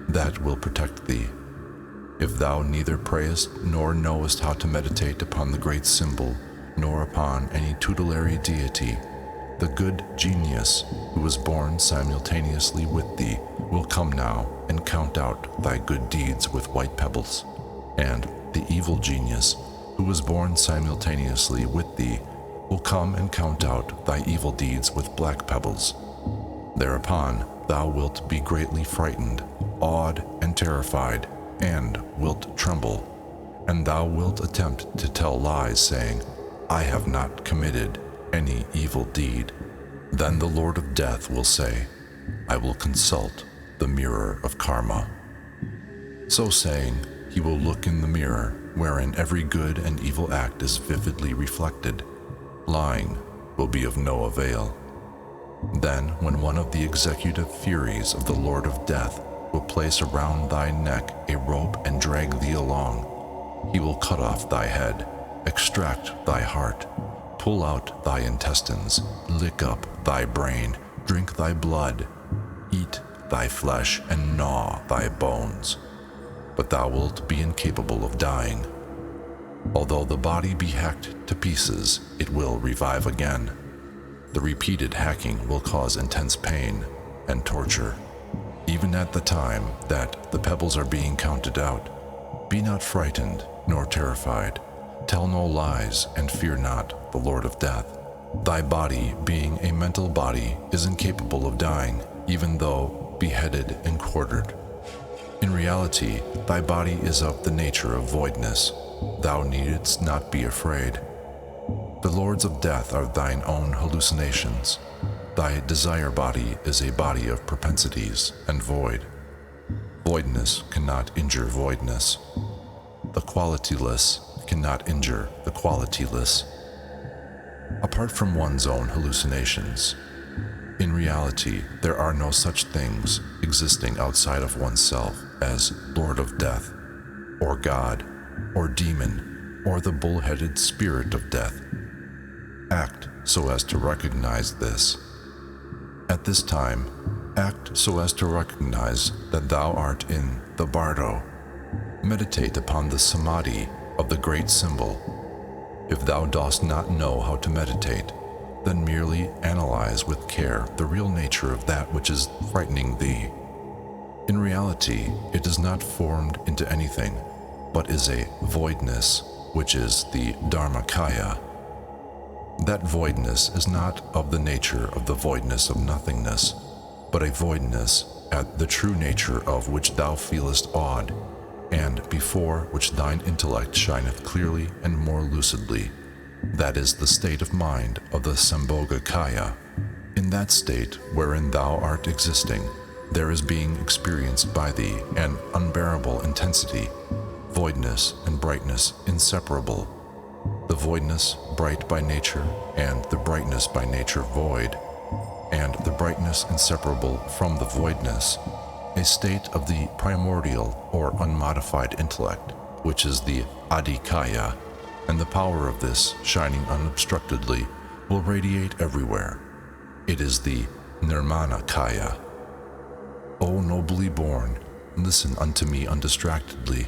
that will protect thee. If thou neither prayest nor knowest how to meditate upon the great symbol, nor upon any tutelary deity, the good genius who was born simultaneously with thee will come now and count out thy good deeds with white pebbles, and the evil genius who was born simultaneously with thee will come and count out thy evil deeds with black pebbles. Thereupon thou wilt be greatly frightened, awed, and terrified, and wilt tremble, and thou wilt attempt to tell lies, saying, I have not committed any evil deed. Then the Lord of Death will say, I will consult the the mirror of karma. So saying, he will look in the mirror, wherein every good and evil act is vividly reflected. Lying will be of no avail. Then, when one of the executive furies of the Lord of Death will place around thy neck a rope and drag thee along, he will cut off thy head, extract thy heart, pull out thy intestines, lick up thy brain, drink thy blood, eat thy flesh, and gnaw thy bones. But thou wilt be incapable of dying. Although the body be hacked to pieces, it will revive again. The repeated hacking will cause intense pain and torture, even at the time that the pebbles are being counted out. Be not frightened nor terrified. Tell no lies and fear not the Lord of Death. Thy body, being a mental body, is incapable of dying, even though beheaded and quartered. In reality, thy body is of the nature of voidness. Thou needst not be afraid. The lords of death are thine own hallucinations. Thy desire body is a body of propensities and void. Voidness cannot injure voidness. The qualityless cannot injure the qualityless. Apart from one's own hallucinations, in reality, there are no such things existing outside of oneself as Lord of Death, or God, or demon, or the bull-headed spirit of death. Act so as to recognize this. At this time, act so as to recognize that thou art in the Bardo. Meditate upon the samadhi of the great symbol. If thou dost not know how to meditate, then merely analyze with care the real nature of that which is frightening thee. In reality, it is not formed into anything, but is a voidness, which is the Dharmakaya. That voidness is not of the nature of the voidness of nothingness, but a voidness at the true nature of which thou feelest awed, and before which thine intellect shineth clearly and more lucidly. That is the state of mind of the Sambhogakaya. In that state wherein thou art existing, there is being experienced by thee an unbearable intensity, voidness and brightness inseparable. The voidness bright by nature, and the brightness by nature void, and the brightness inseparable from the voidness, a state of the primordial or unmodified intellect, which is the Adhikaya, and the power of this, shining unobstructedly, will radiate everywhere. It is the Nirmanakaya. O nobly born, listen unto me undistractedly.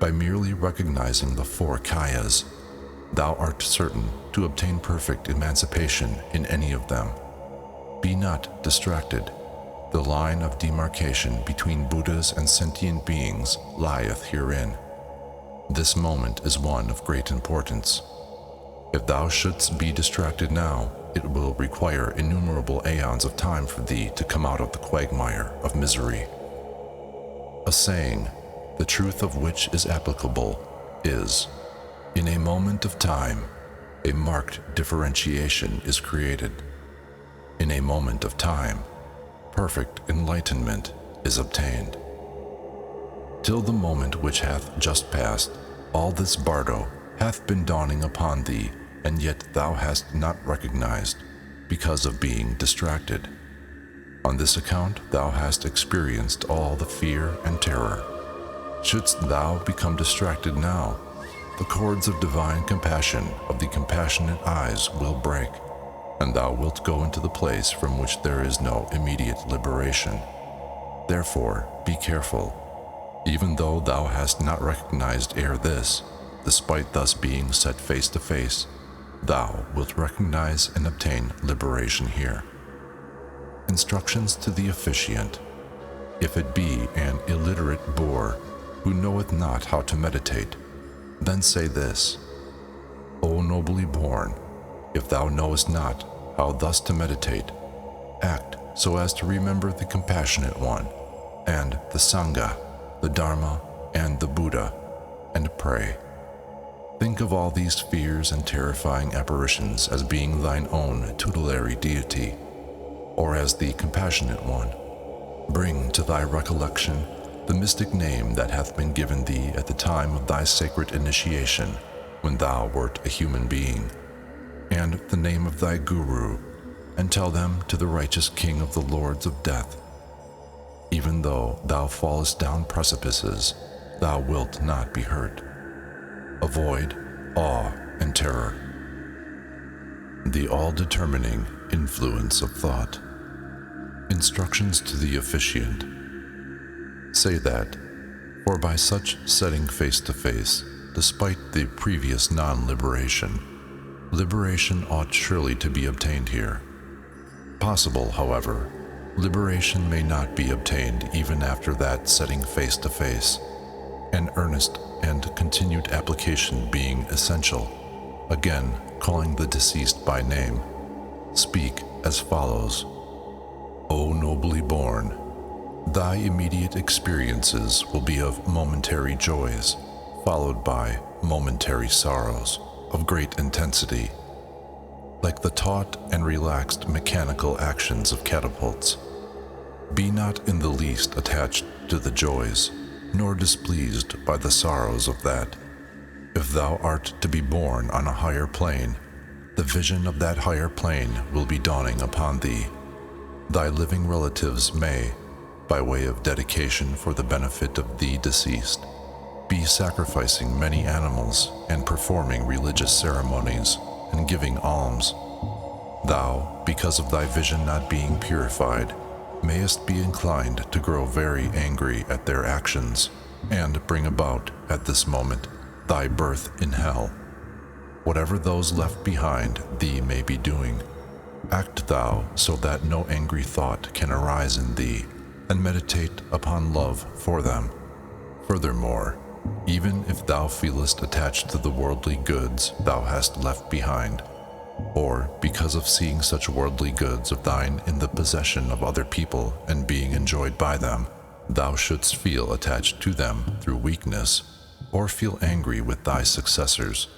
By merely recognizing the four kayas, thou art certain to obtain perfect emancipation in any of them. Be not distracted. The line of demarcation between Buddhas and sentient beings lieth herein. This moment is one of great importance. If thou shouldst be distracted now, it will require innumerable aeons of time for thee to come out of the quagmire of misery. A saying, the truth of which is applicable, is, in a moment of time, a marked differentiation is created. In a moment of time, perfect enlightenment is obtained. Till the moment which hath just passed, all this Bardo hath been dawning upon thee, and yet thou hast not recognized, because of being distracted. On this account thou hast experienced all the fear and terror. Shouldst thou become distracted now, the cords of divine compassion of the compassionate eyes will break, and thou wilt go into the place from which there is no immediate liberation. Therefore, be careful. Even though thou hast not recognized ere this, despite thus being set face to face, thou wilt recognize and obtain liberation here. Instructions to the officiant. If it be an illiterate boor who knoweth not how to meditate, then say this: O nobly born, if thou knowest not how thus to meditate, act so as to remember the Compassionate One, and the Sangha, the Dharma, and the Buddha, and pray. Think of all these fears and terrifying apparitions as being thine own tutelary deity, or as the Compassionate One. Bring to thy recollection the mystic name that hath been given thee at the time of thy sacred initiation, when thou wert a human being, and the name of thy guru, and tell them to the righteous king of the lords of death. Even though thou fallest down precipices, thou wilt not be hurt. Avoid awe and terror. The all-determining influence of thought. Instructions to the officiant. Say that, for by such setting face to face, despite the previous non-liberation, liberation ought surely to be obtained here. Possible, however, liberation may not be obtained even after that setting face to face, an earnest and continued application being essential. Again, calling the deceased by name, speak as follows. O nobly born, thy immediate experiences will be of momentary joys, followed by momentary sorrows of great intensity, like the taut and relaxed mechanical actions of catapults. Be not in the least attached to the joys, nor displeased by the sorrows of that. If thou art to be born on a higher plane, the vision of that higher plane will be dawning upon thee. Thy living relatives may, by way of dedication for the benefit of the deceased, be sacrificing many animals and performing religious ceremonies and giving alms. Thou, because of thy vision not being purified, mayest be inclined to grow very angry at their actions and bring about, at this moment, thy birth in hell. Whatever those left behind thee may be doing, act thou so that no angry thought can arise in thee, and meditate upon love for them. Furthermore, even if thou feelest attached to the worldly goods thou hast left behind, or because of seeing such worldly goods of thine in the possession of other people and being enjoyed by them, thou shouldst feel attached to them through weakness, or feel angry with thy successors,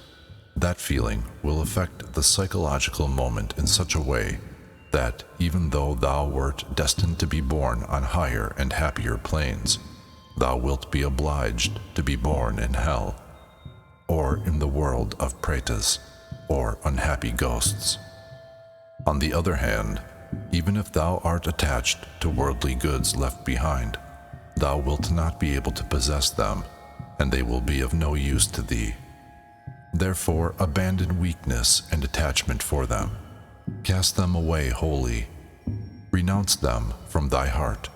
that feeling will affect the psychological moment in such a way that even though thou wert destined to be born on higher and happier planes, thou wilt be obliged to be born in hell, or in the world of pretas, or unhappy ghosts. On the other hand, even if thou art attached to worldly goods left behind, thou wilt not be able to possess them, and they will be of no use to thee. Therefore, abandon weakness and attachment for them. Cast them away wholly. Renounce them from thy heart.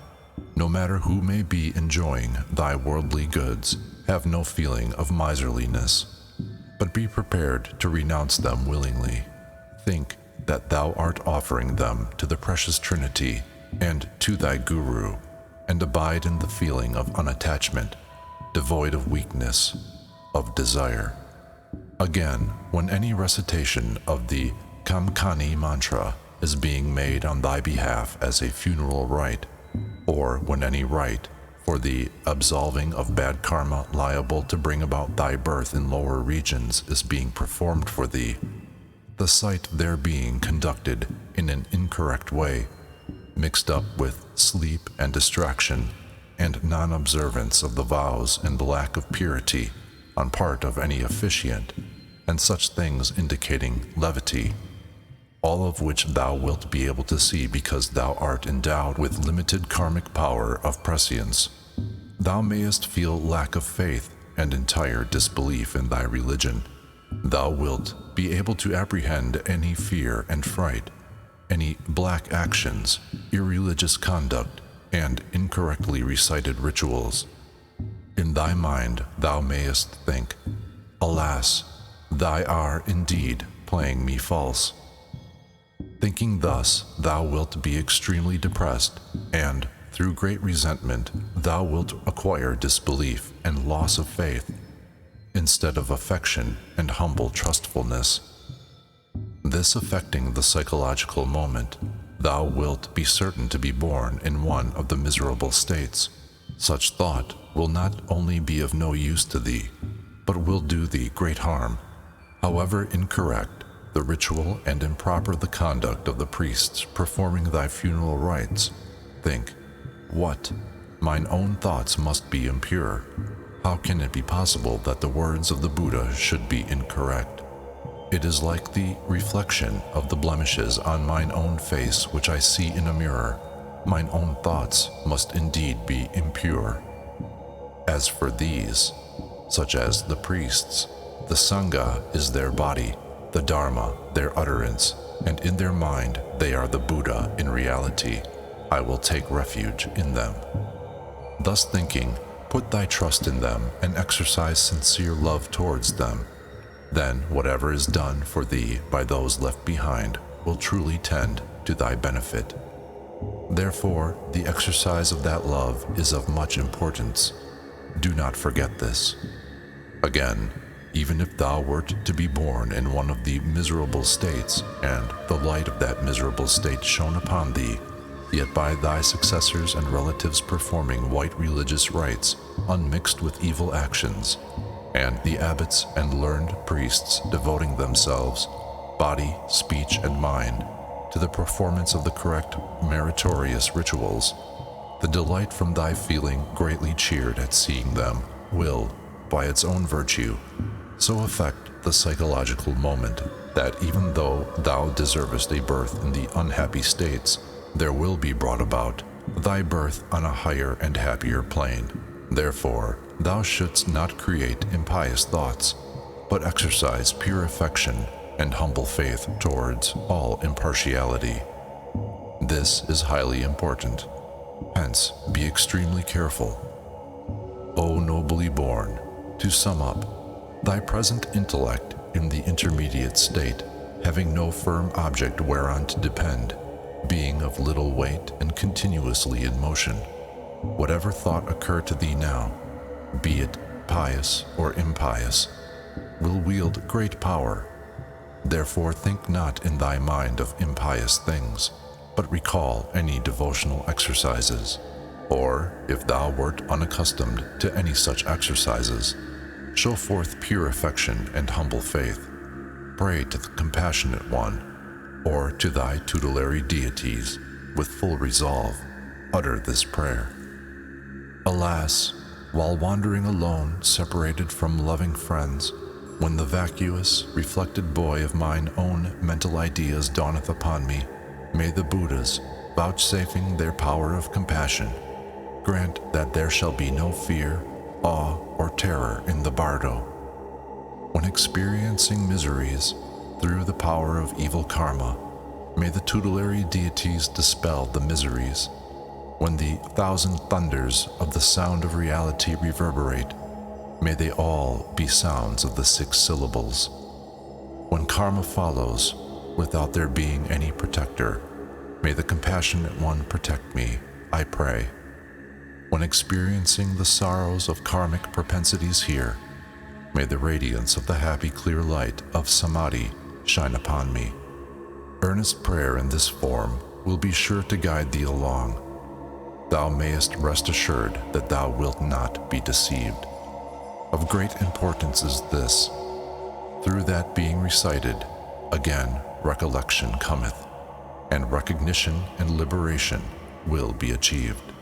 No matter who may be enjoying thy worldly goods, have no feeling of miserliness, but be prepared to renounce them willingly. Think that thou art offering them to the precious Trinity and to thy Guru, and abide in the feeling of unattachment, devoid of weakness, of desire. Again, when any recitation of the Kamkani mantra is being made on thy behalf as a funeral rite, or when any rite for the absolving of bad karma liable to bring about thy birth in lower regions is being performed for thee, the sight there being conducted in an incorrect way, mixed up with sleep and distraction, and non-observance of the vows and lack of purity on part of any officiant, and such things indicating levity, all of which thou wilt be able to see because thou art endowed with limited karmic power of prescience. Thou mayest feel lack of faith and entire disbelief in thy religion. Thou wilt be able to apprehend any fear and fright, any black actions, irreligious conduct, and incorrectly recited rituals. In thy mind thou mayest think, alas, thy are indeed playing me false. Thinking thus, thou wilt be extremely depressed, and, through great resentment, thou wilt acquire disbelief and loss of faith, instead of affection and humble trustfulness. This affecting the psychological moment, thou wilt be certain to be born in one of the miserable states. Such thought will not only be of no use to thee, but will do thee great harm. However incorrect the ritual and improper the conduct of the priests performing thy funeral rites, think, What? Mine own thoughts must be impure. How can it be possible that the words of the Buddha should be incorrect? It is like the reflection of the blemishes on mine own face which I see in a mirror. Mine own thoughts must indeed be impure. As for these, such as the priests, the Sangha is their body, the Dharma their utterance, and in their mind they are the Buddha in reality. I will take refuge in them. Thus thinking, put thy trust in them and exercise sincere love towards them. Then whatever is done for thee by those left behind will truly tend to thy benefit. Therefore, the exercise of that love is of much importance. Do not forget this. Again, even if thou wert to be born in one of the miserable states, and the light of that miserable state shone upon thee, yet by thy successors and relatives performing white religious rites, unmixed with evil actions, and the abbots and learned priests devoting themselves, body, speech, and mind, to the performance of the correct meritorious rituals, the delight from thy feeling greatly cheered at seeing them will, by its own virtue, so affect the psychological moment that even though thou deservest a birth in the unhappy states, there will be brought about thy birth on a higher and happier plane. Therefore, thou shouldst not create impious thoughts, but exercise pure affection and humble faith towards all impartiality. This is highly important. Hence, be extremely careful. O nobly born, to sum up, thy present intellect in the intermediate state, having no firm object whereon to depend, being of little weight and continuously in motion, whatever thought occur to thee now, be it pious or impious, will wield great power. Therefore think not in thy mind of impious things, but recall any devotional exercises. Or, if thou wert unaccustomed to any such exercises, show forth pure affection and humble faith. Pray to the Compassionate One, or to thy tutelary deities, with full resolve. Utter this prayer. Alas, while wandering alone, separated from loving friends, when the vacuous, reflected boy of mine own mental ideas dawneth upon me, may the Buddhas, vouchsafing their power of compassion, grant that there shall be no fear, awe, or terror in the Bardo. When experiencing miseries through the power of evil karma, may the tutelary deities dispel the miseries. When the thousand thunders of the sound of reality reverberate, may they all be sounds of the 6 syllables. When karma follows, without there being any protector, may the Compassionate One protect me, I pray. When experiencing the sorrows of karmic propensities here, may the radiance of the happy clear light of samadhi shine upon me. Earnest prayer in this form will be sure to guide thee along. Thou mayest rest assured that thou wilt not be deceived. Of great importance is this. Through that being recited, again recollection cometh, and recognition and liberation will be achieved.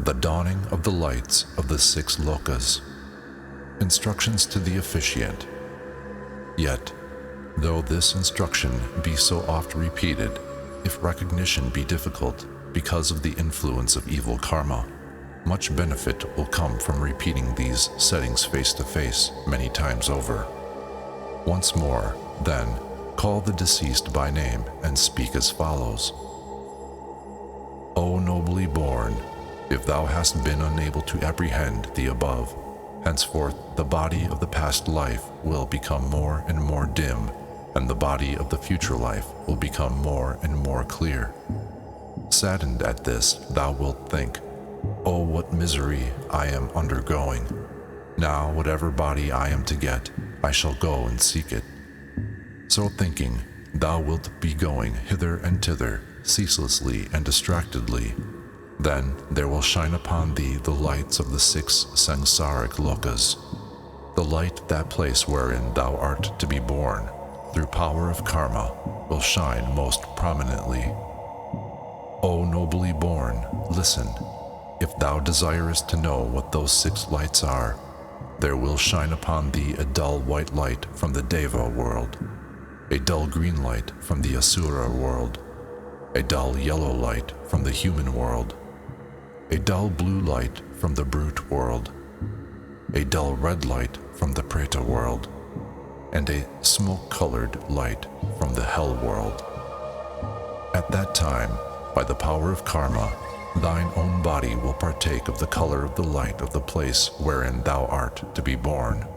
The dawning of the lights of the 6 lokas. Instructions to the officiant. Yet, though this instruction be so oft repeated, if recognition be difficult because of the influence of evil karma, much benefit will come from repeating these settings face to face many times over. Once more, then, call the deceased by name and speak as follows. O nobly born, if thou hast been unable to apprehend the above, henceforth the body of the past life will become more and more dim, and the body of the future life will become more and more clear. Saddened at this, thou wilt think, O what misery I am undergoing. Now whatever body I am to get, I shall go and seek it. So thinking, thou wilt be going hither and thither, ceaselessly and distractedly. Then there will shine upon thee the lights of the 6 samsaric lokas, the light that place wherein thou art to be born, through power of karma, will shine most prominently. O nobly born, listen. If thou desirest to know what those 6 lights are, there will shine upon thee a dull white light from the Deva world, a dull green light from the Asura world, a dull yellow light from the human world, a dull blue light from the brute world, a dull red light from the Preta world, and a smoke-colored light from the hell world. At that time, by the power of karma, thine own body will partake of the color of the light of the place wherein thou art to be born.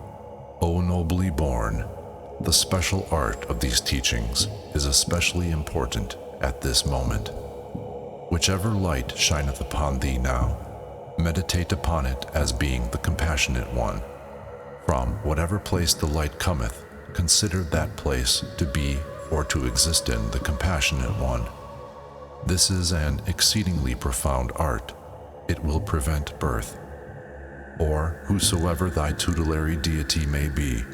O nobly born, the special art of these teachings is especially important at this moment. Whichever light shineth upon thee now, meditate upon it as being the compassionate one. From whatever place the light cometh, consider that place to be or to exist in the compassionate one. This is an exceedingly profound art. It will prevent birth. Or whosoever thy tutelary deity may be,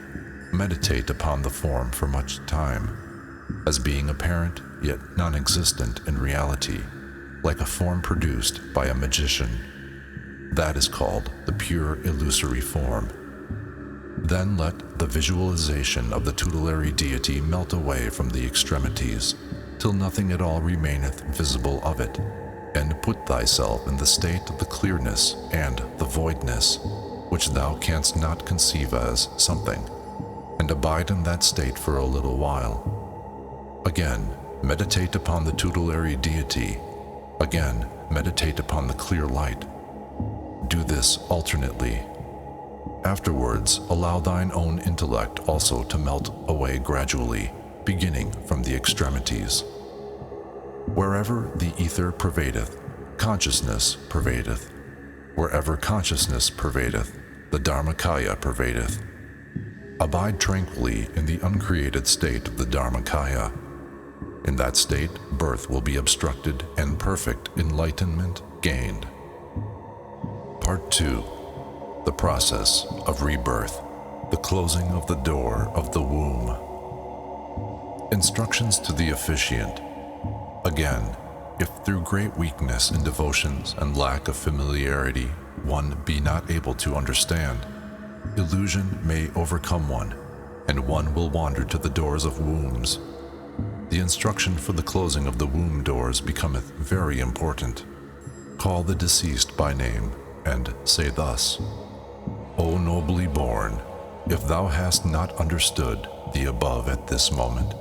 meditate upon the form for much time, as being apparent yet non-existent in reality, like a form produced by a magician. That is called the pure illusory form. Then let the visualization of the tutelary deity melt away from the extremities, till nothing at all remaineth visible of it, and put thyself in the state of the clearness and the voidness, which thou canst not conceive as something, and abide in that state for a little while. Again, meditate upon the tutelary deity. Again, meditate upon the clear light. Do this alternately. Afterwards, allow thine own intellect also to melt away gradually, beginning from the extremities. Wherever the ether pervadeth, consciousness pervadeth. Wherever consciousness pervadeth, the Dharmakaya pervadeth. Abide tranquilly in the uncreated state of the Dharmakaya. In that state, birth will be obstructed and perfect enlightenment gained. Part 2. The process of rebirth, the closing of the door of the womb. Instructions to the officiant. Again, if through great weakness in devotions and lack of familiarity one be not able to understand, illusion may overcome one, and one will wander to the doors of wombs. The instruction for the closing of the womb doors becometh very important. Call the deceased by name, and say thus: O nobly born, if thou hast not understood the above at this moment,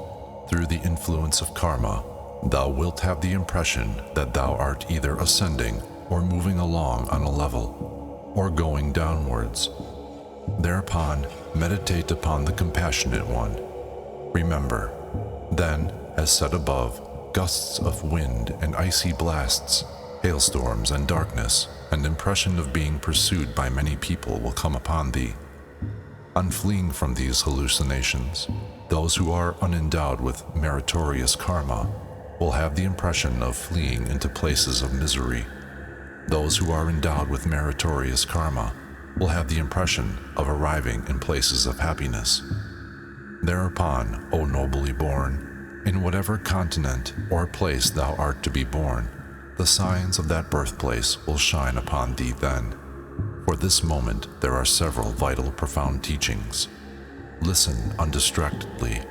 through the influence of karma, thou wilt have the impression that thou art either ascending or moving along on a level, or going downwards. Thereupon, meditate upon the compassionate one. Remember, then, as said above, gusts of wind and icy blasts, hailstorms and darkness, and impression of being pursued by many people will come upon thee. On fleeing from these hallucinations, those who are unendowed with meritorious karma will have the impression of fleeing into places of misery. Those who are endowed with meritorious karma will have the impression of arriving in places of happiness. Thereupon, O nobly born, in whatever continent or place thou art to be born, the signs of that birthplace will shine upon thee then. For this moment there are several vital profound teachings. Listen undistractedly.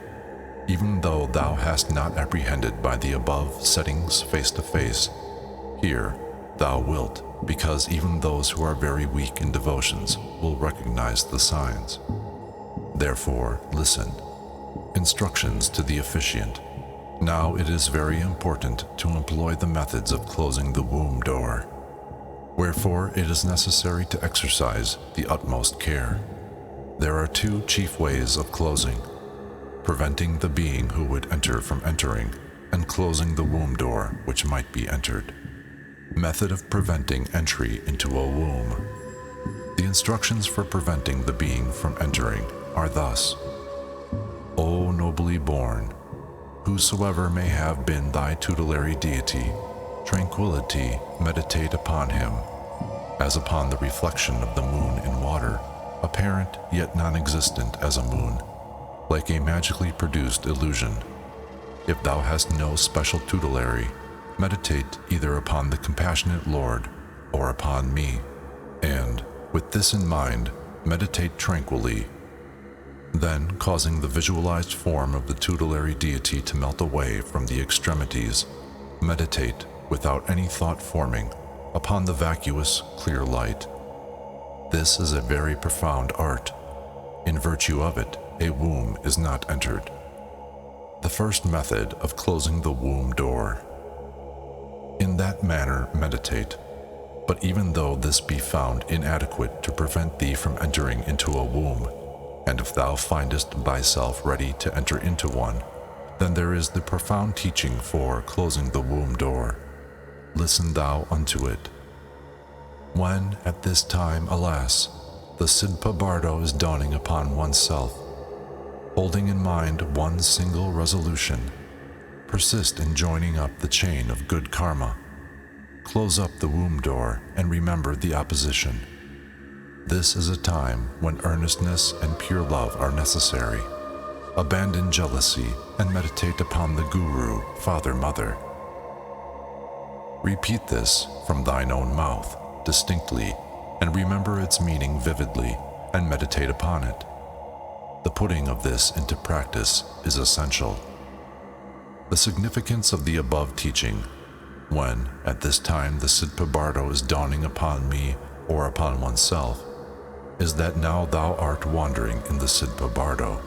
Even though thou hast not apprehended by the above settings face to face, here thou wilt, because even those who are very weak in devotions will recognize the signs. Therefore, listen. Instructions to the officiant. Now it is very important to employ the methods of closing the womb door. Wherefore it is necessary to exercise the utmost care. There are 2 chief ways of closing: preventing the being who would enter from entering, and closing the womb door which might be entered. Method of preventing entry into a womb. The instructions for preventing the being from entering are thus: O nobly born, whosoever may have been thy tutelary deity, tranquility meditate upon him, as upon the reflection of the moon in water, apparent yet non-existent as a moon, like a magically produced illusion. If thou hast no special tutelary, meditate either upon the compassionate Lord or upon me, and, with this in mind, meditate tranquilly. Then, causing the visualized form of the tutelary deity to melt away from the extremities, meditate, without any thought forming, upon the vacuous, clear light. This is a very profound art. In virtue of it, a womb is not entered. The first method of closing the womb door. In that manner meditate, but even though this be found inadequate to prevent thee from entering into a womb, and if thou findest thyself ready to enter into one, then there is the profound teaching for closing the womb door. Listen thou unto it. When, at this time, alas, the Sidpa Bardo is dawning upon oneself, holding in mind one single resolution, persist in joining up the chain of good karma. Close up the womb door and remember the opposition. This is a time when earnestness and pure love are necessary. Abandon jealousy and meditate upon the Guru, Father, Mother. Repeat this from thine own mouth, distinctly, and remember its meaning vividly, and meditate upon it. The putting of this into practice is essential. The significance of the above teaching, when, at this time, the Sidpa Bardo is dawning upon me or upon oneself, is that now thou art wandering in the Sidpa Bardo.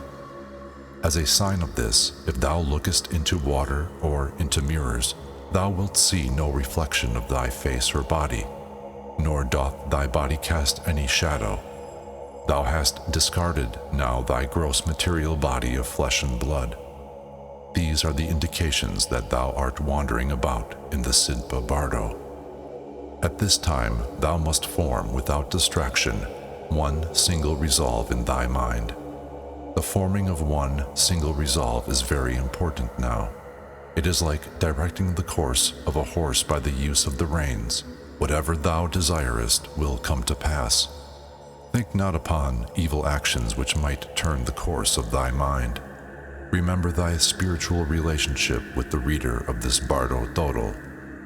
As a sign of this, if thou lookest into water or into mirrors, thou wilt see no reflection of thy face or body, nor doth thy body cast any shadow. Thou hast discarded now thy gross material body of flesh and blood. These are the indications that thou art wandering about in the Sidpa Bardo. At this time thou must form without distraction one single resolve in thy mind. The forming of one single resolve is very important now. It is like directing the course of a horse by the use of the reins. Whatever thou desirest will come to pass. Think not upon evil actions which might turn the course of thy mind. Remember thy spiritual relationship with the reader of this Bardo Thodol,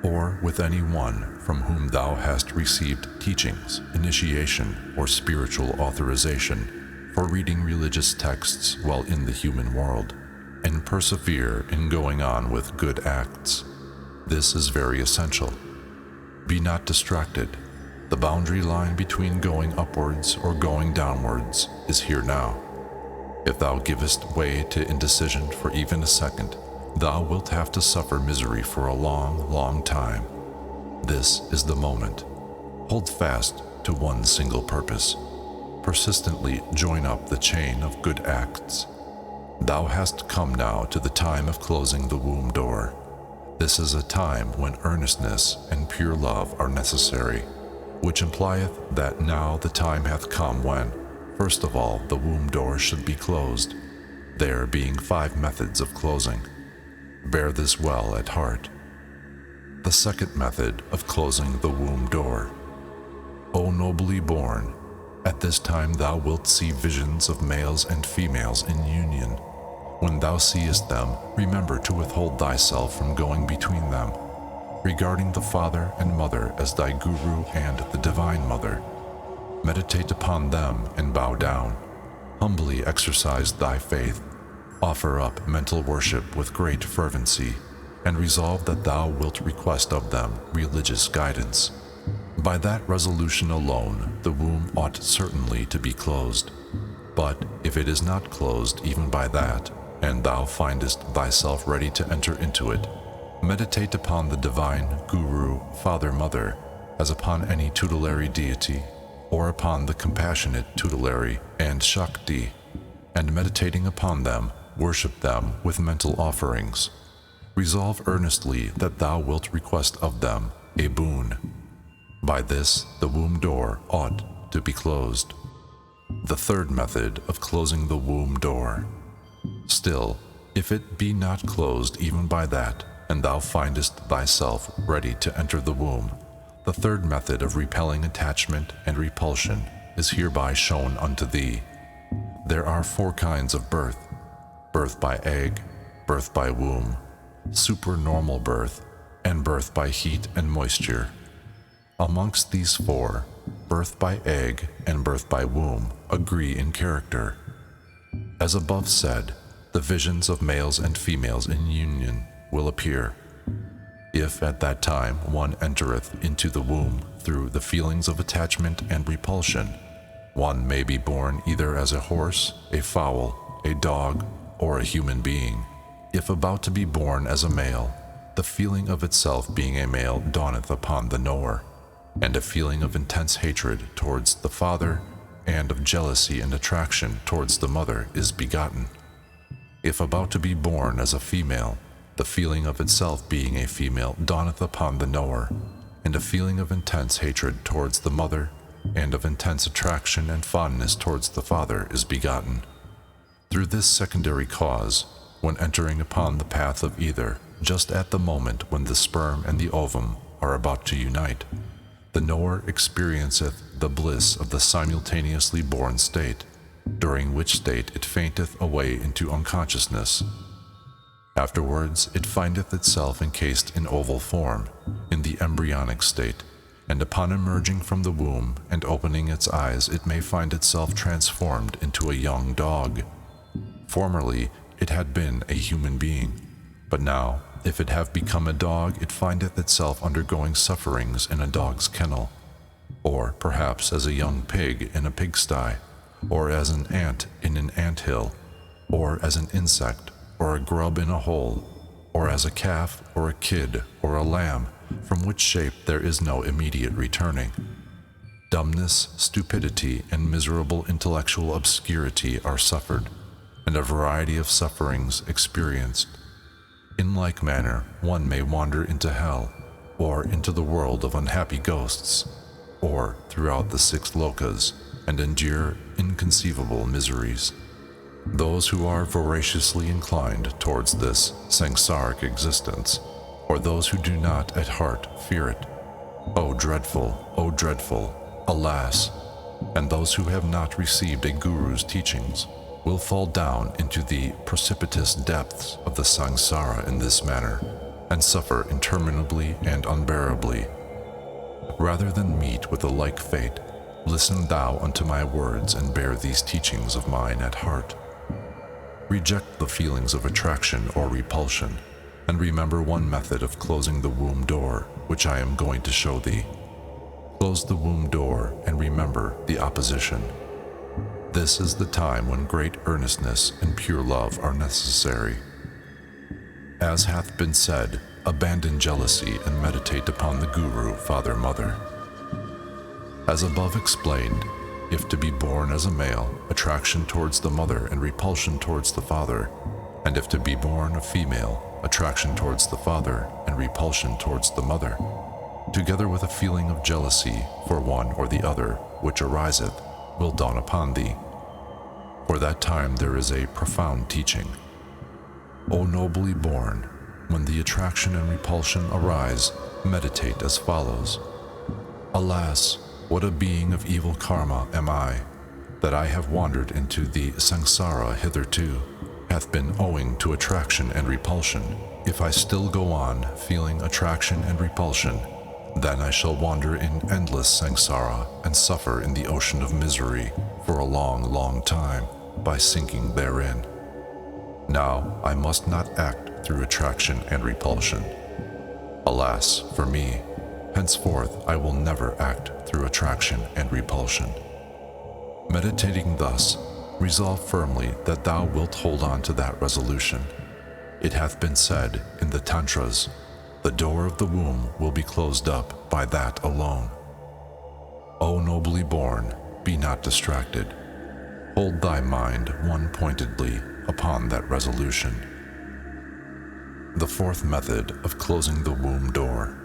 or with any one from whom thou hast received teachings, initiation, or spiritual authorization for reading religious texts while in the human world, and persevere in going on with good acts. This is very essential. Be not distracted. The boundary line between going upwards or going downwards is here now. If thou givest way to indecision for even a second, thou wilt have to suffer misery for a long, long time. This is the moment. Hold fast to one single purpose. Persistently join up the chain of good acts. Thou hast come now to the time of closing the womb door. This is a time when earnestness and pure love are necessary, which implieth that now the time hath come when, first of all, the womb door should be closed, there being 5 methods of closing. Bear this well at heart. The second method of closing the womb door. O nobly born, at this time thou wilt see visions of males and females in union. When thou seest them, remember to withhold thyself from going between them, regarding the Father and Mother as thy Guru and the Divine Mother. Meditate upon them and bow down. Humbly exercise thy faith. Offer up mental worship with great fervency, and resolve that thou wilt request of them religious guidance. By that resolution alone, the womb ought certainly to be closed. But if it is not closed even by that, and thou findest thyself ready to enter into it, meditate upon the divine Guru, Father, Mother, as upon any tutelary deity, or upon the compassionate tutelary and Shakti, and meditating upon them, worship them with mental offerings. Resolve earnestly that thou wilt request of them a boon. By this, the womb door ought to be closed. The third method of closing the womb door. Still, if it be not closed even by that, and thou findest thyself ready to enter the womb, the third method of repelling attachment and repulsion is hereby shown unto thee. There are 4 kinds of birth: birth by egg, birth by womb, supernormal birth, and birth by heat and moisture. Amongst these four, birth by egg and birth by womb agree in character. As above said, the visions of males and females in union will appear. If at that time one entereth into the womb through the feelings of attachment and repulsion, one may be born either as a horse, a fowl, a dog, or a human being. If about to be born as a male, the feeling of itself being a male dawneth upon the knower, and a feeling of intense hatred towards the father and of jealousy and attraction towards the mother is begotten. If about to be born as a female, the feeling of itself being a female dawneth upon the knower, and a feeling of intense hatred towards the mother and of intense attraction and fondness towards the father is begotten. Through this secondary cause, when entering upon the path of either, just at the moment when the sperm and the ovum are about to unite, the knower experienceth the bliss of the simultaneously born state, during which state it fainteth away into unconsciousness. Afterwards it findeth itself encased in oval form, in the embryonic state, and upon emerging from the womb and opening its eyes it may find itself transformed into a young dog. Formerly it had been a human being, but now, if it have become a dog, it findeth itself undergoing sufferings in a dog's kennel, or perhaps as a young pig in a pigsty, or as an ant in an anthill, or as an insect, or a grub in a hole, or as a calf, or a kid, or a lamb, from which shape there is no immediate returning. Dumbness, stupidity, and miserable intellectual obscurity are suffered, and a variety of sufferings experienced. In like manner, one may wander into hell, or into the world of unhappy ghosts, or throughout the 6 lokas, and endure inconceivable miseries. Those who are voraciously inclined towards this samsaric existence, or those who do not at heart fear it, O dreadful, alas, and those who have not received a guru's teachings, will fall down into the precipitous depths of the samsara in this manner, and suffer interminably and unbearably. Rather than meet with a like fate, listen thou unto my words and bear these teachings of mine at heart. Reject the feelings of attraction or repulsion, and remember one method of closing the womb door, which I am going to show thee. Close the womb door and remember the opposition. This is the time when great earnestness and pure love are necessary. As hath been said, abandon jealousy and meditate upon the Guru, Father, Mother. As above explained, if to be born as a male, attraction towards the mother and repulsion towards the father, and if to be born a female, attraction towards the father and repulsion towards the mother, together with a feeling of jealousy for one or the other which ariseth, will dawn upon thee. For that time there is a profound teaching. O nobly born, when the attraction and repulsion arise, meditate as follows. Alas, what a being of evil karma am I, that I have wandered into the samsara hitherto, hath been owing to attraction and repulsion. If I still go on feeling attraction and repulsion, then I shall wander in endless samsara and suffer in the ocean of misery for a long, long time by sinking therein. Now I must not act through attraction and repulsion. Alas for me, henceforth I will never act through attraction and repulsion. Meditating thus, resolve firmly that thou wilt hold on to that resolution. It hath been said in the tantras, the door of the womb will be closed up by that alone. O nobly born, be not distracted. Hold thy mind one-pointedly upon that resolution. The 4th method of closing the womb door.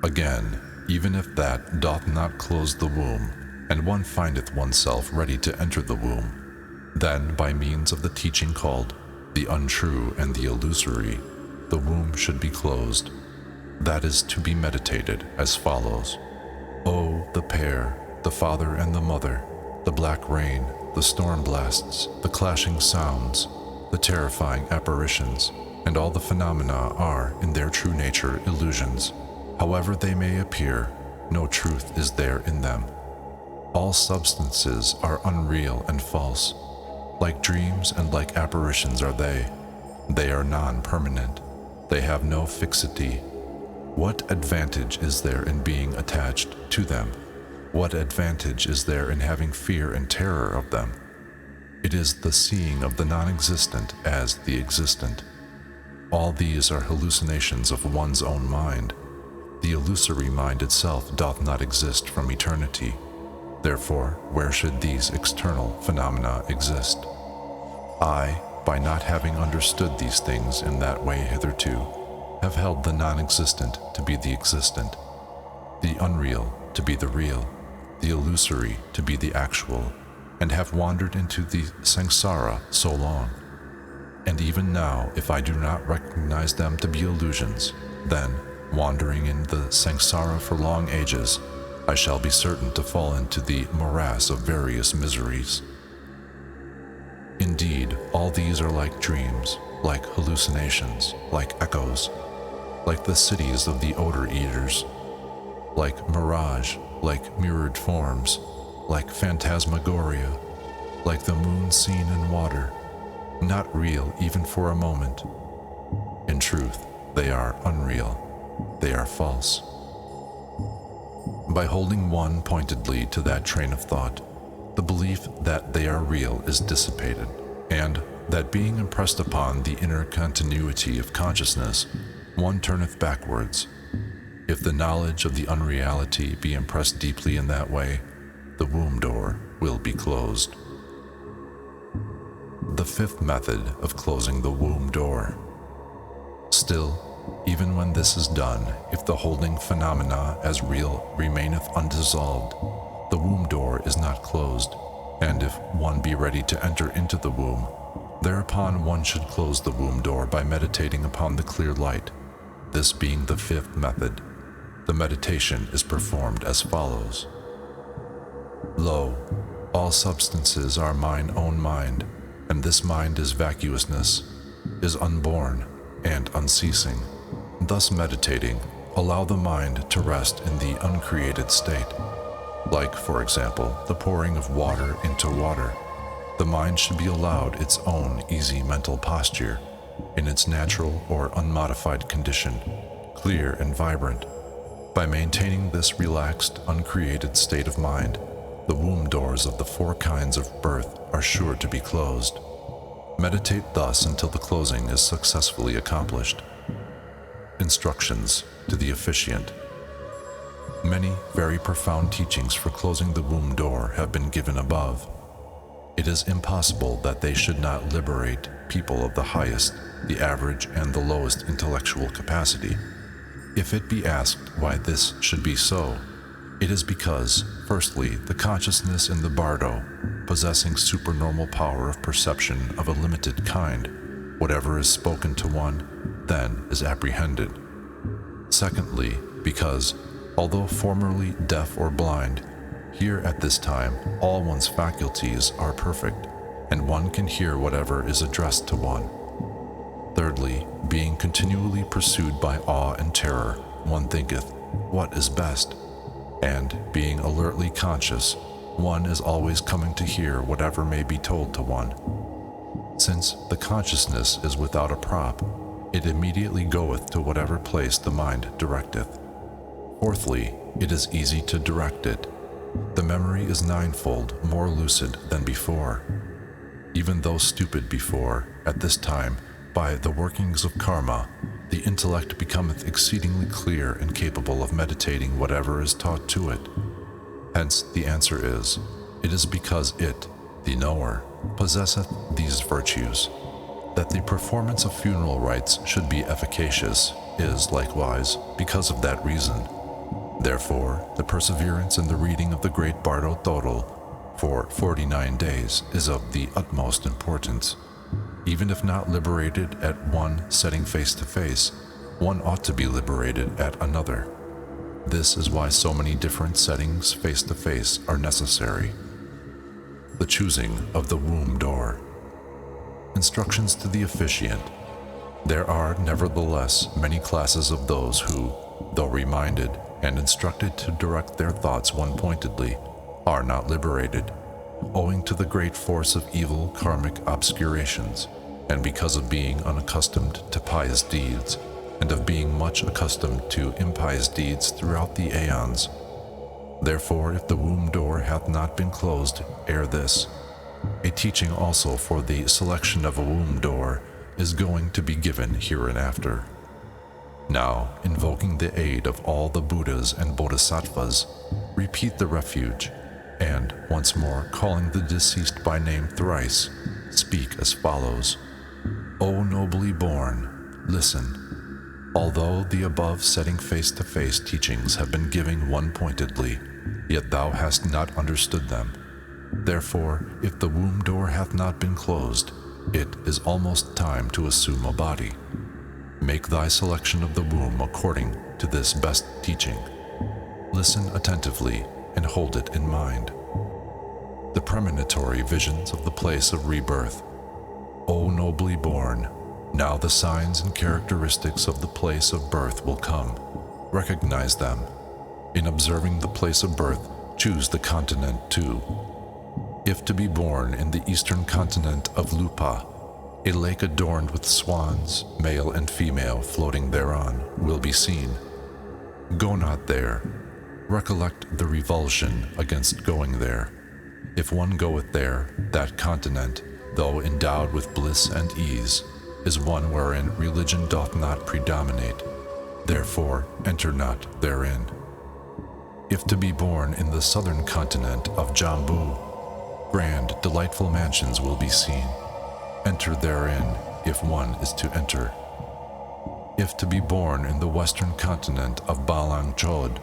Again, even if that doth not close the womb, and one findeth oneself ready to enter the womb, then by means of the teaching called the untrue and the illusory, the womb should be closed. That is to be meditated as follows. O the pair, the father and the mother, the black rain, the storm blasts, the clashing sounds, the terrifying apparitions, and all the phenomena are, in their true nature, illusions. However they may appear, no truth is there in them. All substances are unreal and false. Like dreams and like apparitions are they. They are non-permanent. They have no fixity. What advantage is there in being attached to them? What advantage is there in having fear and terror of them? It is the seeing of the non-existent as the existent. All these are hallucinations of one's own mind. The illusory mind itself doth not exist from eternity. Therefore, where should these external phenomena exist? I, by not having understood these things in that way hitherto, have held the non-existent to be the existent, the unreal to be the real, the illusory to be the actual, and have wandered into the samsara so long. And even now, if I do not recognize them to be illusions, then, wandering in the samsara for long ages, I shall be certain to fall into the morass of various miseries. Indeed, all these are like dreams, like hallucinations, like echoes, like the cities of the odor eaters, like mirage, like mirrored forms, like phantasmagoria, like the moon seen in water, not real even for a moment. In truth, they are unreal. They are false. By holding one pointedly to that train of thought, the belief that they are real is dissipated, and that being impressed upon the inner continuity of consciousness, one turneth backwards. If the knowledge of the unreality be impressed deeply in that way, the womb door will be closed. The fifth method of closing the womb door. Still, even when this is done, if the holding phenomena as real remaineth undissolved, the womb door is not closed, and if one be ready to enter into the womb, thereupon one should close the womb door by meditating upon the clear light. This being the fifth method, the meditation is performed as follows. Lo, all substances are mine own mind, and this mind is vacuousness, is unborn and unceasing. Thus meditating, allow the mind to rest in the uncreated state. Like, for example, the pouring of water into water, the mind should be allowed its own easy mental posture, in its natural or unmodified condition, clear and vibrant. By maintaining this relaxed, uncreated state of mind, the womb doors of the four kinds of birth are sure to be closed. Meditate thus until the closing is successfully accomplished. Instructions to the officiant. Many very profound teachings for closing the womb door have been given above. It is impossible that they should not liberate people of the highest, the average, and the lowest intellectual capacity. If it be asked why this should be so, it is because, firstly, the consciousness in the Bardo, possessing supernormal power of perception of a limited kind, whatever is spoken to one, then is apprehended. Secondly, because, although formerly deaf or blind, here at this time all one's faculties are perfect, and one can hear whatever is addressed to one. Thirdly, being continually pursued by awe and terror, one thinketh, what is best? And, being alertly conscious, one is always coming to hear whatever may be told to one. Since the consciousness is without a prop, it immediately goeth to whatever place the mind directeth. Fourthly, it is easy to direct it. The memory is ninefold more lucid than before. Even though stupid before, at this time, by the workings of karma, the intellect becometh exceedingly clear and capable of meditating whatever is taught to it. Hence the answer is, it is because it, the knower, possesseth these virtues. That the performance of funeral rites should be efficacious is, likewise, because of that reason. Therefore, the perseverance in the reading of the great Bardo Thodol for 49 days is of the utmost importance. Even if not liberated at one setting face to face, one ought to be liberated at another. This is why so many different settings face to face are necessary. The choosing of the womb door. Instructions to the officiant. There are nevertheless many classes of those who, though reminded and instructed to direct their thoughts one-pointedly, are not liberated, owing to the great force of evil karmic obscurations, and because of being unaccustomed to pious deeds, and of being much accustomed to impious deeds throughout the aeons. Therefore, if the womb door hath not been closed ere this, a teaching also for the selection of a womb door is going to be given hereinafter. Now, invoking the aid of all the Buddhas and Bodhisattvas, repeat the refuge, and, once more calling the deceased by name thrice, speak as follows. O nobly born, listen. Although the above setting face-to-face teachings have been given one-pointedly, yet thou hast not understood them. Therefore, if the womb door hath not been closed, it is almost time to assume a body. Make thy selection of the womb according to this best teaching. Listen attentively and hold it in mind. The premonitory visions of the place of rebirth. O nobly born, now the signs and characteristics of the place of birth will come. Recognize them. In observing the place of birth, choose the continent too. If to be born in the eastern continent of Lupa, a lake adorned with swans, male and female, floating thereon, will be seen. Go not there. Recollect the revulsion against going there. If one goeth there, that continent, though endowed with bliss and ease, is one wherein religion doth not predominate. Therefore, enter not therein. If to be born in the southern continent of Jambu, grand, delightful mansions will be seen. Enter therein, if one is to enter. If to be born in the western continent of Balang Chod,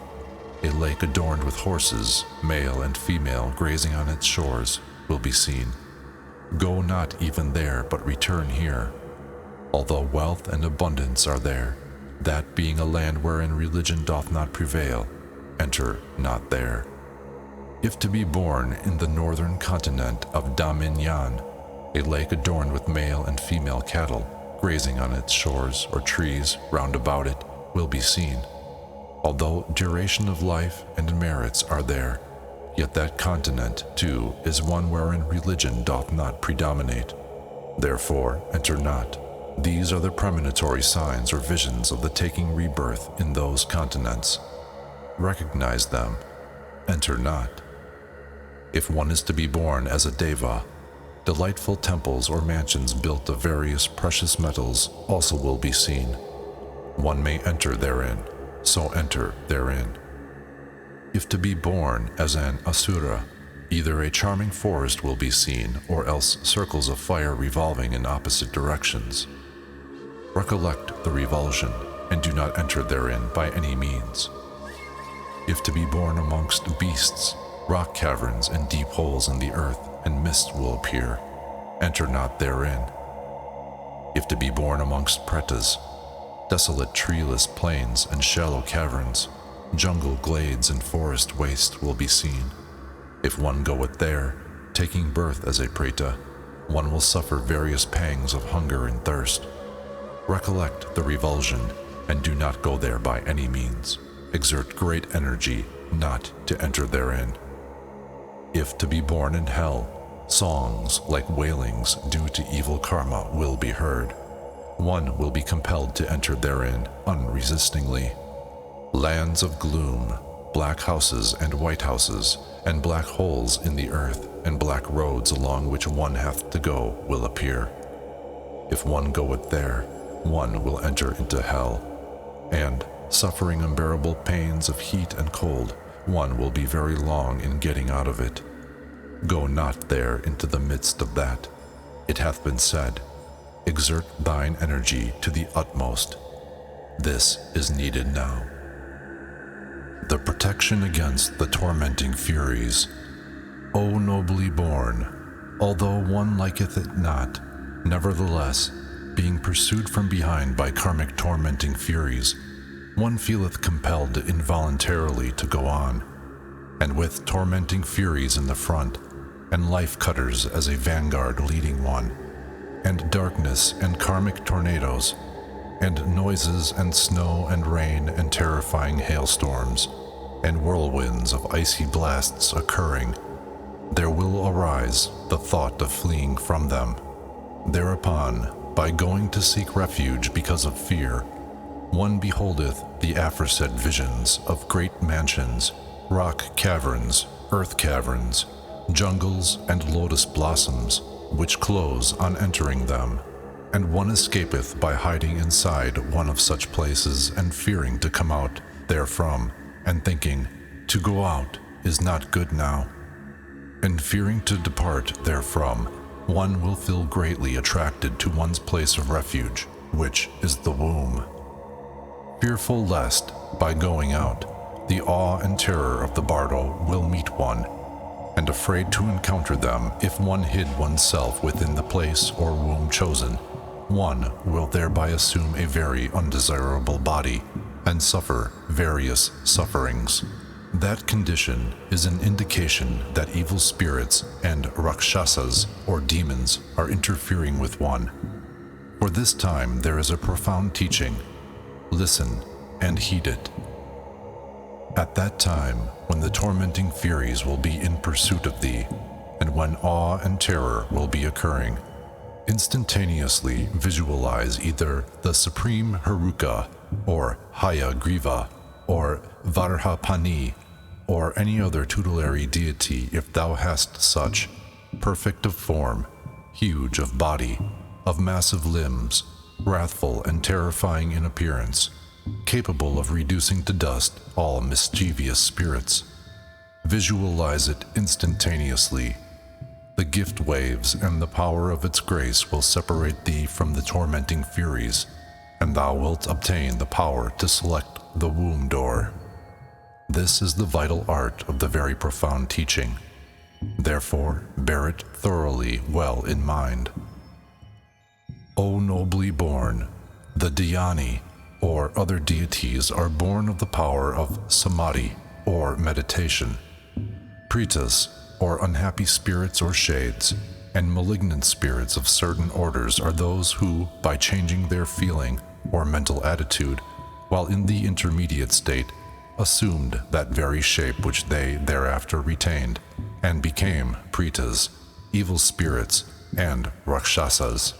a lake adorned with horses, male and female, grazing on its shores, will be seen. Go not even there, but return here. Although wealth and abundance are there, that being a land wherein religion doth not prevail, enter not there. If to be born in the northern continent of Daminyan, a lake adorned with male and female cattle, grazing on its shores or trees round about it, will be seen. Although duration of life and merits are there, yet that continent, too, is one wherein religion doth not predominate. Therefore, enter not. These are the premonitory signs or visions of the taking rebirth in those continents. Recognize them. Enter not. If one is to be born as a deva, delightful temples or mansions built of various precious metals also will be seen. One may enter therein, so enter therein. If to be born as an asura, either a charming forest will be seen, or else circles of fire revolving in opposite directions. Recollect the revulsion, and do not enter therein by any means. If to be born amongst beasts, rock caverns and deep holes in the earth, and mist will appear, enter not therein. If to be born amongst pretas, desolate treeless plains and shallow caverns, jungle glades and forest waste will be seen. If one goeth there, taking birth as a preta, one will suffer various pangs of hunger and thirst. Recollect the revulsion, and do not go there by any means. Exert great energy not to enter therein. If to be born in hell, songs like wailings due to evil karma will be heard. One will be compelled to enter therein unresistingly. Lands of gloom, black houses and white houses, and black holes in the earth, and black roads along which one hath to go will appear. If one goeth there, one will enter into hell, and, suffering unbearable pains of heat and cold, one will be very long in getting out of it. Go not there into the midst of that. It hath been said, exert thine energy to the utmost. This is needed now. The protection against the tormenting furies. O nobly born, although one liketh it not, nevertheless, being pursued from behind by karmic tormenting furies, one feeleth compelled involuntarily to go on, and with tormenting furies in the front, and life cutters as a vanguard leading one, and darkness and karmic tornadoes, and noises and snow and rain and terrifying hailstorms, and whirlwinds of icy blasts occurring, there will arise the thought of fleeing from them. Thereupon, by going to seek refuge because of fear, one beholdeth the aforesaid visions of great mansions, rock caverns, earth caverns, jungles, and lotus blossoms, which close on entering them, and one escapeth by hiding inside one of such places and fearing to come out therefrom, and thinking, to go out is not good now. And fearing to depart therefrom, one will feel greatly attracted to one's place of refuge, which is the womb. Fearful lest, by going out, the awe and terror of the Bardo will meet one, and afraid to encounter them if one hid oneself within the place or womb chosen, one will thereby assume a very undesirable body and suffer various sufferings. That condition is an indication that evil spirits and rakshasas or demons are interfering with one. For this time there is a profound teaching. Listen and heed it. At that time, when the tormenting furies will be in pursuit of thee, and when awe and terror will be occurring, instantaneously visualize either the Supreme Haruka, or Hayagriva, or Varhapani, or any other tutelary deity if thou hast such, perfect of form, huge of body, of massive limbs, wrathful and terrifying in appearance, capable of reducing to dust all mischievous spirits. Visualize it instantaneously. The gift waves and the power of its grace will separate thee from the tormenting furies, and thou wilt obtain the power to select the womb door. This is the vital art of the very profound teaching. Therefore, bear it thoroughly well in mind. O nobly born, the dhyani, or other deities, are born of the power of samadhi, or meditation. Pretas, or unhappy spirits or shades, and malignant spirits of certain orders are those who, by changing their feeling or mental attitude, while in the intermediate state, assumed that very shape which they thereafter retained, and became pretas, evil spirits, and rakshasas,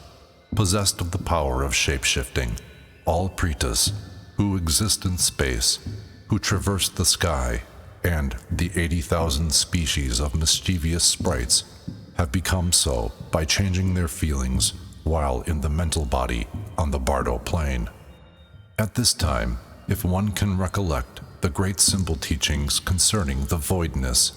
possessed of the power of shape-shifting. All pretas, who exist in space, who traverse the sky, and the 80,000 species of mischievous sprites have become so by changing their feelings while in the mental body on the Bardo plane. At this time, if one can recollect the great symbol teachings concerning the voidness,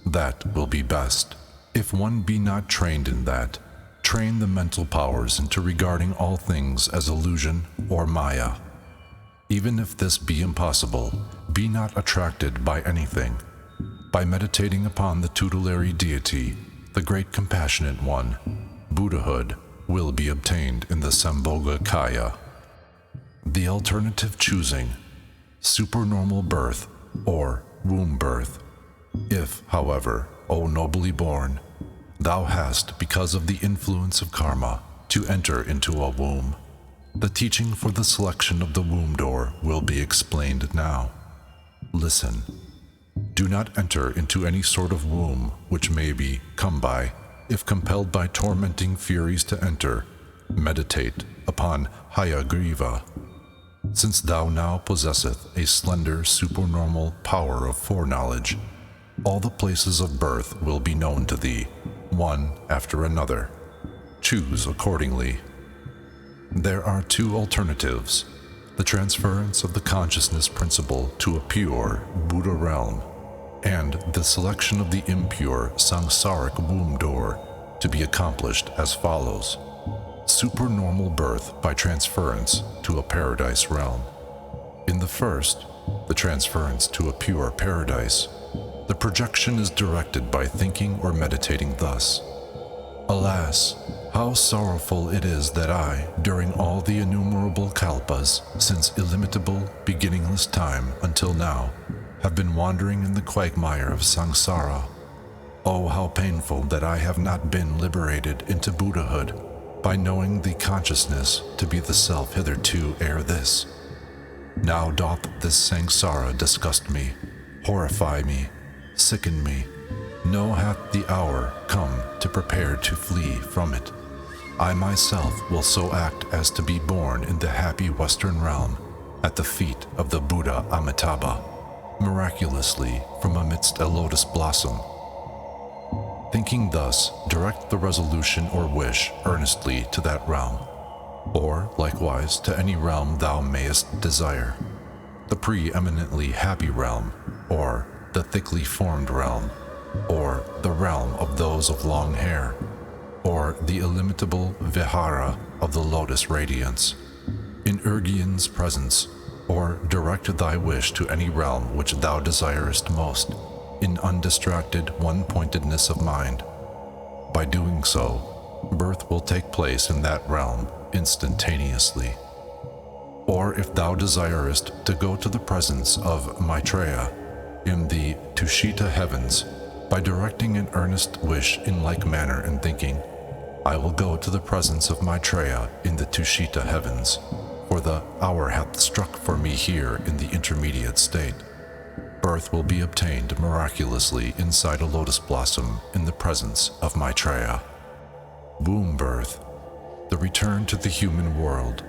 that will be best. If one be not trained in that, train the mental powers into regarding all things as illusion or maya. Even if this be impossible, be not attracted by anything. By meditating upon the tutelary deity, the great compassionate one, Buddhahood will be obtained in the Sambhoga Kaya. The alternative choosing, supernormal birth or womb birth. If, however, O nobly born, thou hast, because of the influence of karma, to enter into a womb, the teaching for the selection of the womb door will be explained now. Listen. Do not enter into any sort of womb which may be come by, if compelled by tormenting furies to enter. Meditate upon Hayagriva. Since thou now possesseth a slender supernormal power of foreknowledge, all the places of birth will be known to thee, one after another. Choose accordingly. There are two alternatives: the transference of the consciousness principle to a pure Buddha realm, and the selection of the impure samsaric womb door, to be accomplished as follows. Supernormal birth by transference to a paradise realm. In the first, the transference to a pure paradise, the projection is directed by thinking or meditating thus: Alas, how sorrowful it is that I, during all the innumerable kalpas, since illimitable, beginningless time until now, have been wandering in the quagmire of samsara. Oh, how painful that I have not been liberated into Buddhahood. by knowing the consciousness to be the self hitherto ere this. Now doth this samsara disgust me, horrify me, sicken me. No hath the hour come to prepare to flee from it. I myself will so act as to be born in the happy Western realm, at the feet of the Buddha Amitabha, miraculously from amidst a lotus blossom. Thinking thus, direct the resolution or wish earnestly to that realm, or likewise to any realm thou mayest desire, the preeminently happy realm, or the thickly formed realm, or the realm of those of long hair, or the illimitable vihara of the lotus radiance, in Urgian's presence, or direct thy wish to any realm which thou desirest most, in undistracted one-pointedness of mind. By doing so, birth will take place in that realm instantaneously. Or if thou desirest to go to the presence of Maitreya in the Tushita heavens, by directing an earnest wish in like manner and thinking, I will go to the presence of Maitreya in the Tushita heavens, for the hour hath struck for me here in the intermediate state. Birth will be obtained miraculously inside a lotus blossom in the presence of Maitreya. Womb birth, the return to the human world.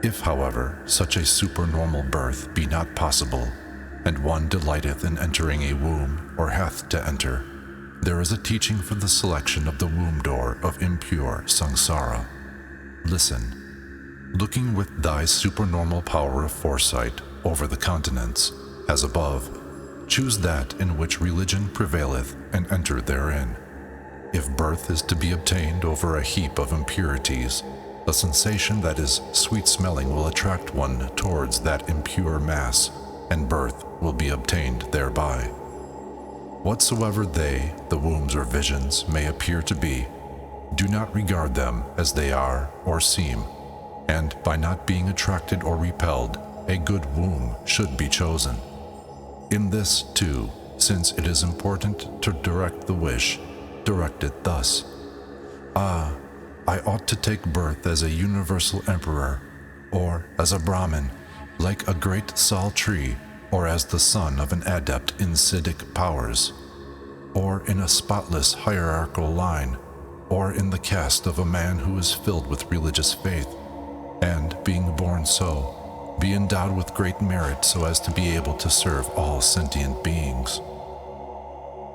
If, however, such a supernormal birth be not possible, and one delighteth in entering a womb or hath to enter, there is a teaching for the selection of the womb door of impure samsara. Listen, looking with thy supernormal power of foresight over the continents, as above, choose that in which religion prevaileth and enter therein. If birth is to be obtained over a heap of impurities, a sensation that is sweet-smelling will attract one towards that impure mass, and birth will be obtained thereby. Whatsoever they, the wombs or visions, may appear to be, do not regard them as they are or seem, and by not being attracted or repelled, a good womb should be chosen. In this, too, since it is important to direct the wish, direct it thus. Ah, I ought to take birth as a universal emperor, or as a Brahmin, like a great sal tree, or as the son of an adept in Siddhic powers, or in a spotless hierarchical line, or in the caste of a man who is filled with religious faith, and, being born so, be endowed with great merit so as to be able to serve all sentient beings.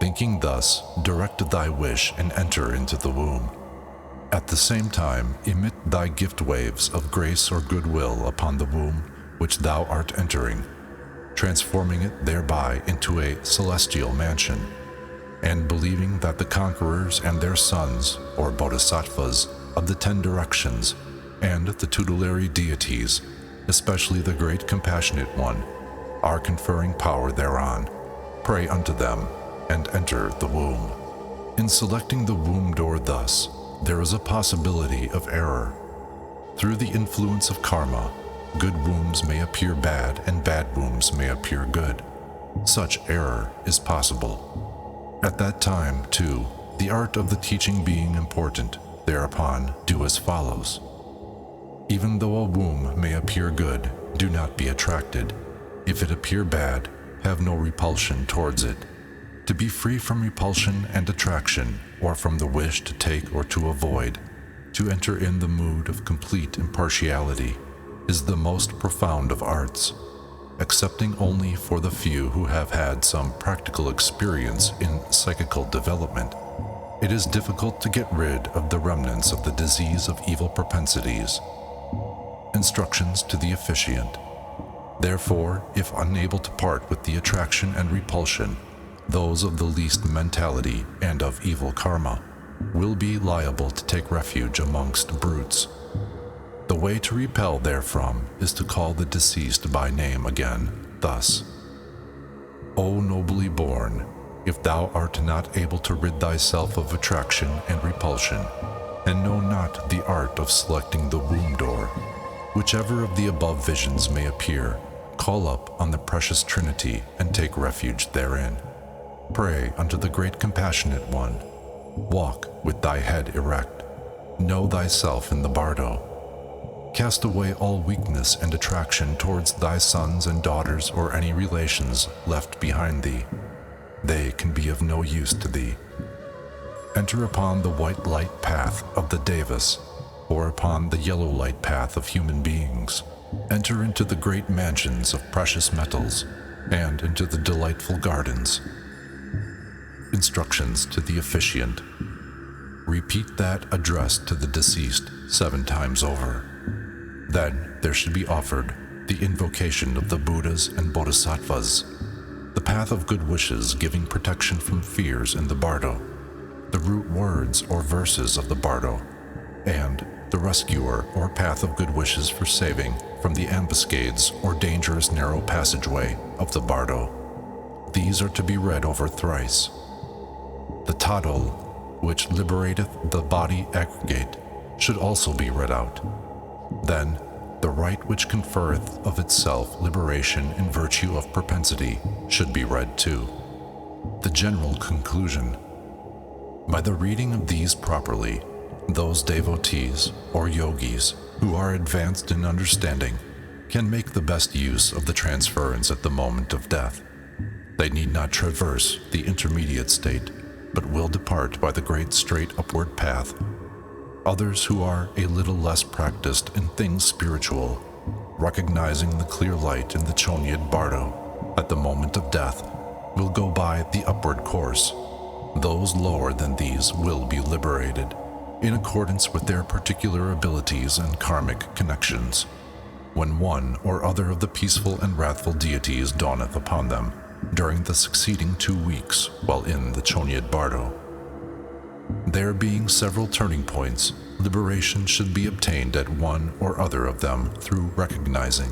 Thinking thus, direct thy wish and enter into the womb. At the same time, emit thy gift waves of grace or goodwill upon the womb which thou art entering, transforming it thereby into a celestial mansion, and believing that the conquerors and their sons, or bodhisattvas, of the 10 directions, and the tutelary deities, especially the Great Compassionate One, are conferring power thereon. Pray unto them, and enter the womb. In selecting the womb door thus, there is a possibility of error. Through the influence of karma, good wombs may appear bad and bad wombs may appear good. Such error is possible. At that time, too, the art of the teaching being important, thereupon do as follows. Even though a womb may appear good, do not be attracted. If it appear bad, have no repulsion towards it. To be free from repulsion and attraction, or from the wish to take or to avoid, to enter in the mood of complete impartiality, is the most profound of arts. Excepting only for the few who have had some practical experience in psychical development, it is difficult to get rid of the remnants of the disease of evil propensities. Instructions to the officiant. Therefore, if unable to part with the attraction and repulsion, those of the least mentality and of evil karma will be liable to take refuge amongst brutes. The way to repel therefrom is to call the deceased by name again, thus: O nobly born, if thou art not able to rid thyself of attraction and repulsion, and know not the art of selecting the womb door, whichever of the above visions may appear, call up on the precious Trinity and take refuge therein. Pray unto the Great Compassionate One. Walk with thy head erect. Know thyself in the Bardo. Cast away all weakness and attraction towards thy sons and daughters or any relations left behind thee. They can be of no use to thee. Enter upon the white light path of the Devas, or upon the yellow light path of human beings. Enter into the great mansions of precious metals, and into the delightful gardens. Instructions to the officiant. Repeat that addressed to the deceased 7 times over. Then there should be offered the invocation of the Buddhas and Bodhisattvas, the path of good wishes giving protection from fears in the Bardo, the root words or verses of the Bardo, and the rescuer or path of good wishes for saving from the ambuscades or dangerous narrow passageway of the Bardo. These are to be read over thrice. The Thodol, which liberateth the body aggregate, should also be read out. Then, the rite which conferreth of itself liberation in virtue of propensity should be read too. The general conclusion. By the reading of these properly, those devotees or yogis who are advanced in understanding can make the best use of the transference at the moment of death. They need not traverse the intermediate state, but will depart by the great straight upward path. Others who are a little less practiced in things spiritual, recognizing the clear light in the Chonyid Bardo at the moment of death, will go by the upward course. Those lower than these will be liberated, in accordance with their particular abilities and karmic connections, when one or other of the peaceful and wrathful deities dawneth upon them during the succeeding 2 weeks while in the Chonyid Bardo. There being several turning points, liberation should be obtained at one or other of them through recognizing,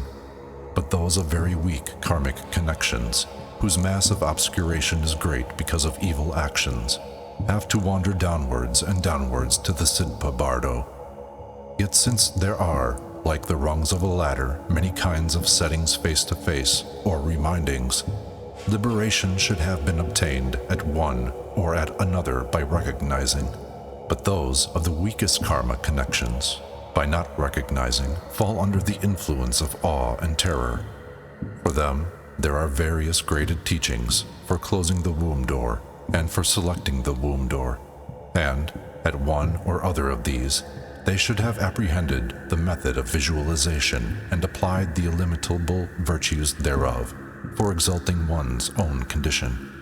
but those of very weak karmic connections, whose mass of obscuration is great because of evil actions, have to wander downwards and downwards to the Sidpa Bardo. Yet since there are, like the rungs of a ladder, many kinds of settings face-to-face or remindings, liberation should have been obtained at one or at another by recognizing, but those of the weakest karma connections, by not recognizing, fall under the influence of awe and terror. For them, there are various graded teachings for closing the womb door and for selecting the womb door, and at one or other of these, they should have apprehended the method of visualization and applied the illimitable virtues thereof for exalting one's own condition.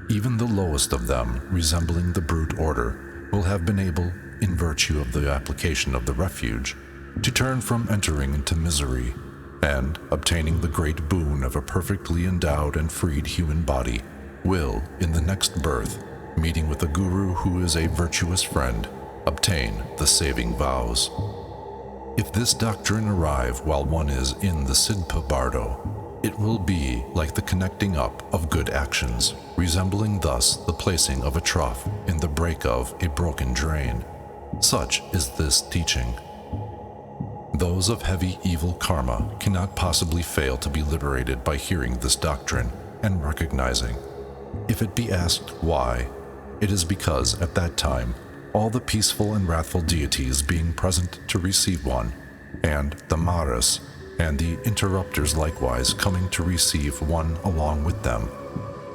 Even the lowest of them, resembling the brute order, will have been able, in virtue of the application of the refuge, to turn from entering into misery, and, obtaining the great boon of a perfectly endowed and freed human body, will, in the next birth, meeting with a guru who is a virtuous friend, obtain the saving vows. If this doctrine arrive while one is in the Sidpa Bardo, it will be like the connecting up of good actions, resembling thus the placing of a trough in the break of a broken drain. Such is this teaching. Those of heavy evil karma cannot possibly fail to be liberated by hearing this doctrine and recognizing. If it be asked why, it is because at that time all the peaceful and wrathful deities being present to receive one, and the Maras and the interrupters likewise coming to receive one along with them,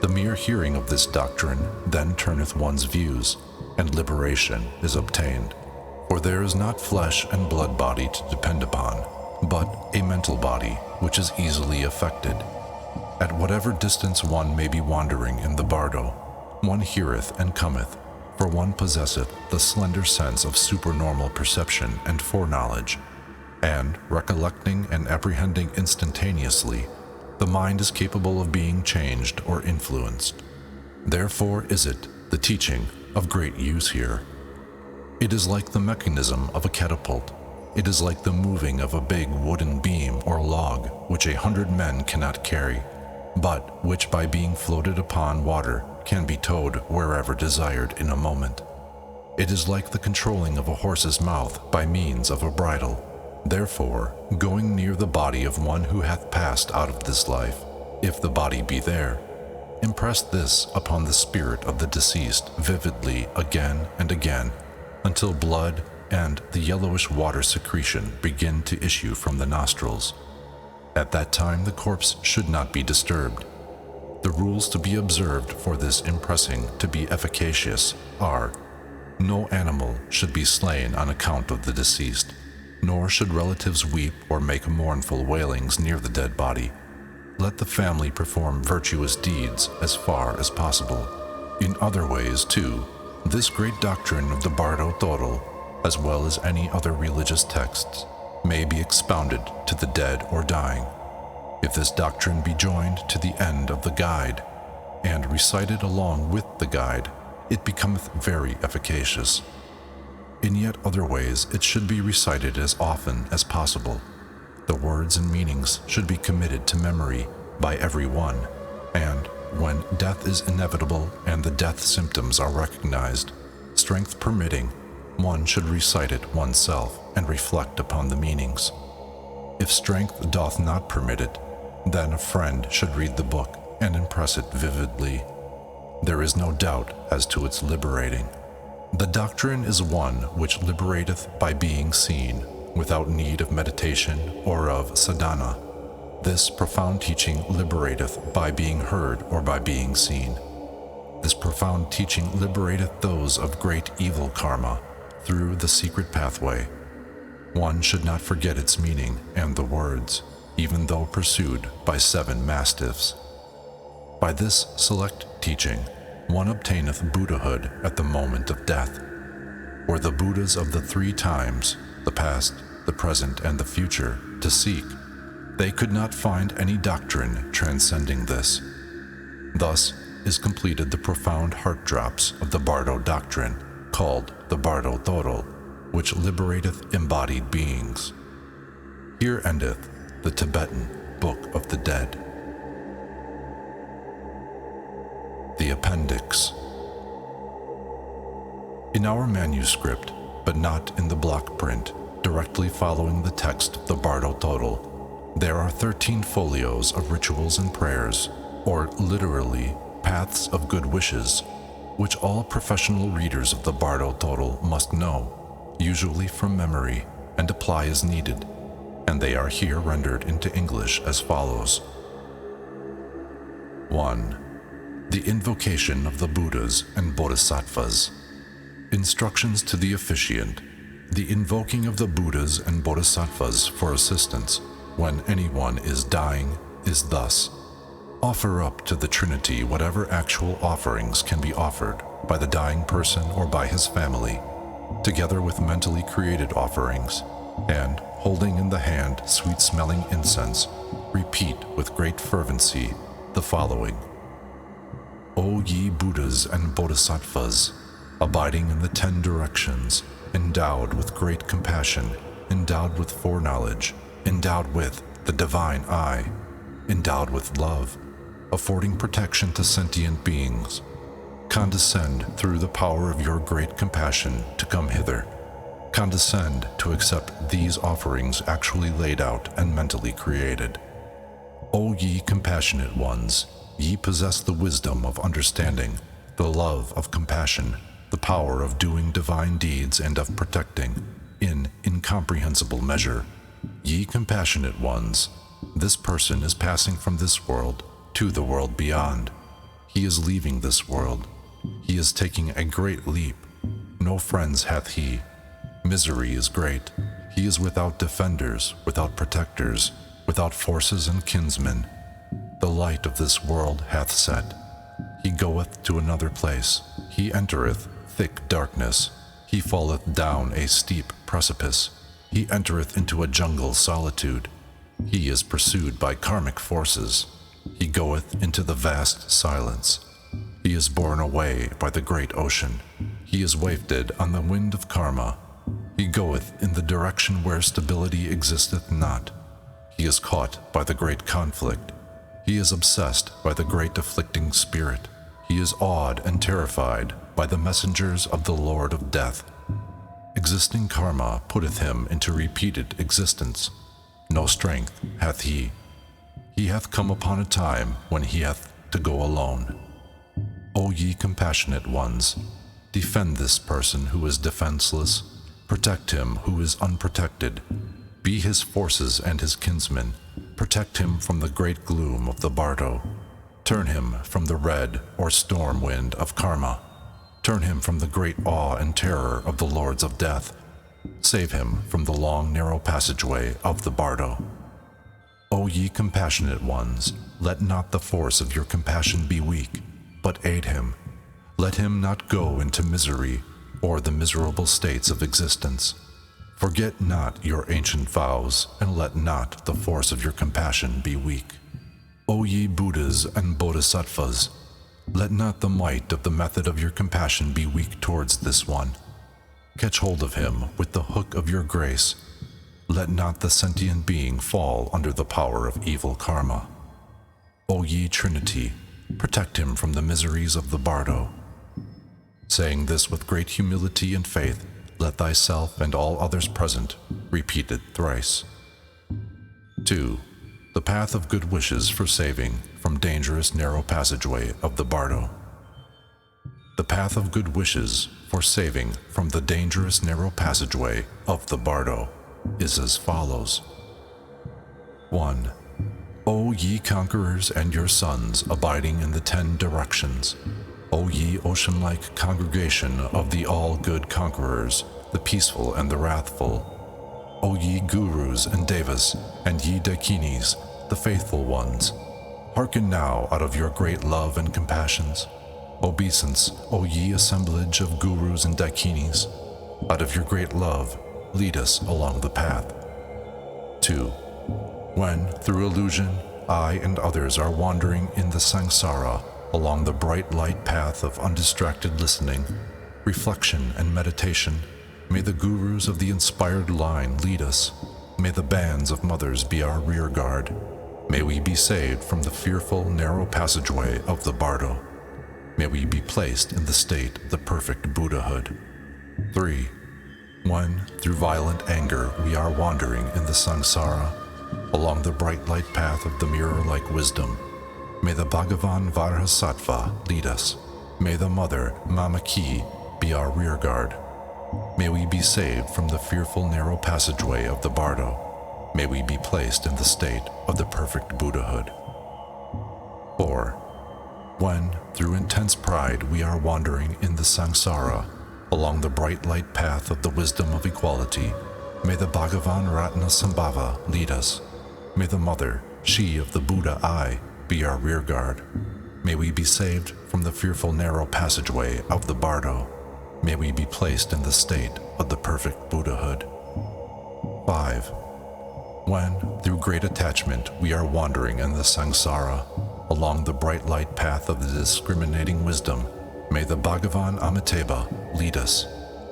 the mere hearing of this doctrine then turneth one's views, and liberation is obtained. For there is not flesh and blood body to depend upon, but a mental body which is easily affected. At whatever distance one may be wandering in the Bardo, one heareth and cometh, for one possesseth the slender sense of supernormal perception and foreknowledge, and, recollecting and apprehending instantaneously, the mind is capable of being changed or influenced. Therefore is it the teaching of great use here. It is like the mechanism of a catapult. It is like the moving of a big wooden beam or log which 100 men cannot carry, but which by being floated upon water can be towed wherever desired in a moment. It is like the controlling of a horse's mouth by means of a bridle. Therefore, going near the body of one who hath passed out of this life, if the body be there, impress this upon the spirit of the deceased vividly again and again, until blood and the yellowish water secretion begin to issue from the nostrils. At that time, the corpse should not be disturbed. The rules to be observed for this impressing to be efficacious are: no animal should be slain on account of the deceased, nor should relatives weep or make mournful wailings near the dead body. Let the family perform virtuous deeds as far as possible. In other ways, too, this great doctrine of the Bardo Thodol, as well as any other religious texts, may be expounded to the dead or dying. If this doctrine be joined to the end of the guide, and recited along with the guide, it becometh very efficacious. In yet other ways it should be recited as often as possible. The words and meanings should be committed to memory by every one, and when death is inevitable and the death symptoms are recognized, strength permitting, one should recite it oneself and reflect upon the meanings. If strength doth not permit it, then a friend should read the book and impress it vividly. There is no doubt as to its liberating. The doctrine is one which liberateth by being seen, without need of meditation or of sadhana. This profound teaching liberateth by being heard or by being seen. This profound teaching liberateth those of great evil karma through the secret pathway. One should not forget its meaning and the words, even though pursued by 7 mastiffs. By this select teaching, one obtaineth Buddhahood at the moment of death. Were the Buddhas of the 3 times, the past, the present, and the future, to seek, they could not find any doctrine transcending this. Thus is completed the profound heart drops of the Bardo doctrine, called the Bardo Thodol, which liberateth embodied beings. Here endeth the Tibetan Book of the Dead. The Appendix. In our manuscript, but not in the block print, directly following the text of the Bardo Thodol, there are 13 folios of rituals and prayers, or literally, paths of good wishes, which all professional readers of the Bardo Thodol must know, usually from memory, and apply as needed, and they are here rendered into English as follows. 1. The invocation of the Buddhas and Bodhisattvas. Instructions to the officiant. The invoking of the Buddhas and Bodhisattvas for assistance when anyone is dying is thus: offer up to the Trinity whatever actual offerings can be offered by the dying person or by his family, together with mentally created offerings, and, holding in the hand sweet-smelling incense, repeat with great fervency the following: O ye Buddhas and Bodhisattvas, abiding in the 10 directions, endowed with great compassion, endowed with foreknowledge, endowed with the divine eye, endowed with love, affording protection to sentient beings, condescend through the power of your great compassion to come hither. Condescend to accept these offerings actually laid out and mentally created. O ye compassionate ones, ye possess the wisdom of understanding, the love of compassion, the power of doing divine deeds and of protecting, in incomprehensible measure. Ye compassionate ones, this person is passing from this world to the world beyond. He is leaving this world. He is taking a great leap. No friends hath he. Misery is great. He is without defenders, without protectors, without forces and kinsmen. The light of this world hath set. He goeth to another place. He entereth thick darkness. He falleth down a steep precipice. He entereth into a jungle solitude. He is pursued by karmic forces. He goeth into the vast silence. He is borne away by the great ocean. He is wafted on the wind of karma. He goeth in the direction where stability existeth not. He is caught by the great conflict. He is obsessed by the great afflicting spirit. He is awed and terrified by the messengers of the Lord of Death. Existing karma putteth him into repeated existence. No strength hath he. He hath come upon a time when he hath to go alone. O ye compassionate ones, defend this person who is defenseless. Protect him who is unprotected. Be his forces and his kinsmen. Protect him from the great gloom of the Bardo. Turn him from the red or storm wind of karma. Turn him from the great awe and terror of the lords of death. Save him from the long narrow passageway of the Bardo. O ye compassionate ones, let not the force of your compassion be weak, but aid him. Let him not go into misery or the miserable states of existence. Forget not your ancient vows, and let not the force of your compassion be weak. O ye Buddhas and Bodhisattvas, let not the might of the method of your compassion be weak towards this one. Catch hold of him with the hook of your grace. Let not the sentient being fall under the power of evil karma. O ye Trinity, protect him from the miseries of the Bardo. Saying this with great humility and faith, let thyself and all others present repeat it thrice. 2. The path of good wishes for saving from dangerous narrow passageway of the Bardo. The path of good wishes for saving from the dangerous narrow passageway of the Bardo is as follows. 1. O ye conquerors and your sons abiding in the 10 directions, O ye ocean-like congregation of the all-good conquerors, the peaceful and the wrathful, O ye gurus and devas, and ye daikinis, the faithful ones, hearken now out of your great love and compassions. Obeisance, O ye assemblage of gurus and daikinis, out of your great love, lead us along the path. 2. When, through illusion, I and others are wandering in the samsara along the bright light path of undistracted listening, reflection and meditation, may the gurus of the inspired line lead us. May the bands of mothers be our rear guard. May we be saved from the fearful narrow passageway of the Bardo. May we be placed in the state of the perfect Buddhahood. 3. When, through violent anger, we are wandering in the samsara, along the bright light path of the mirror-like wisdom, may the Bhagavan Vajrasattva lead us. May the Mother, Mamaki, be our rear guard. May we be saved from the fearful narrow passageway of the Bardo. May we be placed in the state of the perfect Buddhahood. 4. When, through intense pride, we are wandering in the samsara, along the bright light path of the wisdom of equality, may the Bhagavan Ratnasambhava lead us. May the Mother, she of the Buddha I, be our rear guard. May we be saved from the fearful narrow passageway of the Bardo. May we be placed in the state of the perfect Buddhahood. 5. When, through great attachment, we are wandering in the samsara, along the bright light path of the discriminating wisdom, may the Bhagavan Amitabha lead us.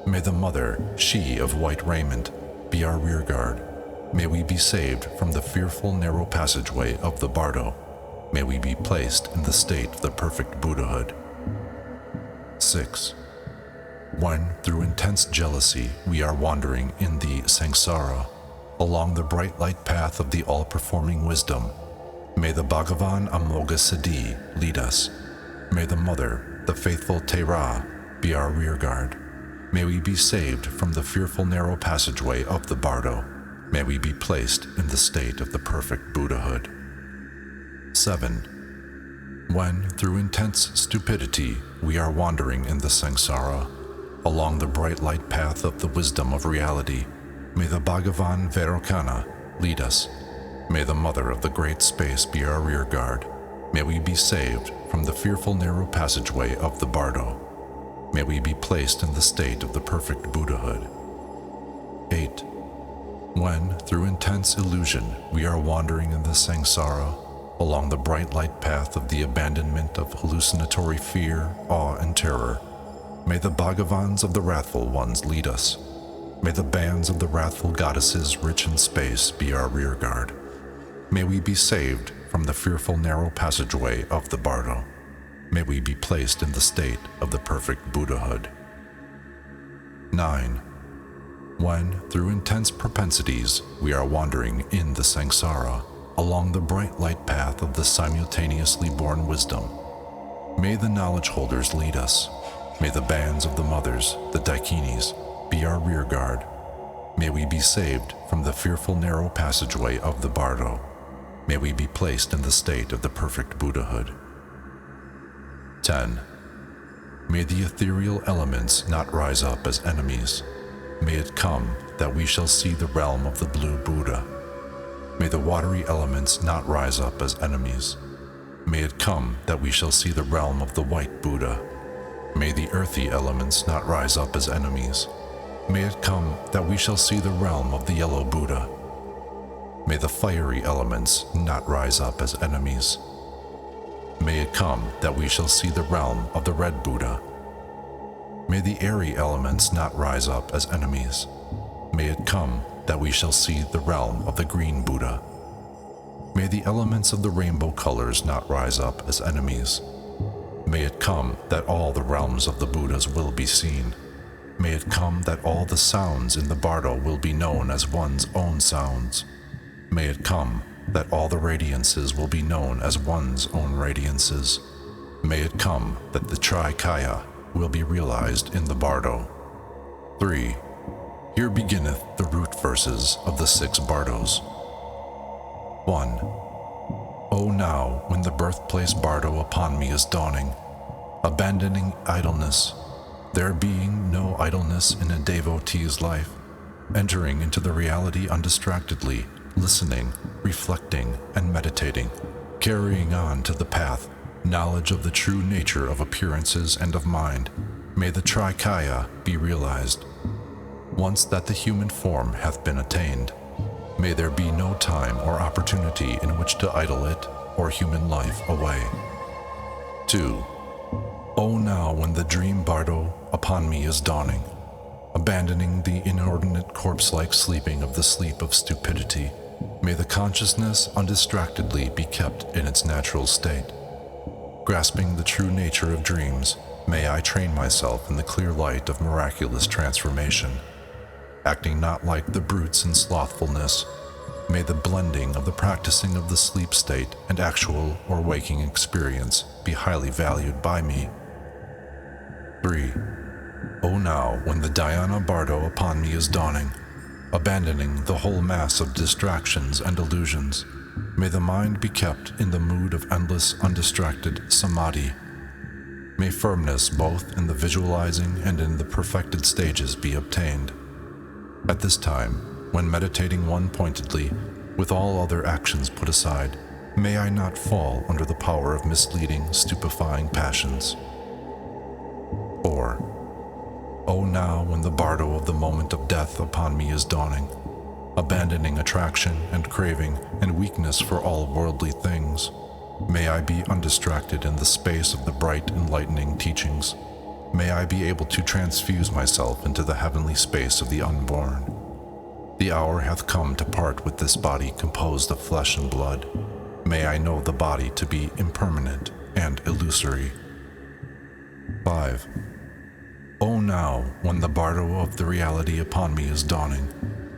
May the Mother, she of white raiment, be our rear guard. May we be saved from the fearful narrow passageway of the Bardo. May we be placed in the state of the perfect Buddhahood. 6. When, through intense jealousy, we are wandering in the samsara, along the bright light path of the all-performing wisdom, may the Bhagavan Amoghasiddhi lead us. May the Mother, the faithful Tera, be our rear guard. May we be saved from the fearful narrow passageway of the Bardo. May we be placed in the state of the perfect Buddhahood. 7. When, through intense stupidity, we are wandering in the samsara, along the bright light path of the wisdom of reality, may the Bhagavan Vairocana lead us. May the Mother of the great space be our rear guard. May we be saved from the fearful narrow passageway of the Bardo. May we be placed in the state of the perfect Buddhahood. 8. When, through intense illusion, we are wandering in the samsara, along the bright light path of the abandonment of hallucinatory fear, awe, and terror, may the Bhagavans of the wrathful ones lead us. May the bands of the wrathful goddesses rich in space be our rear guard. May we be saved from the fearful narrow passageway of the Bardo. May we be placed in the state of the perfect Buddhahood. 9. When, through intense propensities, we are wandering in the samsara, along the bright light path of the simultaneously born wisdom, may the knowledge holders lead us. May the bands of the mothers, the daikinis, be our rear guard. May we be saved from the fearful narrow passageway of the Bardo. May we be placed in the state of the perfect Buddhahood. 10. May the ethereal elements not rise up as enemies. May it come that we shall see the realm of the blue Buddha. May the watery elements not rise up as enemies. May it come that we shall see the realm of the white Buddha. May the earthy elements not rise up as enemies. May it come that we shall see the realm of the yellow Buddha. May the fiery elements not rise up as enemies. May it come that we shall see the realm of the red Buddha. May the airy elements not rise up as enemies. May it come that we shall see the realm of the green Buddha. May the elements of the rainbow colors not rise up as enemies. May it come that all the realms of the Buddhas will be seen. May it come that all the sounds in the Bardo will be known as one's own sounds. May it come that all the radiances will be known as one's own radiances. May it come that the Chikai will be realized in the Bardo. 3. Here beginneth the root verses of the 6 Bardos. 1. O now, when the birthplace Bardo upon me is dawning, abandoning idleness, there being no idleness in a devotee's life, entering into the reality undistractedly, listening, reflecting, and meditating, carrying on to the path, knowledge of the true nature of appearances and of mind, may the Trikaya be realized. Once that the human form hath been attained, may there be no time or opportunity in which to idle it or human life away. 2. O now when the dream Bardo upon me is dawning, abandoning the inordinate corpse-like sleeping of the sleep of stupidity, may the consciousness undistractedly be kept in its natural state. Grasping the true nature of dreams, may I train myself in the clear light of miraculous transformation. Acting not like the brutes in slothfulness, may the blending of the practicing of the sleep state and actual or waking experience be highly valued by me. 3. O now, when the Dhyana Bardo upon me is dawning, abandoning the whole mass of distractions and illusions, may the mind be kept in the mood of endless, undistracted samadhi. May firmness both in the visualizing and in the perfected stages be obtained. At this time, when meditating one-pointedly, with all other actions put aside, may I not fall under the power of misleading, stupefying passions. 4. O now, when the Bardo of the moment of death upon me is dawning, abandoning attraction and craving and weakness for all worldly things, may I be undistracted in the space of the bright enlightening teachings. May I be able to transfuse myself into the heavenly space of the unborn. The hour hath come to part with this body composed of flesh and blood. May I know the body to be impermanent and illusory. 5. O now, when the Bardo of the reality upon me is dawning,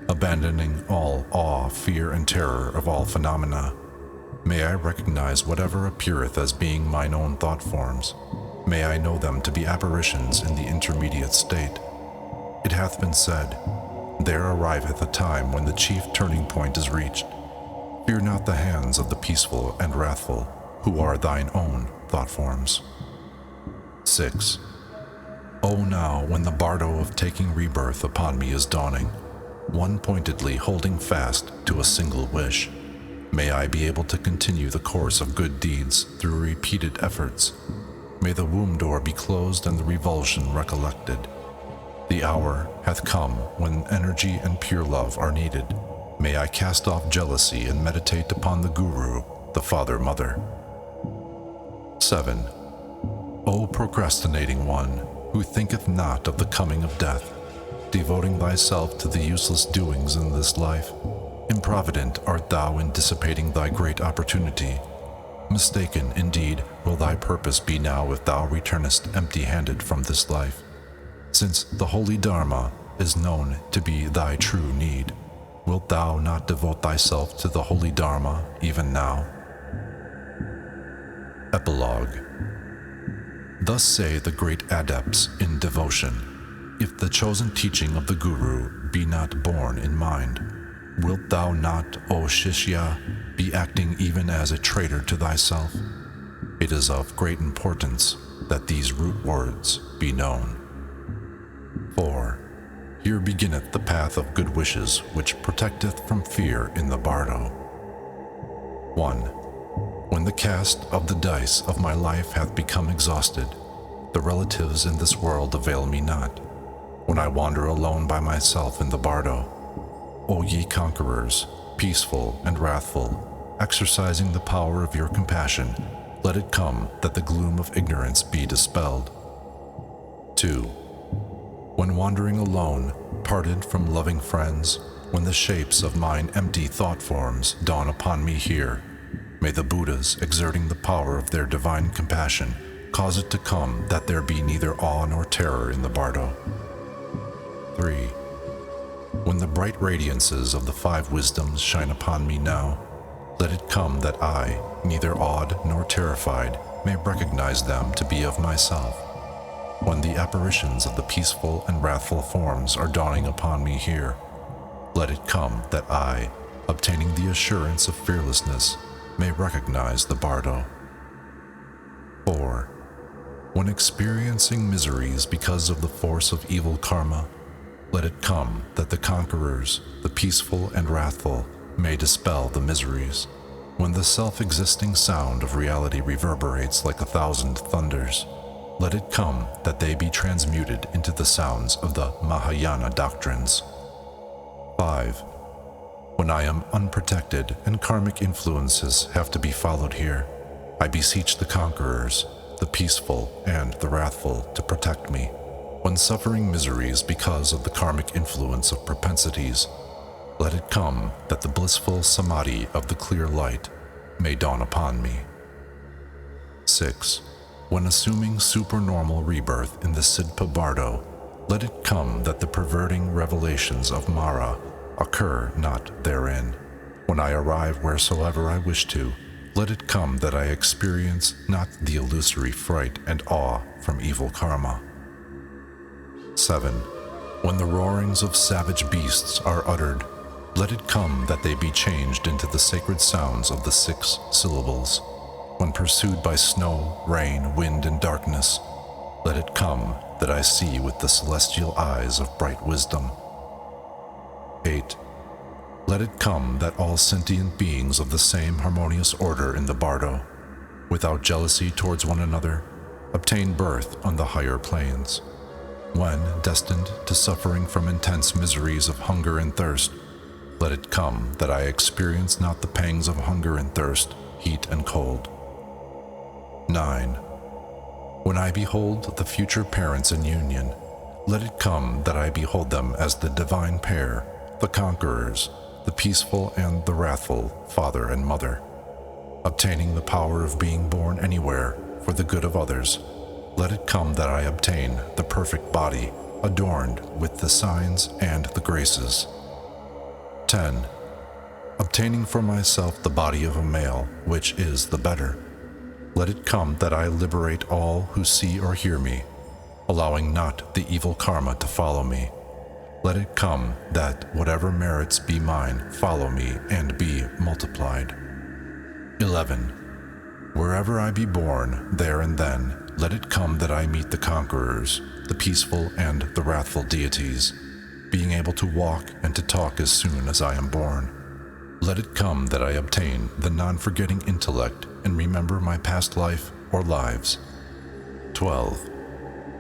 abandoning all awe, fear, and terror of all phenomena, may I recognize whatever appeareth as being mine own thought forms. May I know them to be apparitions in the intermediate state. It hath been said, there arriveth a time when the chief turning point is reached. Fear not the hands of the peaceful and wrathful, who are thine own thought forms. 6. O now, when the Bardo of taking rebirth upon me is dawning, one-pointedly holding fast to a single wish, may I be able to continue the course of good deeds through repeated efforts. May the womb door be closed and the revulsion recollected. The hour hath come when energy and pure love are needed. May I cast off jealousy and meditate upon the Guru, the Father-Mother. 7. O procrastinating one, who thinketh not of the coming of death, devoting thyself to the useless doings in this life, improvident art thou in dissipating thy great opportunity. Mistaken, indeed, will thy purpose be now if thou returnest empty-handed from this life, since the holy Dharma is known to be thy true need. Wilt thou not devote thyself to the holy Dharma even now? Epilogue. Thus say the great adepts in devotion. If the chosen teaching of the Guru be not borne in mind, wilt thou not, O Shishya, be acting even as a traitor to thyself? It is of great importance that these root words be known. 4. Here beginneth the path of good wishes, which protecteth from fear in the Bardo. 1. When the cast of the dice of my life hath become exhausted, the relatives in this world avail me not. When I wander alone by myself in the Bardo, O ye conquerors, peaceful and wrathful, exercising the power of your compassion, let it come that the gloom of ignorance be dispelled. 2. When wandering alone, parted from loving friends, when the shapes of mine empty thought forms dawn upon me here, may the Buddhas, exerting the power of their divine compassion, cause it to come that there be neither awe nor terror in the Bardo. 3. When the bright radiances of the 5 wisdoms shine upon me now, let it come that I, neither awed nor terrified, may recognize them to be of myself. When the apparitions of the peaceful and wrathful forms are dawning upon me here, let it come that I, obtaining the assurance of fearlessness, may recognize the Bardo. 4. When experiencing miseries because of the force of evil karma, let it come that the conquerors, the peaceful and wrathful, may dispel the miseries. When the self-existing sound of reality reverberates like 1,000 thunders, let it come that they be transmuted into the sounds of the Mahayana doctrines. 5. When I am unprotected and karmic influences have to be followed here, I beseech the conquerors, the peaceful and the wrathful, to protect me. When suffering miseries because of the karmic influence of propensities, let it come that the blissful samadhi of the clear light may dawn upon me. 6. When assuming supernormal rebirth in the Sidpa Bardo, let it come that the perverting revelations of Mara occur not therein. When I arrive wheresoever I wish to, let it come that I experience not the illusory fright and awe from evil karma. 7. When the roarings of savage beasts are uttered, let it come that they be changed into the sacred sounds of the 6 syllables. When pursued by snow, rain, wind, and darkness, let it come that I see with the celestial eyes of bright wisdom. 8. Let it come that all sentient beings of the same harmonious order in the Bardo, without jealousy towards one another, obtain birth on the higher planes. When destined to suffering from intense miseries of hunger and thirst, let it come that I experience not the pangs of hunger and thirst, heat and cold. 9. When I behold the future parents in union, let it come that I behold them as the divine pair, the conquerors, the peaceful and the wrathful father and mother. Obtaining the power of being born anywhere for the good of others, let it come that I obtain the perfect body adorned with the signs and the graces. 10. Obtaining for myself the body of a male, which is the better, let it come that I liberate all who see or hear me, allowing not the evil karma to follow me. Let it come that whatever merits be mine follow me and be multiplied. 11. Wherever I be born, there and then, let it come that I meet the conquerors, the peaceful and the wrathful deities, being able to walk and to talk as soon as I am born. Let it come that I obtain the non-forgetting intellect and remember my past life or lives. 12.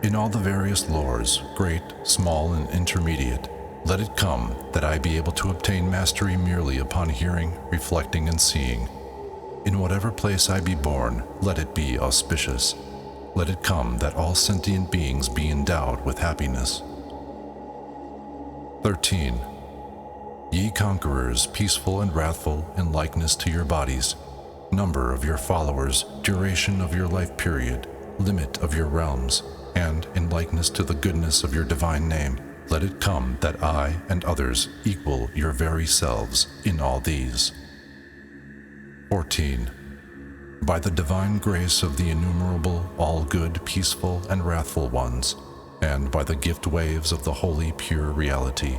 In all the various lores, great, small, and intermediate, let it come that I be able to obtain mastery merely upon hearing, reflecting, and seeing. In whatever place I be born, let it be auspicious. Let it come that all sentient beings be endowed with happiness. 13. Ye conquerors, peaceful and wrathful in likeness to your bodies, number of your followers, duration of your life period, limit of your realms, and in likeness to the goodness of your divine name, let it come that I and others equal your very selves in all these. 14. By the divine grace of the innumerable, all-good, peaceful, and wrathful ones, and by the gift waves of the holy pure reality,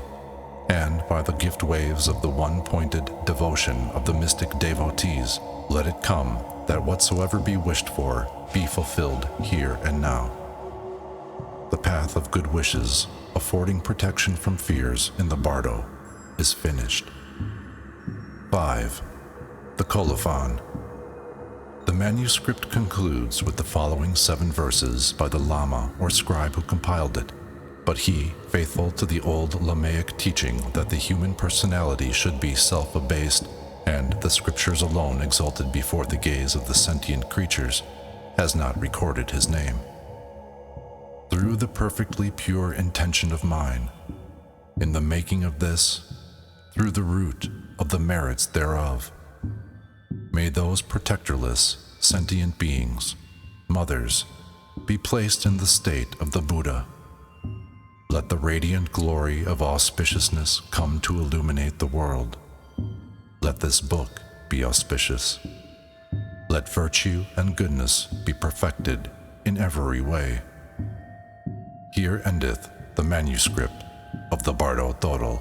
and by the gift waves of the one-pointed devotion of the mystic devotees, let it come that whatsoever be wished for be fulfilled here and now. The path of good wishes, affording protection from fears in the Bardo, is finished. 5. The Colophon. The manuscript concludes with the following 7 verses by the Lama or scribe who compiled it, but he, faithful to the old Lamaic teaching that the human personality should be self-abased and the scriptures alone exalted before the gaze of the sentient creatures, has not recorded his name. Through the perfectly pure intention of mine, in the making of this, through the root of the merits thereof, may those protectorless, sentient beings, mothers, be placed in the state of the Buddha. Let the radiant glory of auspiciousness come to illuminate the world. Let this book be auspicious. Let virtue and goodness be perfected in every way. Here endeth the manuscript of the Bardo Thodol.